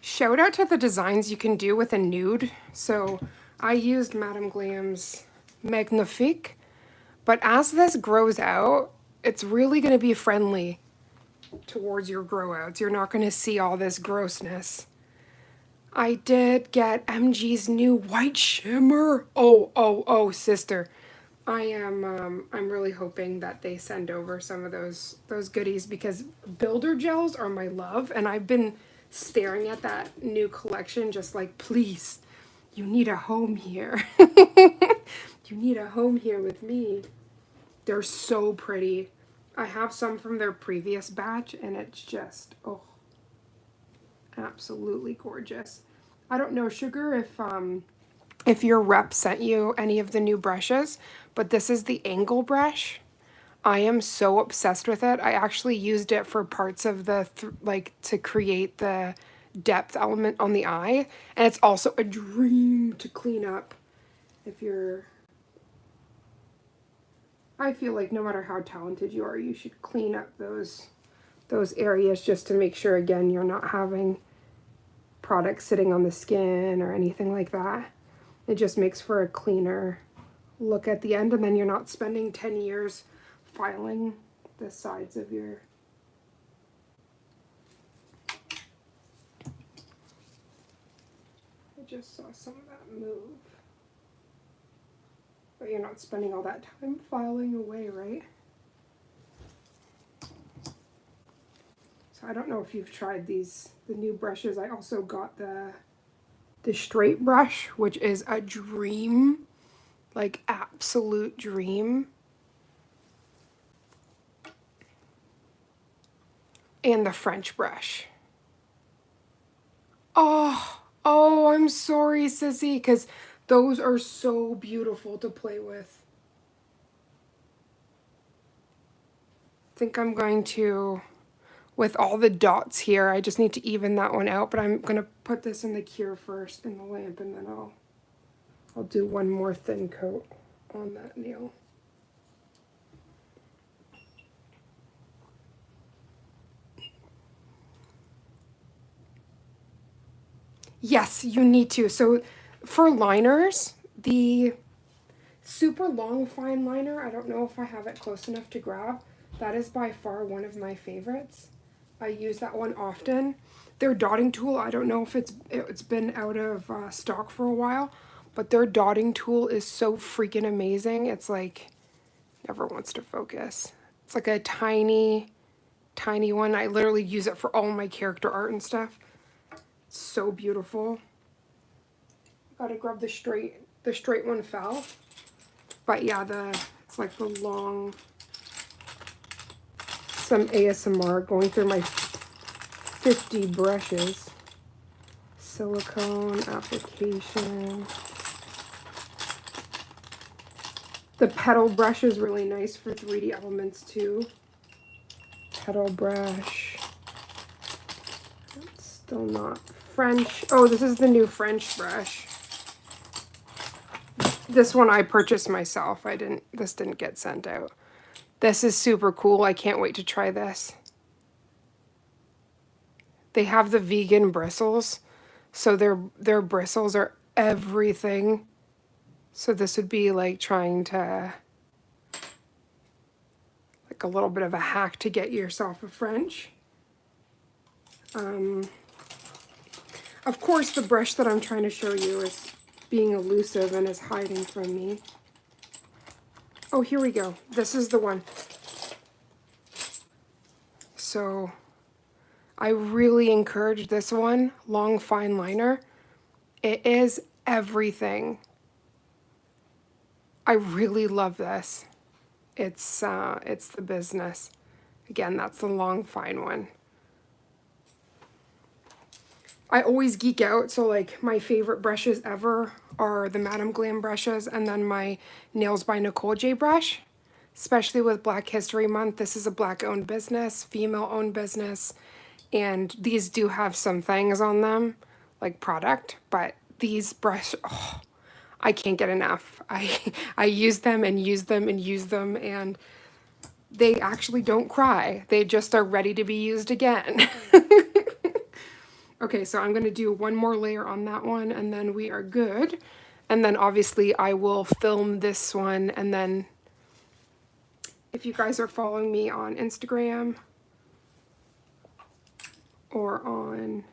Shout out to the designs you can do with a nude. So I used Madame Glam's Magnifique, but as this grows out, it's really going to be friendly towards your grow outs. You're not going to see all this grossness. I did get MG's new white shimmer. Oh, sister. I'm really hoping that they send over some of those goodies, because builder gels are my love, and I've been staring at that new collection just like, please, you need a home here. You need a home here with me. They're so pretty. I have some from their previous batch, and it's just, oh, absolutely gorgeous. I don't know, Sugar, if your rep sent you any of the new brushes, but this is the angle brush. I am so obsessed with it. I actually used it for parts of the, to create the depth element on the eye. And it's also a dream to clean up if you're... I feel like no matter how talented you are, you should clean up those areas just to make sure, again, you're not having products sitting on the skin or anything like that. It just makes for a cleaner look at the end, and then you're not spending 10 years filing the sides of your... I just saw some of that move. But you're not spending all that time filing away, right? So I don't know if you've tried the new brushes. I also got the straight brush, which is a dream, like absolute dream. and the French brush. Oh, I'm sorry, sissy, because those are so beautiful to play with. I think I'm going to, with all the dots here, I just need to even that one out, but I'm going to put this in the cure first in the lamp, and then I'll do one more thin coat on that nail. Yes, you need to. So for liners, the super long fine liner, I don't know if I have it close enough to grab. That is by far one of my favorites. I use that one often. Their dotting tool, I don't know if it's been out of stock for a while, but their dotting tool is so freaking amazing. It's like, never wants to focus. It's like a tiny, tiny one. I literally use it for all my character art and stuff. It's so beautiful. Gotta grab the straight one fell. But yeah, it's like the long, some ASMR going through my 50 brushes. Silicone application. The petal brush is really nice for 3D elements too. Petal brush. That's still not French. Oh, this is the new French brush. This one I purchased myself. This didn't get sent out. This is super cool. I can't wait to try this. They have the vegan bristles, so their bristles are everything. So this would be like trying to, like a little bit of a hack to get yourself a French. Of course, the brush that I'm trying to show you is being elusive and is hiding from me. Oh, here we go. This is the one. So I really encourage this one, long fine liner. It is everything. I really love this. It's the business. Again, that's the long fine one. I always geek out, so like my favorite brushes ever are the Madame Glam brushes, and then my Nails by Nicole J brush. Especially with Black History Month, this is a black owned business, female owned business, and these do have some things on them, like product, but these brushes, oh, I can't get enough. I use them and use them and use them, and they actually don't cry. They just are ready to be used again. Okay, so I'm going to do one more layer on that one, and then we are good. And then obviously I will film this one, and then if you guys are following me on Instagram or on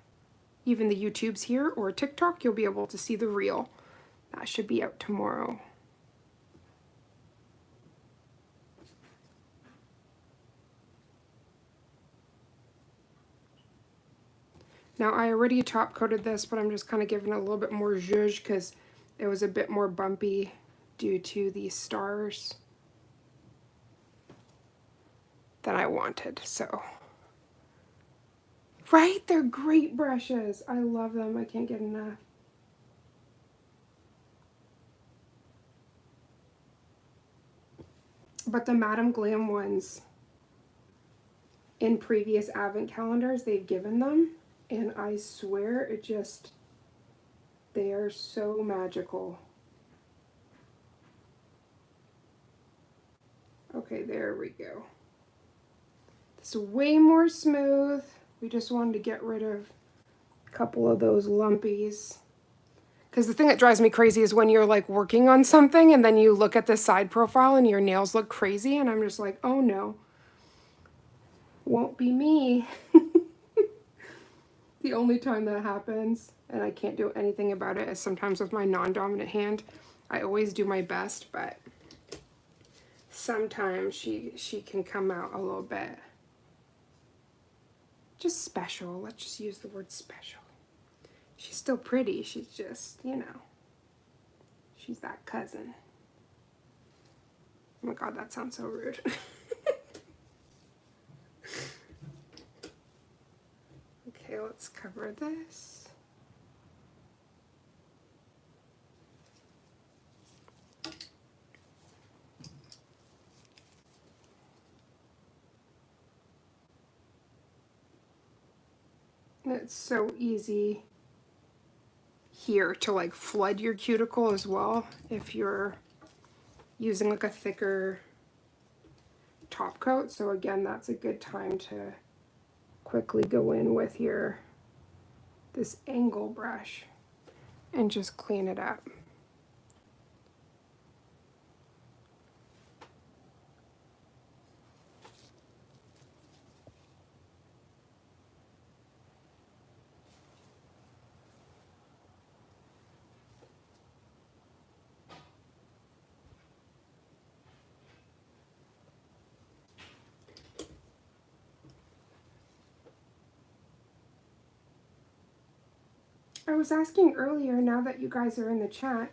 even the YouTubes here or TikTok, you'll be able to see the reel. That should be out tomorrow. Now I already top coated this, but I'm just kind of giving it a little bit more zhuzh because it was a bit more bumpy due to the stars than I wanted. So, right? They're great brushes. I love them. I can't get enough. But the Madame Glam ones, in previous advent calendars, they've given them. And I swear it just, they are so magical. Okay, there we go. It's way more smooth. We just wanted to get rid of a couple of those lumpies. Because the thing that drives me crazy is when you're like working on something and then you look at the side profile and your nails look crazy, and I'm just like, oh no, won't be me. The only time that happens, and I can't do anything about it, is sometimes with my non-dominant hand. I always do my best, but sometimes she can come out a little bit just special. Let's just use the word special. She's still pretty. She's just, you know, she's that cousin. Oh my god, that sounds so rude. let's cover this. And it's so easy here to like flood your cuticle as well if you're using like a thicker top coat. So again, that's a good time to quickly go in with this angle brush and just clean it up. I was asking earlier, now that you guys are in the chat,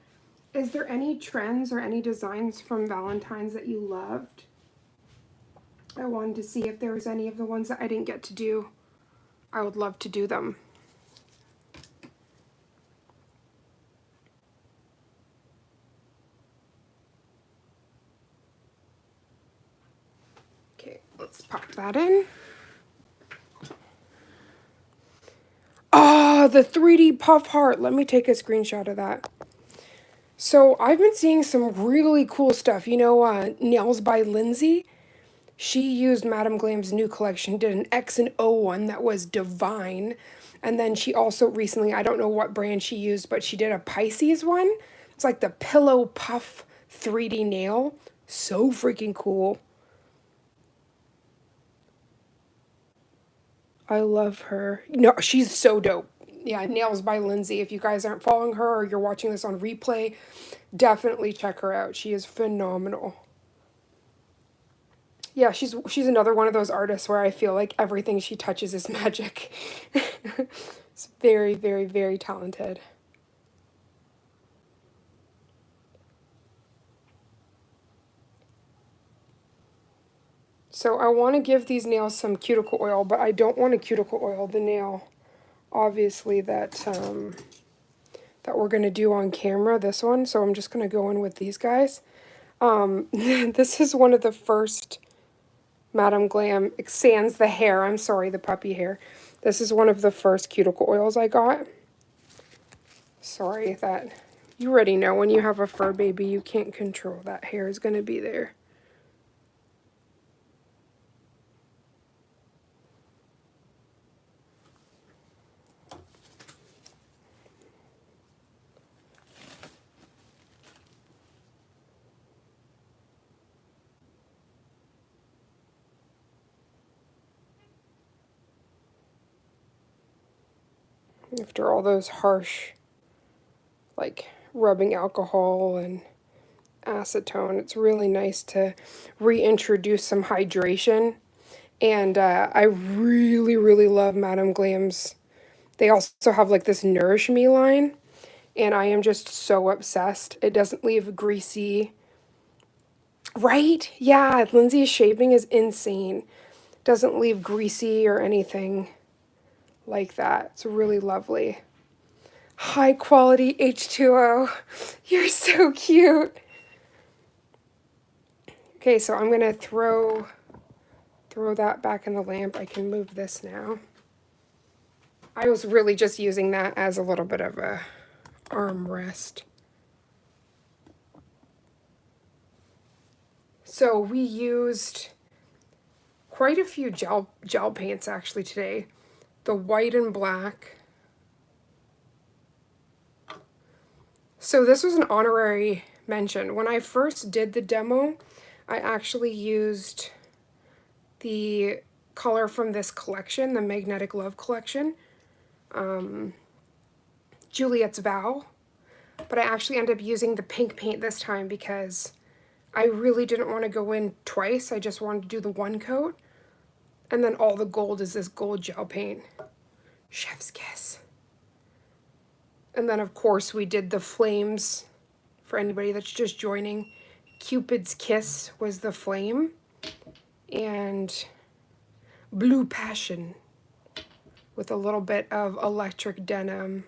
is there any trends or any designs from Valentine's that you loved? I wanted to see if there was any of the ones that I didn't get to do. I would love to do them. Okay, let's pop that in. Ah, the 3D puff heart. Let me take a screenshot of that. So I've been seeing some really cool stuff. You know, Nails by Lindsay. She used Madame Glam's new collection, did an X and O one that was divine. And then she also recently, I don't know what brand she used, but she did a Pisces one. It's like the Pillow Puff 3D nail. So freaking cool. I love her. No, she's so dope. Yeah, Nails by Lindsay. If you guys aren't following her or you're watching this on replay, definitely check her out. She is phenomenal. Yeah, she's another one of those artists where I feel like everything she touches is magic. It's very, very, very talented. So I want to give these nails some cuticle oil, but I don't want to cuticle oil the nail, obviously, that that we're going to do on camera, this one. So I'm just going to go in with these guys. This is one of the first Madame Glam, sans the hair, I'm sorry, the puppy hair. This is one of the first cuticle oils I got. Sorry, that you already know when you have a fur baby, you can't control that hair is going to be there. After all those harsh, like, rubbing alcohol and acetone, it's really nice to reintroduce some hydration. And I really, really love Madame Glam's. They also have like this Nourish Me line, and I am just so obsessed. It doesn't leave greasy. Right? Yeah, Lindsay's shaping is insane. Doesn't leave greasy or anything like that. It's really lovely. High quality H2O. You're so cute. Okay, so I'm gonna throw that back in the lamp. I can move this now. I was really just using that as a little bit of a armrest. So we used quite a few gel paints actually today. The white and black. So this was an honorary mention. When I first did the demo, I actually used the color from this collection, the Magnetic Love collection, Juliet's Vow, but I actually ended up using the pink paint this time because I really didn't want to go in twice. I just wanted to do the one coat, and then all the gold is this gold gel paint. Chef's kiss. And then of course we did the flames for anybody that's just joining. Cupid's Kiss was the flame, and Blue Passion with a little bit of electric denim.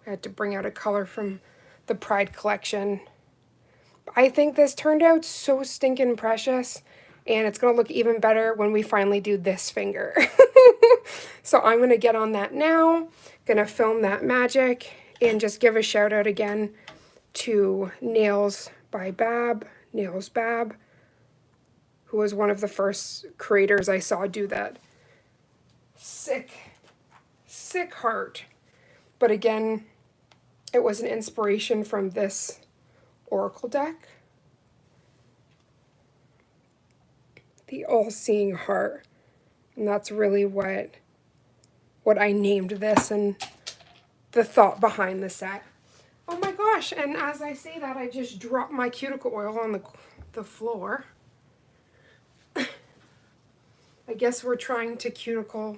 I had to bring out a color from the Pride collection. I think this turned out so stinking precious, and it's going to look even better when we finally do this finger. So I'm going to get on that now, going to film that magic, and just give a shout out again to Nails by Bab, Nails Bab, who was one of the first creators I saw do that. Sick heart. But again, it was an inspiration from this Oracle deck. The All-Seeing Heart. And that's really what I named this and the thought behind the set. Oh my gosh, and as I say that, I just dropped my cuticle oil on the floor. I guess we're trying to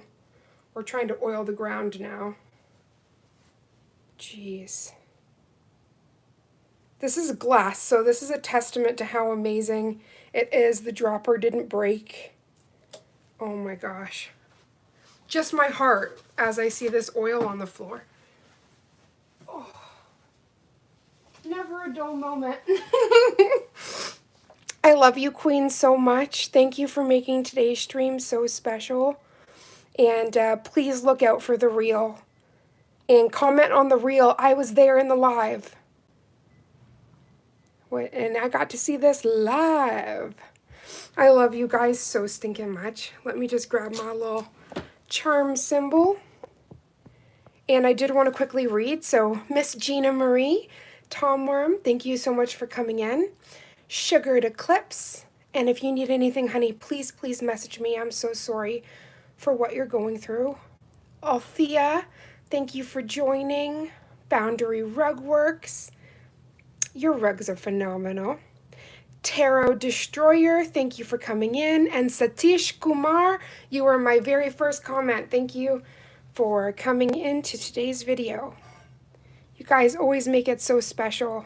oil the ground now. Jeez. This is glass, so this is a testament to how amazing it is. The dropper didn't break. Oh my gosh. Just my heart as I see this oil on the floor. Oh. Never a dull moment. I love you, Queen, so much. Thank you for making today's stream so special. And please look out for the reel. And comment on the reel. I was there in the live. And I got to see this live. I love you guys so stinking much. Let me just grab my little charm symbol. And I did want to quickly read. So Miss Gina Marie, Tom Worm, thank you so much for coming in. Sugared Eclipse. And if you need anything, honey, please, please message me. I'm so sorry for what you're going through. Althea, thank you for joining. Boundary Rugworks. Your rugs are phenomenal. Tarot Destroyer, thank you for coming in. And Satish Kumar, you were my very first comment. Thank you for coming into today's video. You guys always make it so special.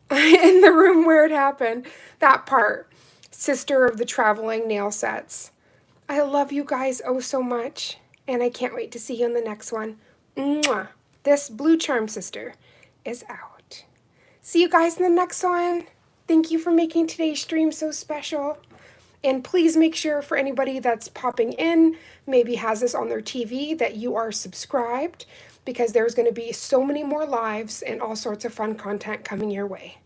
In the room where it happened, that part. Sister of the Traveling Nail Sets. I love you guys oh so much, and I can't wait to see you in the next one. Mwah. This Blue Charm Sister is out. See you guys in the next one. Thank you for making today's stream so special. And please make sure for anybody that's popping in, maybe has this on their TV, that you are subscribed, because there's going to be so many more lives and all sorts of fun content coming your way.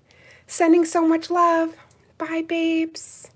Sending so much love. Bye, babes.